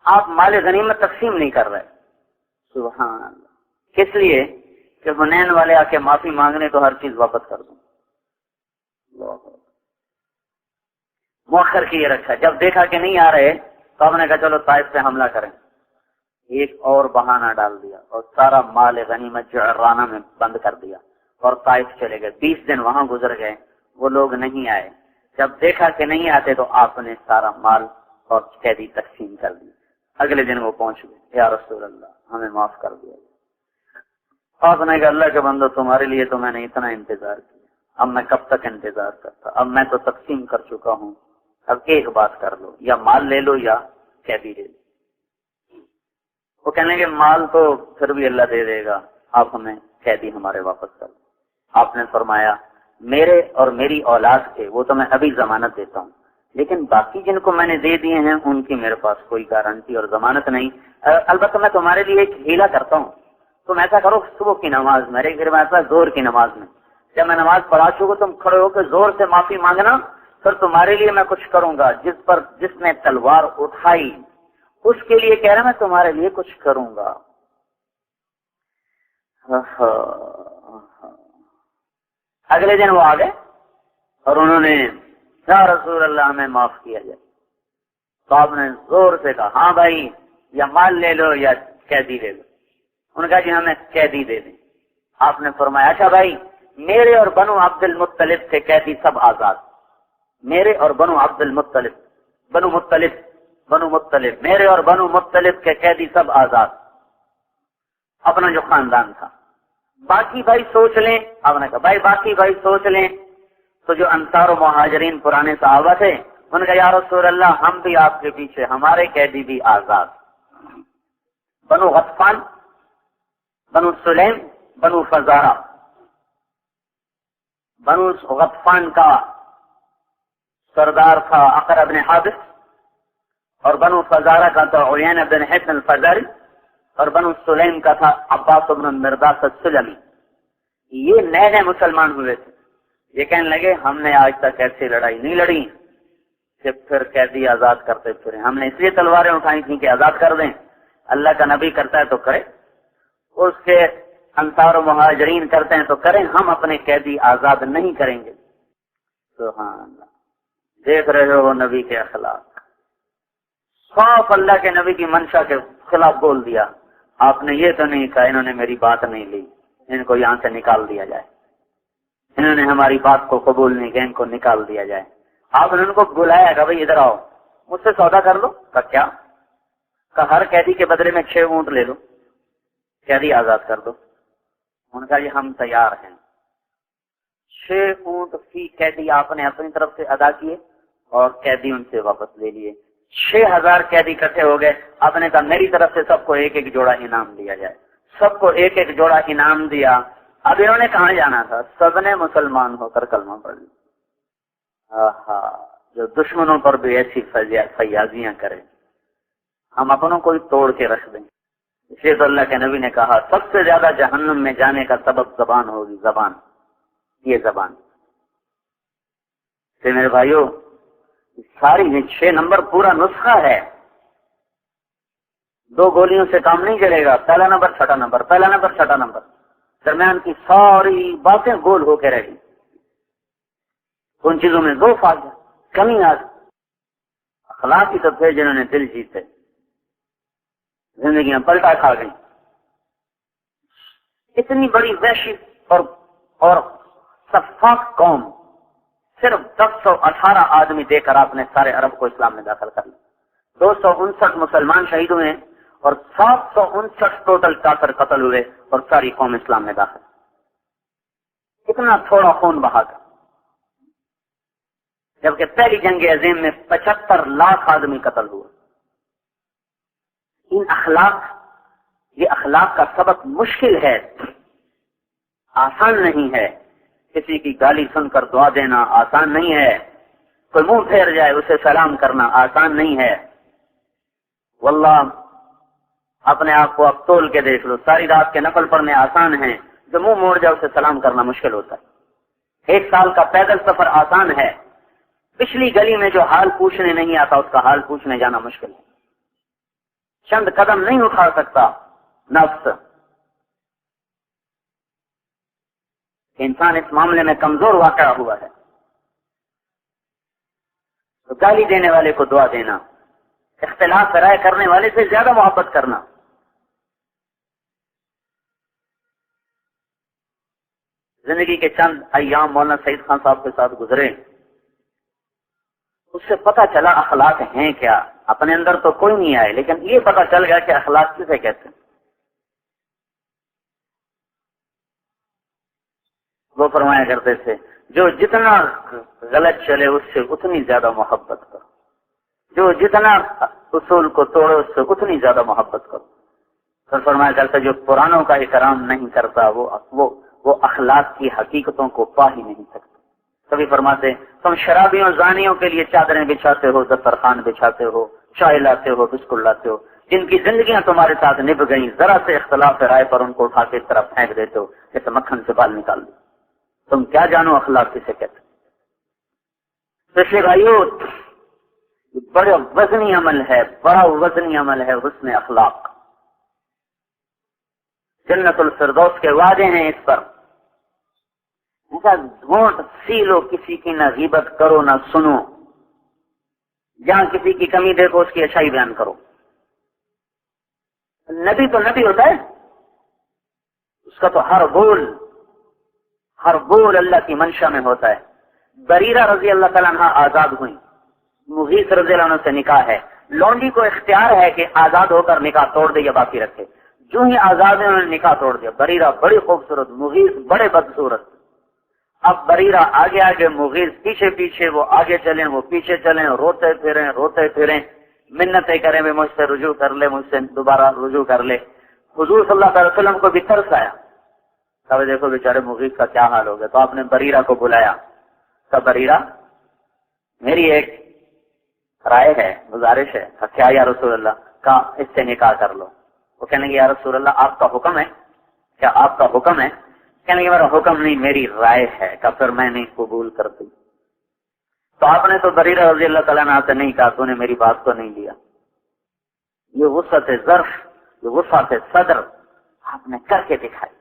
آپ مال غنیمت تقسیم نہیں کر رہے، سبحان اللہ، کس لیے کہ حنین والے آ کے معافی مانگنے تو ہر چیز واپس کر دوں۔ مؤخر کیے رکھا، جب دیکھا کہ نہیں آ رہے تو آپ نے کہا چلو طائف پہ حملہ کریں، ایک اور بہانہ ڈال دیا اور سارا مال غنیمت جعرانہ میں بند کر دیا اور طائف چلے گئے۔ 20 دن وہاں گزر گئے، وہ لوگ نہیں آئے، جب دیکھا کہ نہیں آتے تو آپ نے سارا مال اور قیدی تقسیم کر دی۔ اگلے دن وہ پہنچ گئے، یا رسول اللہ ہمیں معاف کر دیا۔ آپ نے کہا اللہ کے بندو تمہارے لیے تو میں نے اتنا انتظار کیا، اب میں کب تک انتظار کرتا، اب میں تو تقسیم کر چکا ہوں، اب ایک بات کر لو، یا مال لے لو یا قیدی لے لو۔ وہ کہنے کہ مال تو پھر بھی اللہ دے دے گا، آپ ہمیں قیدی ہمارے واپس کر دو۔ آپ نے فرمایا میرے اور میری اولاد کے وہ تو میں ابھی ضمانت دیتا ہوں، لیکن باقی جن کو میں نے دے دیے ہیں ان کی میرے پاس کوئی گارنٹی اور ضمانت نہیں۔ البتہ میں تمہارے لیے ایک ہیلا کرتا ہوں، تم ایسا کرو صبح کی نماز میرے گھر میں ایسا زور کی نماز میں
جب میں نماز پڑھا چکا تم کھڑے ہو کے زور سے معافی مانگنا، پھر تمہارے لیے میں کچھ کروں گا. جس نے تلوار اٹھائی اس کے لیے کہہ رہا میں تمہارے لیے کچھ کروں گا. اگلے دن وہ آ گئے اور انہوں نے یا رسول اللہ ہمیں معاف کیا جائے. تو آپ نے زور سے کہا ہاں بھائی یا مال لے لو یا قیدی لے لو. انہوں نے کہا جی ہمیں قیدی دے دیں. آپ نے فرمایا اچھا بھائی میرے اور بنو عبد المطلب کے قیدی سب آزاد. میرے اور بنو عبد المطلب بنو مطلب میرے اور بنو مطلب کے قیدی سب آزاد. اپنا جو خاندان تھا. باقی بھائی سوچ لیں. آپ نے کہا بھائی باقی بھائی سوچ لیں. تو جو انصار و مہاجرین پرانے صحابہ تھے انہوں نے کہا یا رسول اللہ ہم بھی آپ کے پیچھے، ہمارے قیدی بھی آزاد. بنو غطفان، بنو سلیم، بنو فزارہ. بنو غطفان کا سردار تھا عقر بن حابس، اور بنو فزارہ کا تھا عیینہ بن حصن الفزاری، اور بنو سلیم کا تھا عباس بن مرداس السلمی. یہ نئے نئے مسلمان ہوئے تھے. یہ کہنے لگے ہم نے آج تک ایسی لڑائی نہیں لڑی کہ پھر قیدی آزاد کرتے پھرے. ہم نے اس لیے تلواریں اٹھائی تھیں کہ آزاد کر دیں. اللہ کا نبی کرتا ہے تو کرے، اس کے انصار و مہاجرین کرتے ہیں تو کریں، ہم اپنے قیدی آزاد نہیں کریں گے. سبحان اللہ. دیکھ رہے ہو نبی کے اخلاق. صاف اللہ کے نبی کی منشا کے خلاف بول دیا. آپ نے یہ تو نہیں کہا انہوں نے میری بات نہیں لی، ان کو یہاں سے نکال دیا جائے. انہوں نے ہماری بات کو قبول نہیں کیا، ان کو نکال دیا جائے. آپ نے ان کو بلایا کہ بھائی ادھر آؤ مجھ سے سودا کر لو. کہ کیا؟ کہ ہر قیدی کے بدلے میں 6 اونٹ لے لو، قیدی آزاد کر دو. ان کا یہ ہم تیار ہیں. 6 اونٹ فی قیدی آپ نے اپنی طرف سے ادا کیے اور قیدی ان سے واپس لے لیے. 6000 قیدی اکٹھے ہو گئے. آپ نے کہا میری طرف سے سب کو ایک ایک جوڑا انعام دیا جائے. سب کو ایک ایک جوڑا انعام دیا. اب انہوں نے کہاں جانا تھا؟ سب نے مسلمان ہو کر کلمہ پڑھ لیا. جو دشمنوں پر بھی ایسی فیاضیاں کرے، ہم اپنوں کو ہی توڑ کے رکھ دیں. اس لیے تو اللہ کے نبی نے کہا سب سے زیادہ جہنم میں جانے کا سبب زبان ہوگی. زبان، یہ زبان سے میرے بھائیوں ساری 6 نمبر پورا نسخہ ہے. 2 گولیوں سے کام نہیں چلے گا. پہلا نمبر چھٹا نمبر، پہلا نمبر چھٹا نمبر. درمیان کی ساری باتیں گول ہو کے رہی. ان چیزوں میں ذوق آ گیا، کمی آ گئی. اخلاق ہی تو تھے جنہوں نے دل جیتے، زندگیاں پلٹا کھا گئی. اتنی بڑی وحشی اور سفاک قوم، صرف 118 آدمی دے کر آپ نے سارے عرب کو اسلام میں داخل کر لیا. 259 مسلمان شہید ہوئے اور 759 ٹوٹل کافر قتل ہوئے اور ساری قوم اسلام میں داخل. اتنا تھوڑا خون بہا کر، جبکہ پہلی جنگ عظیم میں 75 لاکھ آدمی قتل ہوئے. یہ اخلاق کا سبق مشکل ہے، آسان نہیں ہے. کسی کی گالی سن کر دعا دینا آسان نہیں ہے. کوئی منہ پھیر جائے اسے سلام کرنا آسان نہیں ہے. واللہ اپنے آپ کو اب تول کے دیکھ لو. ساری رات کے نفل پڑھنے آسان ہیں، جو منہ موڑ جائے اسے سلام کرنا مشکل ہوتا ہے. 1 سال کا پیدل سفر آسان ہے، پچھلی گلی میں جو حال پوچھنے نہیں آتا اس کا حال پوچھنے جانا مشکل ہے. چند قدم نہیں اٹھا سکتا نفس. انسان اس معاملے میں کمزور واقع ہوا ہے. تو گالی دینے والے کو دعا دینا، اختلاف رائے کرنے والے سے زیادہ محبت کرنا. زندگی کے چند ایام مولانا سعید خان صاحب کے ساتھ گزرے، اس سے پتہ چلا اخلاق ہیں کیا. اپنے اندر تو کوئی نہیں آئے، لیکن یہ پتہ چل گیا کہ اخلاق کسے کہتے ہیں. وہ فرمایا کرتے تھے جو جتنا غلط چلے اس سے اتنی زیادہ محبت کرو، جو جتنا اصول کو توڑے اس سے اتنی زیادہ محبت کرو. پھر فرمایا کرتے جو پرانوں کا احترام نہیں کرتا وہ اخلاق کی حقیقتوں کو پا ہی نہیں سکتا. کبھی فرماتے تم شرابیوں زانیوں کے لیے چادریں بچھاتے ہو، دسترخوان بچھاتے ہو، چائے لاتے ہو، بسکٹ لاتے ہو، جن کی زندگیاں تمہارے ساتھ نبھ گئیں، ذرا سے اختلاف رائے پر ان کو اٹھا کے اس طرح پھینک دیتے ہو جیسے مکھن سے بال نکال دو. تم کیا جانو اخلاق کسے کہتے. تو اس لیے بھائیو بڑا وزنی عمل ہے، بڑا وزنی عمل ہے حسن اخلاق. جنت الفردوس کے وعدے ہیں اس پر. ایسا ڈھونٹ سی لو، کسی کی نہ غیبت کرو نہ سنو، جہاں کسی کی کمی دیکھو اس کی اچھائی بیان کرو. نبی تو نبی ہوتا ہے، اس کا تو ہر بول اللہ کی منشا میں ہوتا ہے. بریرہ رضی اللہ تعالیٰ عنہ آزاد ہوئی، مغیث رضی اللہ عنہ سے نکاح ہے. لونڈی کو اختیار ہے کہ آزاد ہو کر نکاح توڑ دے یا باقی رکھے. جو ہی آزاد ہے انہوں نے نکاح توڑ دیا. بریرہ بڑی خوبصورت، مغیث بڑے بدصورت. اب بریرہ آگے آگے، مغیث پیچھے پیچھے، وہ آگے چلیں وہ پیچھے چلیں، روتے پھریں منتیں کریں بھی مجھ سے رجوع کر لے، مجھ سے دوبارہ رجوع کر لے. حضور صلی اللہ علیہ وسلم کو بھی ترس آیا. کہا دیکھو بیچارے مغیث کا کیا حال ہو گیا. تو آپ نے بریرہ کو بلایا. کہا بریرہ میری ایک رائے ہے، گزارش ہے. کیا یا رسول اللہ؟ کہا اس سے نکاح کر لو. وہ کہنے لگے یا رسول اللہ آپ کا حکم ہے؟ کیا آپ کا حکم ہے؟ کہنے لگے میرا حکم نہیں، میری رائے ہے. کہا پھر میں نہیں قبول کرتی. تو آپ نے تو بریرہ رضی اللہ تعالیٰ عنہ سے نہیں کہا، تو نے میری بات کو نہیں لیا. یہ وسعت ظرف، یہ وسعت صدر آپ نے کر کے دکھائی.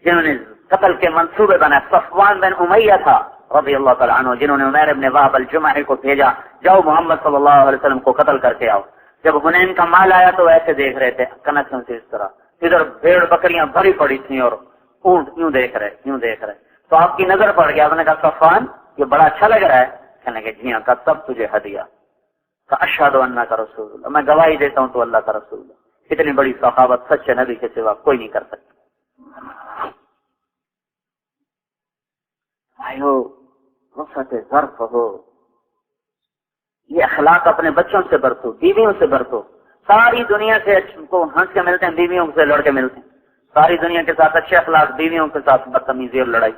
جنہوں نے قتل کے منصوبے بنائے، صفوان بن امیہ تھا رضی اللہ تعالیٰ عنہ، جنہوں نے عمیر بن وہب الجمحی کو بھیجا جاؤ محمد صلی اللہ علیہ وسلم کو قتل کر کے آؤ. جب حنین کا مال آیا تو ایسے دیکھ رہے تھے کنکشن سے اس طرح، ادھر بھیڑ بکریاں بھری پڑی تھیں اور اونٹ یوں دیکھ رہے. تو آپ کی نظر پڑ گیا. آپ نے کہا صفوان یہ بڑا اچھا لگ رہا ہے؟ کہنے لگے جی ہاں. کہا تب تجھے ہدیہ. کہا اشہد انک رسول اللہ، میں گواہی دیتا ہوں تو اللہ کا رسول ہے. اتنی بڑی سخاوت سچے نبی کے سوا کوئی نہیں کر سکتا. بھائیو وسعت ظرف ہو، یہ اخلاق اپنے بچوں سے برتو، بیویوں سے برتو. ساری دنیا سے کو ہنس کے ملتے ہیں، بیویوں سے لڑ کے ملتے ہیں. ساری دنیا کے ساتھ اچھے اخلاق، بیویوں کے ساتھ بدتمیزی اور لڑائی.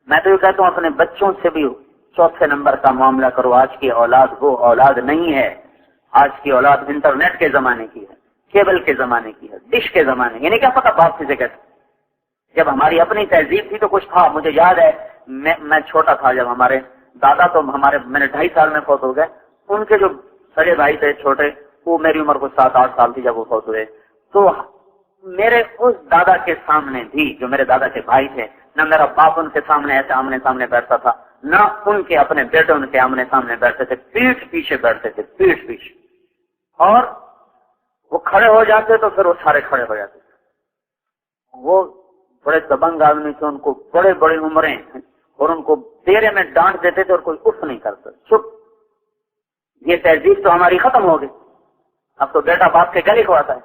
میں تو یہ کہتا ہوں اپنے بچوں سے بھی چوتھے نمبر کا معاملہ کرو. آج کی اولاد وہ اولاد نہیں ہے. آج کی اولاد انٹرنیٹ کے زمانے کی ہے، کیبل کے زمانے کی ہے، ڈش کے زمانے. یعنی کیا پتا باپ کسے کہتے. جب ہماری اپنی تہذیب تھی تو کچھ تھا. مجھے یاد ہے میں چھوٹا تھا جب ہمارے دادا تو میں نے 2.5 سال میں فوت ہو گئے. ان کے جو بڑے بھائی تھے چھوٹے، وہ میری عمر کو 7-8 سال تھی جب وہ فوت ہوئے. تو میرے اس دادا کے سامنے بھی، جو میرے دادا کے بھائی تھے، نہ میرا باپ ان کے سامنے ایسے آمنے سامنے بیٹھتا تھا، نہ ان کے اپنے بیٹے ان کے آمنے سامنے بیٹھتے تھے. پیٹھ پیچھے بیٹھتے تھے، پیٹھ پیچھے. اور وہ کھڑے ہو جاتے تو پھر وہ سارے کھڑے ہو جاتے تھے. وہ بڑے دبنگ آدمی تھے، ان کو بڑے بڑے عمریں، اور ان کو دیرے میں ڈانٹ دیتے تھے اور کوئی اف نہیں کرتا. چپ. یہ تہذیب تو ہماری ختم ہو گئی. اب تو بیٹا باپ کے گلے کو آتا ہے.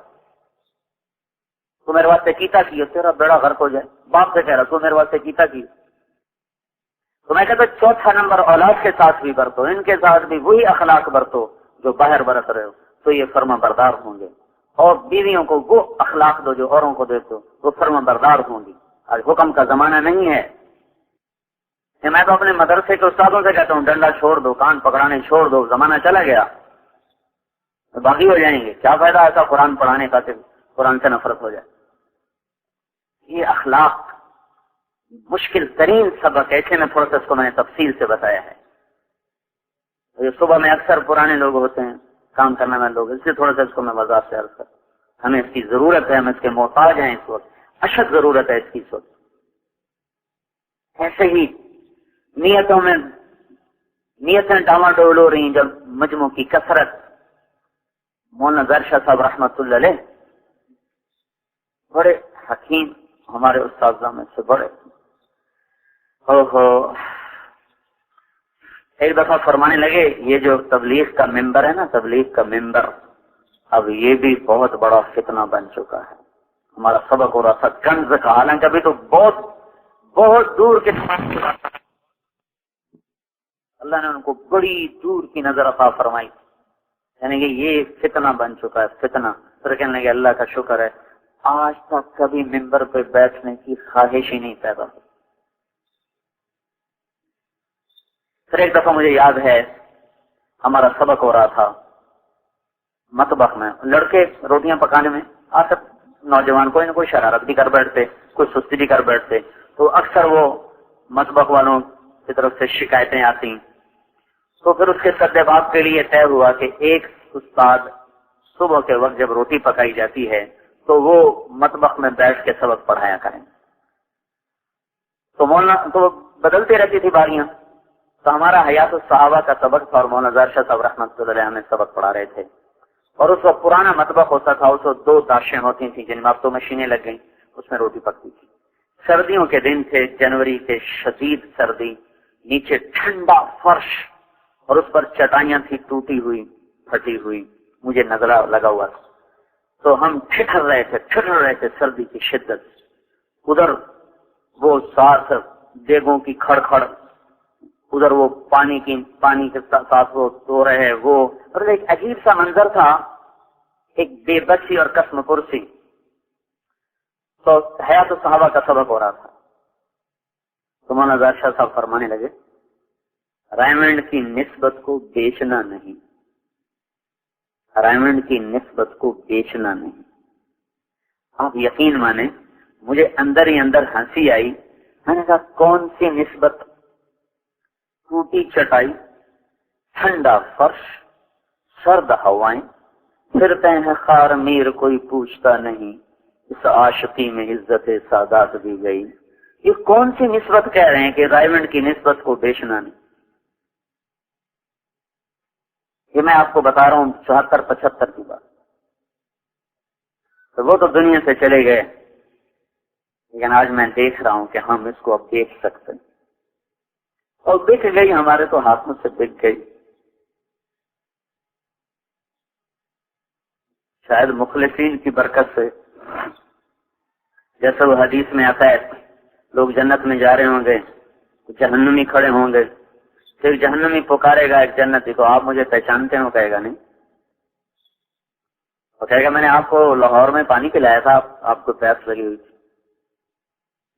تو میرے واسطے کیتا کی، تیرا بیڑا غرق ہو جائے. باپ سے کہہ رہا تو میرے واسطے کیتا کی. تو میں کہتا چوتھا نمبر اولاد کے ساتھ بھی برتو، ان کے ساتھ بھی وہی اخلاق برتو جو باہر برت رہے ہو، تو یہ فرما بردار ہوں گے. اور بیویوں کو وہ اخلاق دو جو اوروں کو دیتے ہو، وہ فرما بردار ہوں گی. آج حکم کا زمانہ نہیں ہے. میں تو اپنے مدرسے کے استادوں سے کہتا ہوں ڈنڈا چھوڑ دو، کان پکڑانے چھوڑ دو. زمانہ چلا گیا، باقی ہو جائیں گے. کیا فائدہ ایسا قرآن پڑھانے کا کہ قرآن سے نفرت ہو جائے. یہ اخلاق مشکل ترین سبق ہے. ایسے میں تھوڑا سا اس کو میں نے تفصیل سے بتایا ہے. یہ صبح میں اکثر پرانے لوگ ہوتے ہیں، کام کرنے والے لوگ، اس لیے تھوڑا سا اس کو میں وضاحت سے عرض کرتا ہوں. ہمیں اس کی ضرورت ہے، ہم اس کے محتاج ہیں. اس وقت اشد ضرورت ہے اس کی. اس وقت ایسے ہی نیتیں ڈاواڈول ہو رہی. جب مجموع کی کثرت، مولانا ظاہر شاہ صاحب رحمۃ اللہ علیہ بڑے حکیم ہمارے استاذہ میں سے بڑے، ایک دفعہ فرمانے لگے یہ جو تبلیغ کا ممبر ہے نا، تبلیغ کا ممبر اب یہ بھی بہت بڑا فتنہ بن چکا ہے. ہمارا سبق ہو رہا تھا کنز کا، حالانکہ ابھی تو بہت بہت دور کے اللہ نے ان کو بڑی دور کی نظر عطا فرمائی. یعنی کہ یہ فتنہ بن چکا ہے، فتنہ. پھر کہنے لگے اللہ کا شکر ہے آج تک کبھی ممبر پہ بیٹھنے کی خواہش ہی نہیں پیدا ہوئی. پھر ایک دفعہ مجھے یاد ہے ہمارا سبق ہو رہا تھا مطبخ میں، لڑکے روٹیاں پکانے میں، آخر نوجوان کوئی نہ کوئی شرارت بھی کر بیٹھتے، کوئی سستی بھی کر بیٹھتے. تو اکثر وہ مطبخ والوں کی طرف سے شکایتیں آتی. تو پھر اس کے سدباب کے لیے طے ہوا کہ ایک استاد صبح کے وقت جب روٹی پکائی جاتی ہے تو وہ مطبخ میں بیٹھ کے سبق پڑھایا کریں. تو مولانا تو بدلتی رہتی تھی باریاں. تو ہمارا حیات الصحابہ کا سبق تھا اور مولانا ظاہر شاہ صاحب رحمۃ اللہ علیہ ہمیں سبق پڑھا رہے تھے. اور اس وقت پرانا مطبخ ہوتا تھا, اس وقت 2 داشیں ہوتی تھیں جن میں اب تو مشینیں لگ گئیں, اس میں روٹی پکتی تھی. سردیوں کے دن تھے, جنوری کے, شدید سردی, نیچے ٹھنڈا فرش اور اس پر چٹائیاں تھی ٹوٹی ہوئی پھٹی ہوئی, مجھے نزلہ لگا ہوا تھا. تو ہم ٹھٹر رہے تھے سردی کی شدت. ادھر وہ ساتھ دیگوں کی کھڑکھڑ, ادھر وہ پانی کے ساتھ وہ دو رہے وہ, اور ایک عجیب سا منظر تھا, ایک بے بسی اور قسم پرسی. تو حیات الصحابہ کا سبق ہو رہا تھا. تو مولانا ظاہر شاہ صاحب فرمانے لگے, رائمنڈ کی نسبت کو بیچنا نہیں, رائمنڈ کی نسبت کو بیچنا نہیں. آپ یقین مانیں مجھے اندر ہی اندر ہنسی آئی. میں نے کہا کون سی نسبت؟ ٹوٹی چٹائی, ٹھنڈا فرش, سرد ہوائیں, پھرتے ہیں خار میر کوئی پوچھتا نہیں, اس عاشقی میں عزت سادات دی گئی. یہ کون سی نسبت کہہ رہے ہیں کہ رائمنڈ کی نسبت کو بیچنا نہیں؟ یہ میں آپ کو بتا رہا ہوں 74-75 کی بات. تو وہ تو دنیا سے چلے گئے, لیکن آج میں دیکھ رہا ہوں کہ ہم اس کو اب دیکھ سکتے ہیں. اور بک گئی, ہمارے تو ہاتھوں سے بک گئی. شاید مخلصین کی برکت سے, جیسا وہ حدیث میں آتا ہے, لوگ جنت میں جا رہے ہوں گے, جہنمی کھڑے ہوں گے, پھر جہنمی پکارے گا ایک جنتی کو, آپ مجھے پہچانتے ہو؟ کہے گا نہیں. وہ کہے گا میں نے آپ کو لاہور میں پانی پلایا تھا, آپ کو پیاس لگی ہوئی تھی.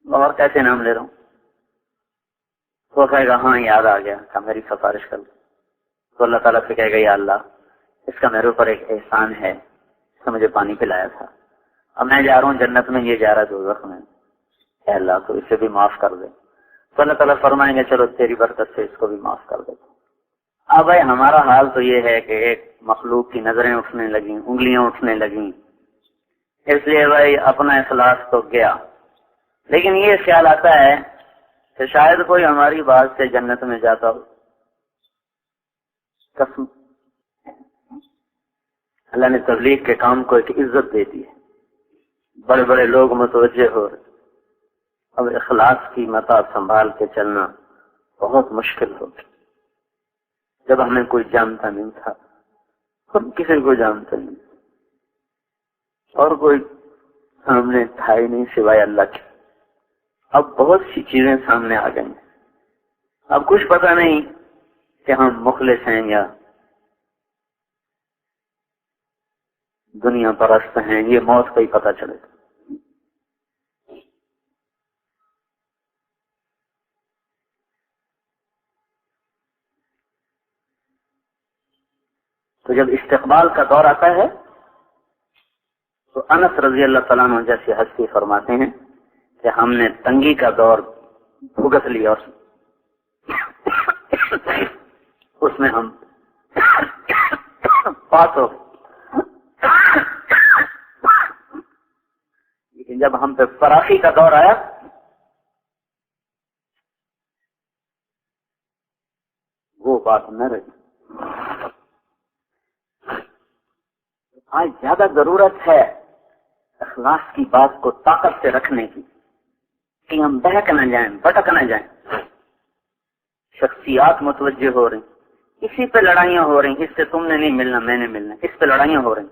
لاہور کیسے نام لے رہا ہوں؟ وہ کہے گا ہاں یاد آ گیا, کہ میری سفارش کر. تو اللہ تعالیٰ سے کہے گا یا اللہ, اس کا میرے اوپر ایک احسان ہے, اس نے مجھے پانی پلایا تھا, اب میں جا رہا ہوں جنت میں, یہ جا رہا دوزخ میں, اے اللہ تو اسے بھی معاف کر دے. تو اللہ تعالیٰ فرمائیں گے چلو تیری برکت سے اس کو بھی معاف کر دے. اب بھائی ہمارا حال تو یہ ہے کہ ایک مخلوق کی نظریں اٹھنے لگیں, انگلیاں اٹھنے لگیں, اس لیے بھائی اپنا اخلاص تو گیا. لیکن یہ خیال آتا ہے کہ شاید کوئی ہماری بات سے جنت میں جاتا ہو. قسم اللہ نے تبلیغ کے کام کو ایک عزت دے دی ہے, بڑے بڑے لوگ متوجہ ہو رہے. اب اخلاص کی متا سنبھال کے چلنا بہت مشکل ہوگی. جب ہمیں کوئی جانتا نہیں تھا, ہم کسی کو جانتے نہیں, اور کوئی سامنے تھا ہی نہیں سوائے اللہ کے. اب بہت سی چیزیں سامنے آ گئی. اب کچھ پتہ نہیں کہ ہم مخلص ہیں یا دنیا پرست ہیں, یہ موت کا ہی پتہ چلے گا. تو جب استقبال کا دور آتا ہے تو انس رضی اللہ تعالیٰ عنہ جیسی ہستی فرماتے ہیں کہ ہم نے تنگی کا دور بھگت لیا, اور اس میں ہم پاس ہو. لیکن جب ہم پہ فراخی کا دور آیا وہ بات نہ رہی. آج زیادہ ضرورت ہے اخلاص کی بات کو طاقت سے رکھنے کی, کہ ہم بہک نہ جائیں, بھٹک نہ جائیں. شخصیات متوجہ ہو رہی, اسی پہ لڑائیاں ہو رہی, اس سے تم نے نہیں ملنا میں نے ملنا, اس پہ لڑائیاں ہو رہی.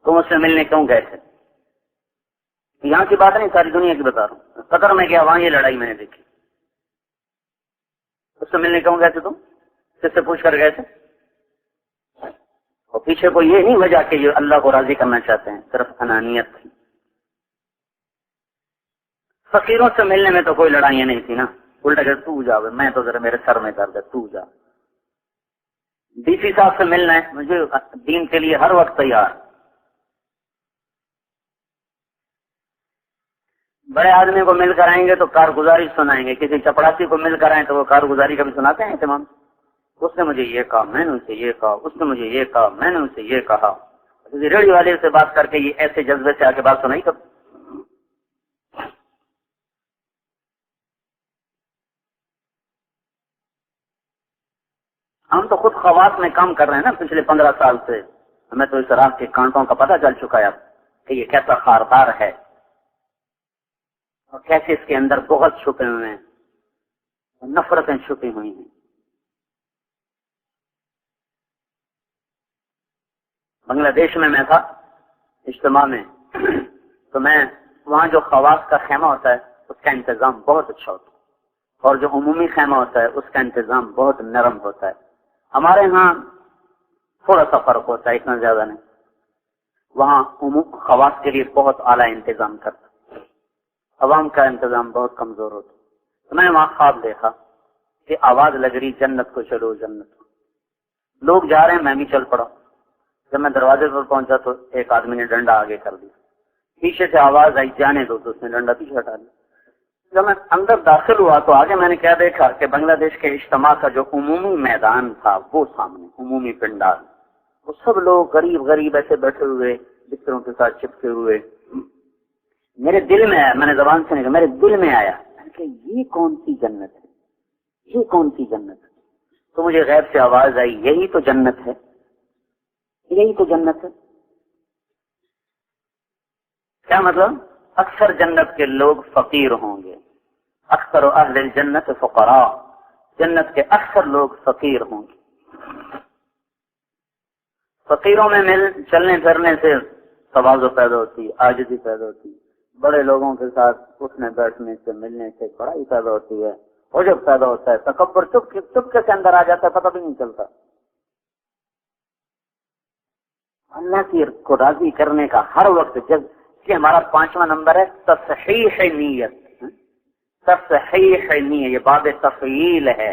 تم اس سے ملنے کیوں گئے تھے؟ یہاں کی بات نہیں, ساری دنیا کی بتا رہا ہوں. قطر میں گیا, وہاں یہ لڑائی میں نے دیکھی. اس سے ملنے کیوں گئے تھے تم؟ کس سے پوچھ کر گئے تھے؟ اور پیچھے کو یہ نہیں وجہ کہ یہ اللہ کو راضی کرنا چاہتے ہیں, صرف انانیت تھی. فقیروں سے ملنے میں تو کوئی لڑائیاں نہیں تھی نا, الٹا کہ تو جا, میں تو ذرا میرے سر میں درد ہے, تو جا. ڈی سی صاحب سے ملنا ہے, مجھے دین کے لیے ہر وقت تیار. بڑے آدمی کو مل کر آئیں گے تو کارگزاری سنائیں گے، کسی چپڑاسی کو مل کر آئیں تو وہ کارگزاری کا بھی سناتے ہیں اہتمام. اس نے مجھے یہ کہا، میں نے اسے یہ کہا، اس نے مجھے یہ کہا، میں نے اسے یہ کہا. ریڈیو والے سے بات کر کے یہ ایسے جذبے سے آ کے بات سنائی کب؟ ہم تو خود خواص میں کام کر رہے ہیں نا پچھلے 15 سال سے. ہمیں تو اس راہ کے کانٹوں کا پتہ چل چکا ہے کہ یہ کیسا خاردار ہے اور کیسے اس کے اندر بغض چھپے ہوئے ہیں، نفرتیں چھپی ہوئی ہیں. بنگلہ دیش میں تھا اجتماع میں، تو میں وہاں جو خواص کا خیمہ ہوتا ہے اس کا انتظام بہت اچھا ہوتا ہے، اور جو عمومی خیمہ ہوتا ہے اس کا انتظام بہت نرم ہوتا ہے. ہمارے ہاں تھوڑا سا فرق ہوتا ہے، اتنا زیادہ نہیں. وہاں خواص کے لیے بہت اعلیٰ انتظام کرتا ہے، عوام کا انتظام بہت کمزور ہوتا ہے. تو میں نے وہاں خواب دیکھا کہ آواز لگ رہی جنت کو چلو جنت کو. لوگ جا رہے ہیں، میں بھی چل پڑا. جب میں دروازے پر پہنچا تو ایک آدمی نے ڈنڈا آگے کر دیا. پیچھے سے آواز آئی جانے دو، تو اس نے ڈنڈا پیچھے ہٹا دیا. جب میں اندر داخل ہوا تو آگے میں نے کیا دیکھا کہ بنگلہ دیش کے اجتماع کا جو عمومی میدان تھا وہ سامنے عمومی پنڈال، وہ سب لوگ غریب غریب ایسے بیٹھے ہوئے بستروں کے ساتھ چپکے ہوئے. میرے دل میں آیا، میں نے زبان سے نہیں کہا، میرے دل میں آیا کہ یہ کون سی جنت ہے، یہ کون سی جنت ہے. تو مجھے غیب سے آواز آئی، یہی تو جنت ہے، یہی تو جنت ہے. کیا مطلب؟ اکثر جنت کے لوگ فقیر ہوں گے، اکثر اہل الجنت فقراء، جنت کے اکثر لوگ فقیر ہوں گے. فقیروں میں چلنے پھرنے سے تواضع پیدا ہوتی، عاجزی پیدا ہوتی. بڑے لوگوں کے ساتھ اٹھنے بیٹھنے سے ملنے سے بڑائی پیدا ہوتی ہے. اور جب پیدا ہوتا ہے تکبر چپکے سے اندر آ جاتا ہے، پتہ بھی نہیں چلتا. اللہ کی کو راضی کرنے کا ہر وقت جب کہ ہمارا 5واں نمبر ہے تصحیح نیت. تصحیح نیت یہ باب تفعیل ہے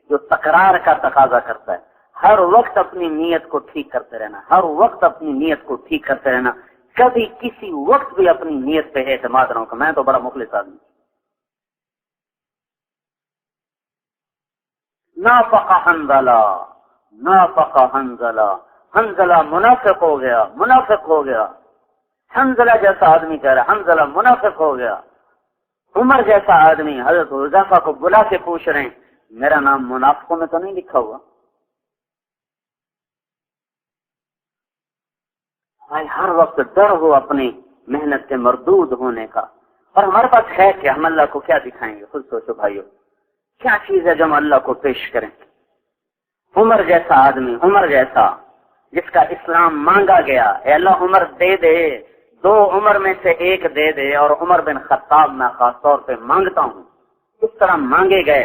جو تکرار کا تقاضا کرتا ہے. ہر وقت اپنی نیت کو ٹھیک کرتے رہنا، ہر وقت اپنی نیت کو ٹھیک کرتے رہنا. کبھی کسی وقت بھی اپنی نیت پہ اعتماد نہ ہو کہ میں تو بڑا مخلص آدمی. نافق حنظلہ، نافق حنظلہ، حنظلہ منافق ہو گیا، منافق ہو گیا. حنظلہ جیسا آدمی کہہ رہا حنظلہ منافق ہو گیا. عمر جیسا آدمی حضرت حذیفہ کو بلا کے پوچھ رہے ہیں میرا نام منافقوں میں تو نہیں لکھا ہوا؟ ہر وقت ڈر ہو اپنی محنت کے مردود ہونے کا. اور ہمارے پاس ہے کہ ہم اللہ کو کیا دکھائیں گے؟ خود سوچو بھائیو، کیا چیز ہے جو ہم اللہ کو پیش کریں؟ عمر جیسا آدمی، عمر جیسا جس کا اسلام مانگا گیا، اے اللہ عمر دے دے، 2 عمر میں سے ایک دے دے. اور عمر بن خطاب میں خاص طور پہ مانگتا ہوں. اس طرح مانگے گئے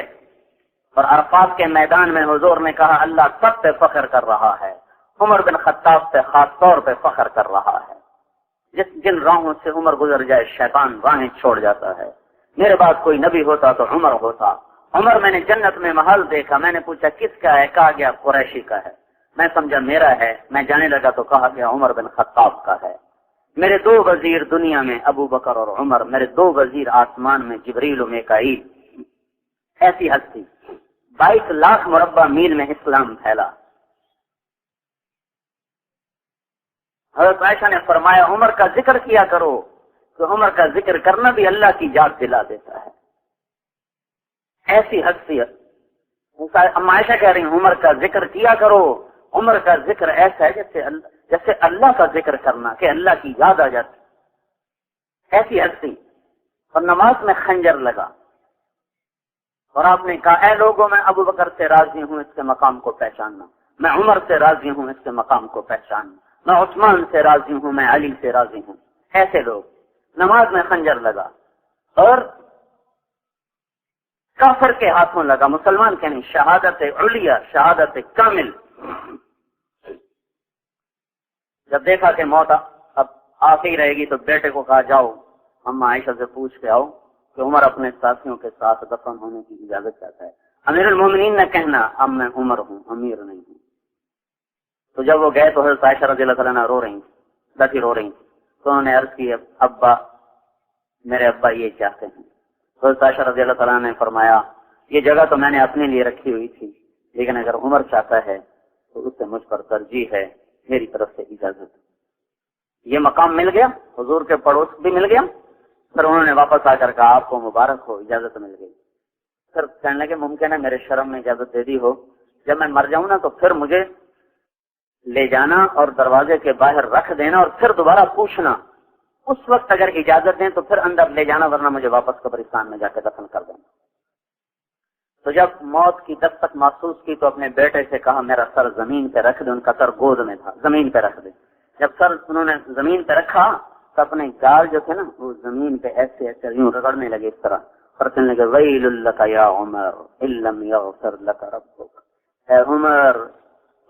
اور عرفات کے میدان میں حضور نے کہا اللہ سب پہ فخر کر رہا ہے. عمر بن خطاب پہ خاص طور پہ فخر کر رہا ہے. جن راہوں سے عمر گزر جائے شیطان راہیں چھوڑ جاتا ہے. میرے بعد کوئی نبی ہوتا تو عمر ہوتا. عمر میں نے جنت میں محل دیکھا، میں نے پوچھا کس کا ہے؟ کہا گیا قریشی کا ہے. میں سمجھا میرا ہے. میں جانے لگا تو کہا گیا عمر بن خطاب کا ہے. میرے 2 وزیر دنیا میں ابو بکر اور عمر، میرے 2 وزیر آسمان میں جبریل و میکائیل. ایسی ہستی 22 لاکھ مربع میل میں اسلام پھیلا. حضرت عائشہ نے فرمایا عمر کا ذکر کیا کرو، تو عمر کا ذکر کرنا بھی اللہ کی یاد دلا دیتا ہے. ایسی ہستی اما عائشہ کہہ رہی ہیں عمر کا ذکر کیا کرو. عمر کا ذکر ایسا ہے جیسے اللہ کا ذکر کرنا کہ اللہ کی یاد آ جاتی. ایسی ہستی. اور نماز میں خنجر لگا اور آپ نے کہا اے لوگوں میں ابو بکر سے راضی ہوں، اس کے مقام کو پہچاننا. میں عمر سے راضی ہوں، اس کے مقام کو پہچاننا. میں عثمان سے راضی ہوں، میں علی سے راضی ہوں. ایسے لوگ. نماز میں خنجر لگا اور کافر کے ہاتھوں لگا، مسلمان کے نہیں. شہادت علیہ، شہادت کامل. جب دیکھا کہ موت اب آتی رہے گی تو بیٹے کو کہا جاؤ اما عائشہ سے پوچھ کے آؤ کہ عمر اپنے ساتھیوں کے ساتھ دفن ہونے کی اجازت چاہتا ہے. امیر المومنین نے کہنا اب میں عمر ہوں، امیر نہیں ہوں. تو جب وہ گئے تو حضرت عائشہ رضی اللہ تعالیٰ عنہا رو رہی تھی، رو رہی تھی. تو انہوں نے عرض کی ابا میرے ابا یہ چاہتے ہیں۔ حضرت عائشہ رضی اللہ تعالیٰ نے فرمایا یہ جگہ تو میں نے اپنے لیے رکھی ہوئی تھی، لیکن اگر عمر چاہتا ہے تو اس سے مجھ پر ترجیح ہے، میری طرف سے اجازت۔ یہ مقام مل گیا، حضور کے پڑوس بھی مل گیا۔ پھر انہوں نے واپس آ کر کہا آپ کو مبارک ہو، اجازت مل گئی۔ پھر کہنے لگے ممکن ہے میرے شرم میں اجازت دے دی ہو، جب میں مر جاؤں نا تو پھر مجھے لے جانا اور دروازے کے باہر رکھ دینا اور پھر دوبارہ پوچھنا، اس وقت اگر اجازت دیں تو پھر اندر لے جانا، ورنہ مجھے واپس قبرستان میں جا کے دفن کر دینا۔ تو جب موت کی دستک محسوس کی تو اپنے بیٹے سے کہا میرا سر زمین پہ رکھ دے، ان کا سر گود میں تھا، زمین پہ رکھ دے۔ جب سر انہوں نے زمین پہ رکھا تو اپنے گال جو تھے نا وہ زمین پہ ایسے ایسے یوں رگڑنے لگے اس طرح، اور کہنے لگے ویل لک یا عمر ان لم یغفر لک ربک، اے عمر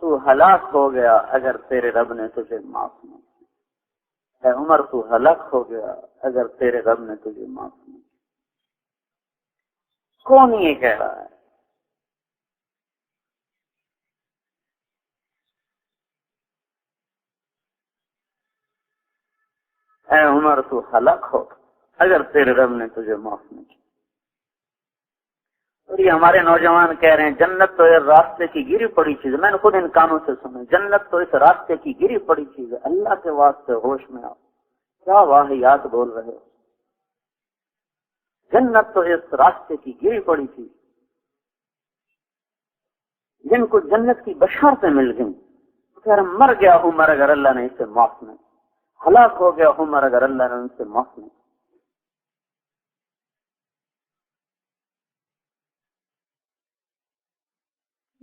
تو ہلاک ہو گیا اگر تیرے رب نے تجھے معاف نہ کیا، اے عمر تو ہلاک ہو گیا اگر تیرے رب نے تجھے معاف نہ کیا۔ کون یہ کہہ رہا ہے؟ اے عمر تو ہلاک ہو اگر تیرے رب نے تجھے معاف نہ کیا۔ اور یہ ہمارے نوجوان کہہ رہے ہیں جنت تو اس راستے کی گری پڑی چیز ہے، میں نے خود ان کانوں سے سنا، جنت تو اس راستے کی گری پڑی چیز ہے، اللہ کے واسطے ہوش میں آؤ، کیا واہیات بول رہے ہو؟ جنت تو اس راستے کی گری پڑی چیز، جن کو جنت کی بشارتیں مل گئیں، خیر مر گیا عمر اگر اللہ نے اسے معاف نہ، ہلاک ہو گیا عمر اگر اللہ نے ان سے معاف نہ۔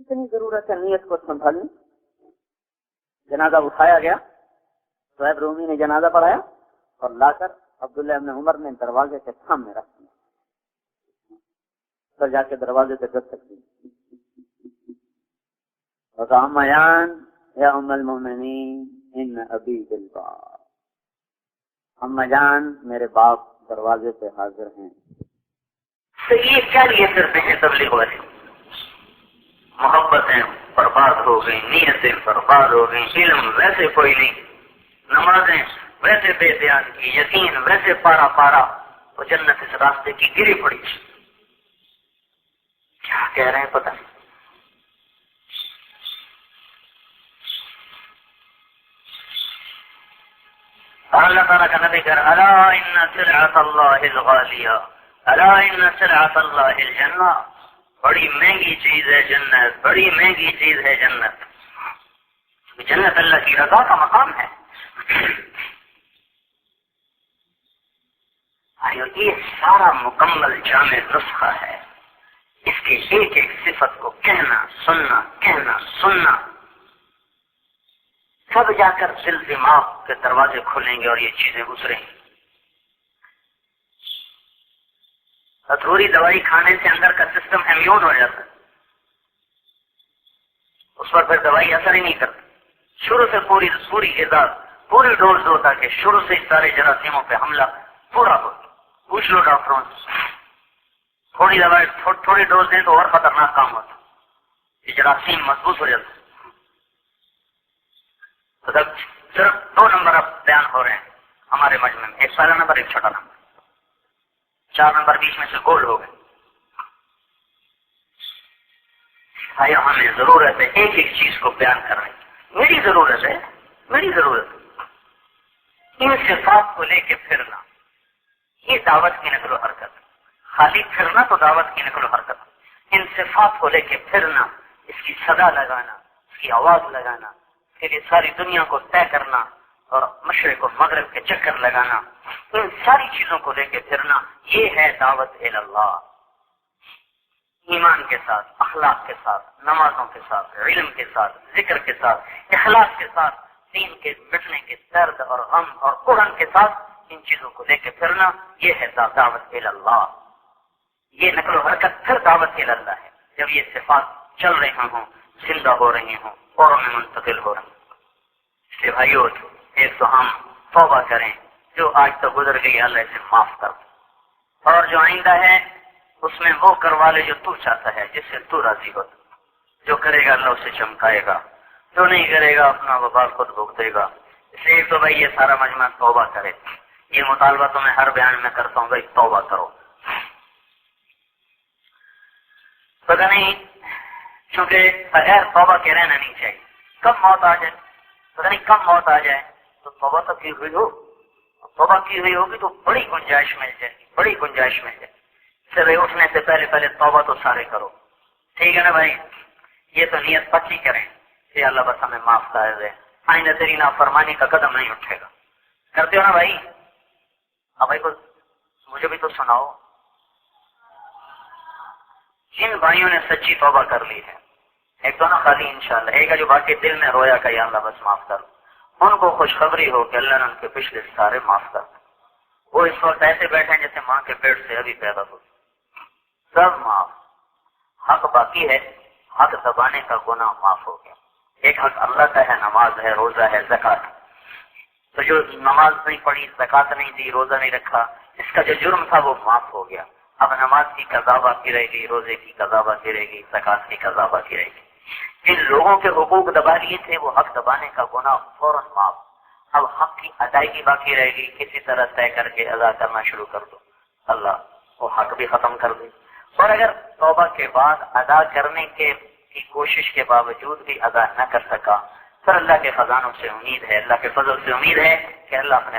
اتنی ضرورت ہے نیت کو سنبھالنے۔ جنازہ اٹھایا گیا، صہیب رومی نے جنازہ پڑھایا اور لا کر عبداللہ ابن عمر نے دروازے کے سامنے رکھ دیا، پھر جا کے دروازے پہ دستک دی، وقام یان یا ام المؤمنین ان ابی بالباب، اما جان میرے باپ دروازے پہ حاضر ہیں۔ تو یہ کیا لیے کرتے ہیں تبلیغ والے؟ محبتیں برباد ہو گئی، نیتیں برباد ہو گئی، علم ویسے کوئی نہیں، نمازیں ویسے بے دھیان کی، یقین ویسے پارا پارا، وہ جنت اس راستے کی گری پڑی۔ کیا کہہ رہے ہیں پتہ نہیں۔ اللہ تعالیٰ کا نبی کہہ الا ان سلعۃ اللہ الغالیہ الا ان سلعۃ اللہ الجنہ، بڑی مہنگی چیز ہے جنت، بڑی مہنگی چیز ہے جنت۔ جنت اللہ کی رضا کا مقام ہے۔ یہ سارا مکمل جامع نسخہ ہے، اس کی ایک ایک صفت کو کہنا سننا کہنا سننا، سب جا کر دل دماغ کے دروازے کھلیں گے اور یہ چیزیں گزریں گی۔ تھوڑی دوائی کھانے سے اندر کا سسٹم امیون ہو جاتا ہے، اس پر پھر دوائی اثر ہی نہیں کرتی، شروع سے پوری غذا پوری ڈوز دو تاکہ شروع سے سارے جراثیموں پہ حملہ پورا ہو۔ پوچھ لو ڈاکٹروں سے، تھوڑی دوائی تھوڑی ڈوز دیں تو اور خطرناک کام ہوتا، یہ جراثیم مضبوط ہو جاتا۔ تو جب صرف 2 نمبر اب بیان ہو رہے ہیں ہمارے مجمع میں، ایک پہلا نمبر ایک چھوٹا نمبر، 4 نمبر بیچ میں سے گول ہو گئے۔ آیا ہمیں ضرورت ہے ایک ایک چیز کو بیان کرنے کی، میری ضرورت ہے، میری ضرورت ہے۔ ان صفات کو لے کے پھرنا یہ دعوت کی نقل و حرکت، خالی پھرنا تو دعوت کی نقل و حرکت، ان صفات کو لے کے پھرنا، اس کی صدا لگانا، اس کی آواز لگانا، اس کے لیے ساری دنیا کو طے کرنا اور مشرق و مغرب کے چکر لگانا، ان ساری چیزوں کو لے کے پھرنا، یہ ہے دعوت اللہ۔ ایمان کے ساتھ، اخلاق کے ساتھ، نمازوں کے ساتھ، علم کے ساتھ، ذکر کے ساتھ، اخلاص کے ساتھ، دین کے مٹنے کے درد اور غم اور قرآن کے ساتھ ان چیزوں کو لے کے پھرنا، یہ ہے دعوت اللہ۔ یہ نقل و حرکت پھر دعوت اللہ ہے، جب یہ صفات چل رہے ہوں، زندہ ہو رہے ہوں، اور میں منتقل ہو رہے ہیں۔ اس لیے بھائیو، ایک تو ہم توبہ کریں، جو آج تک گزر گئی اللہ اسے معاف کر دے، اور جو آئندہ ہے اس میں وہ کروا لے جو تو چاہتا ہے، جس سے تو راضی ہو۔ جو کرے گا اللہ اسے چمکائے گا، جو نہیں کرے گا اپنا وبال خود بھگتے گا۔ اس لیے تو بھائی یہ سارا مجمع توبہ کرے، یہ مطالبہ تو میں ہر بیان میں کرتا ہوں، بھائی توبہ کرو. پتہ نہیں چونکہ بغیر توبہ کے رہنا نہیں چاہیے. کب موت آ جائے پتہ نہیں کب موت آ جائے، تو توبہ تو کی ہوئی ہو، توبہ کی ہوئی ہوگی تو بڑی گنجائش مل جائے گی، بڑی گنجائش مل جائے گی. صبح اٹھنے سے پہلے توبہ تو سارے کرو، ٹھیک ہے نا بھائی. یہ تو نیت پکی کریں کہ اللہ بس ہمیں معاف کر دے، آئندہ تیری نافرمانی کا قدم نہیں اٹھے گا. کرتے ہو نا بھائی؟ اب بھائی کو مجھے بھی تو سناؤ، جن بھائیوں نے سچی توبہ کر لی ہے، ایک تو نا خالی انشاءاللہ، ایک ہے جو باقی دل میں رویا کہ یا اللہ بس معاف کر، ان کو خوشخبری ہو کہ اللہ نے ان کے پچھلے سارے معاف کر. وہ اس وقت ایسے بیٹھے ہیں جیسے ماں کے پیٹ سے ابھی پیدا ہو، سب معاف. حق باقی ہے، حق دبانے کا گناہ معاف ہو گیا. ایک حق اللہ کا ہے، نماز ہے، روزہ ہے، زکات. تو جو نماز نہیں پڑھی، زکات نہیں دی، روزہ نہیں رکھا، اس کا جو جرم تھا وہ معاف ہو گیا. اب نماز کی قضا باقی رہے گی، روزے کی قضا باقی رہے گی، زکات کی قضا باقی رہے گی. جن لوگوں کے حقوق دبا لیے تھے وہ حق دبانے کا گناہ فوراً معاف. اب حق کی ادائیگی باقی رہے گی، کسی طرح طے کر کے ادا کرنا شروع کر دو، اللہ وہ حق بھی ختم کر دے. اور اگر توبہ کے بعد ادا کرنے کی کوشش کے باوجود بھی ادا نہ کر سکا، پھر اللہ کے خزانوں سے امید ہے، اللہ کے فضل سے امید ہے کہ اللہ اپنے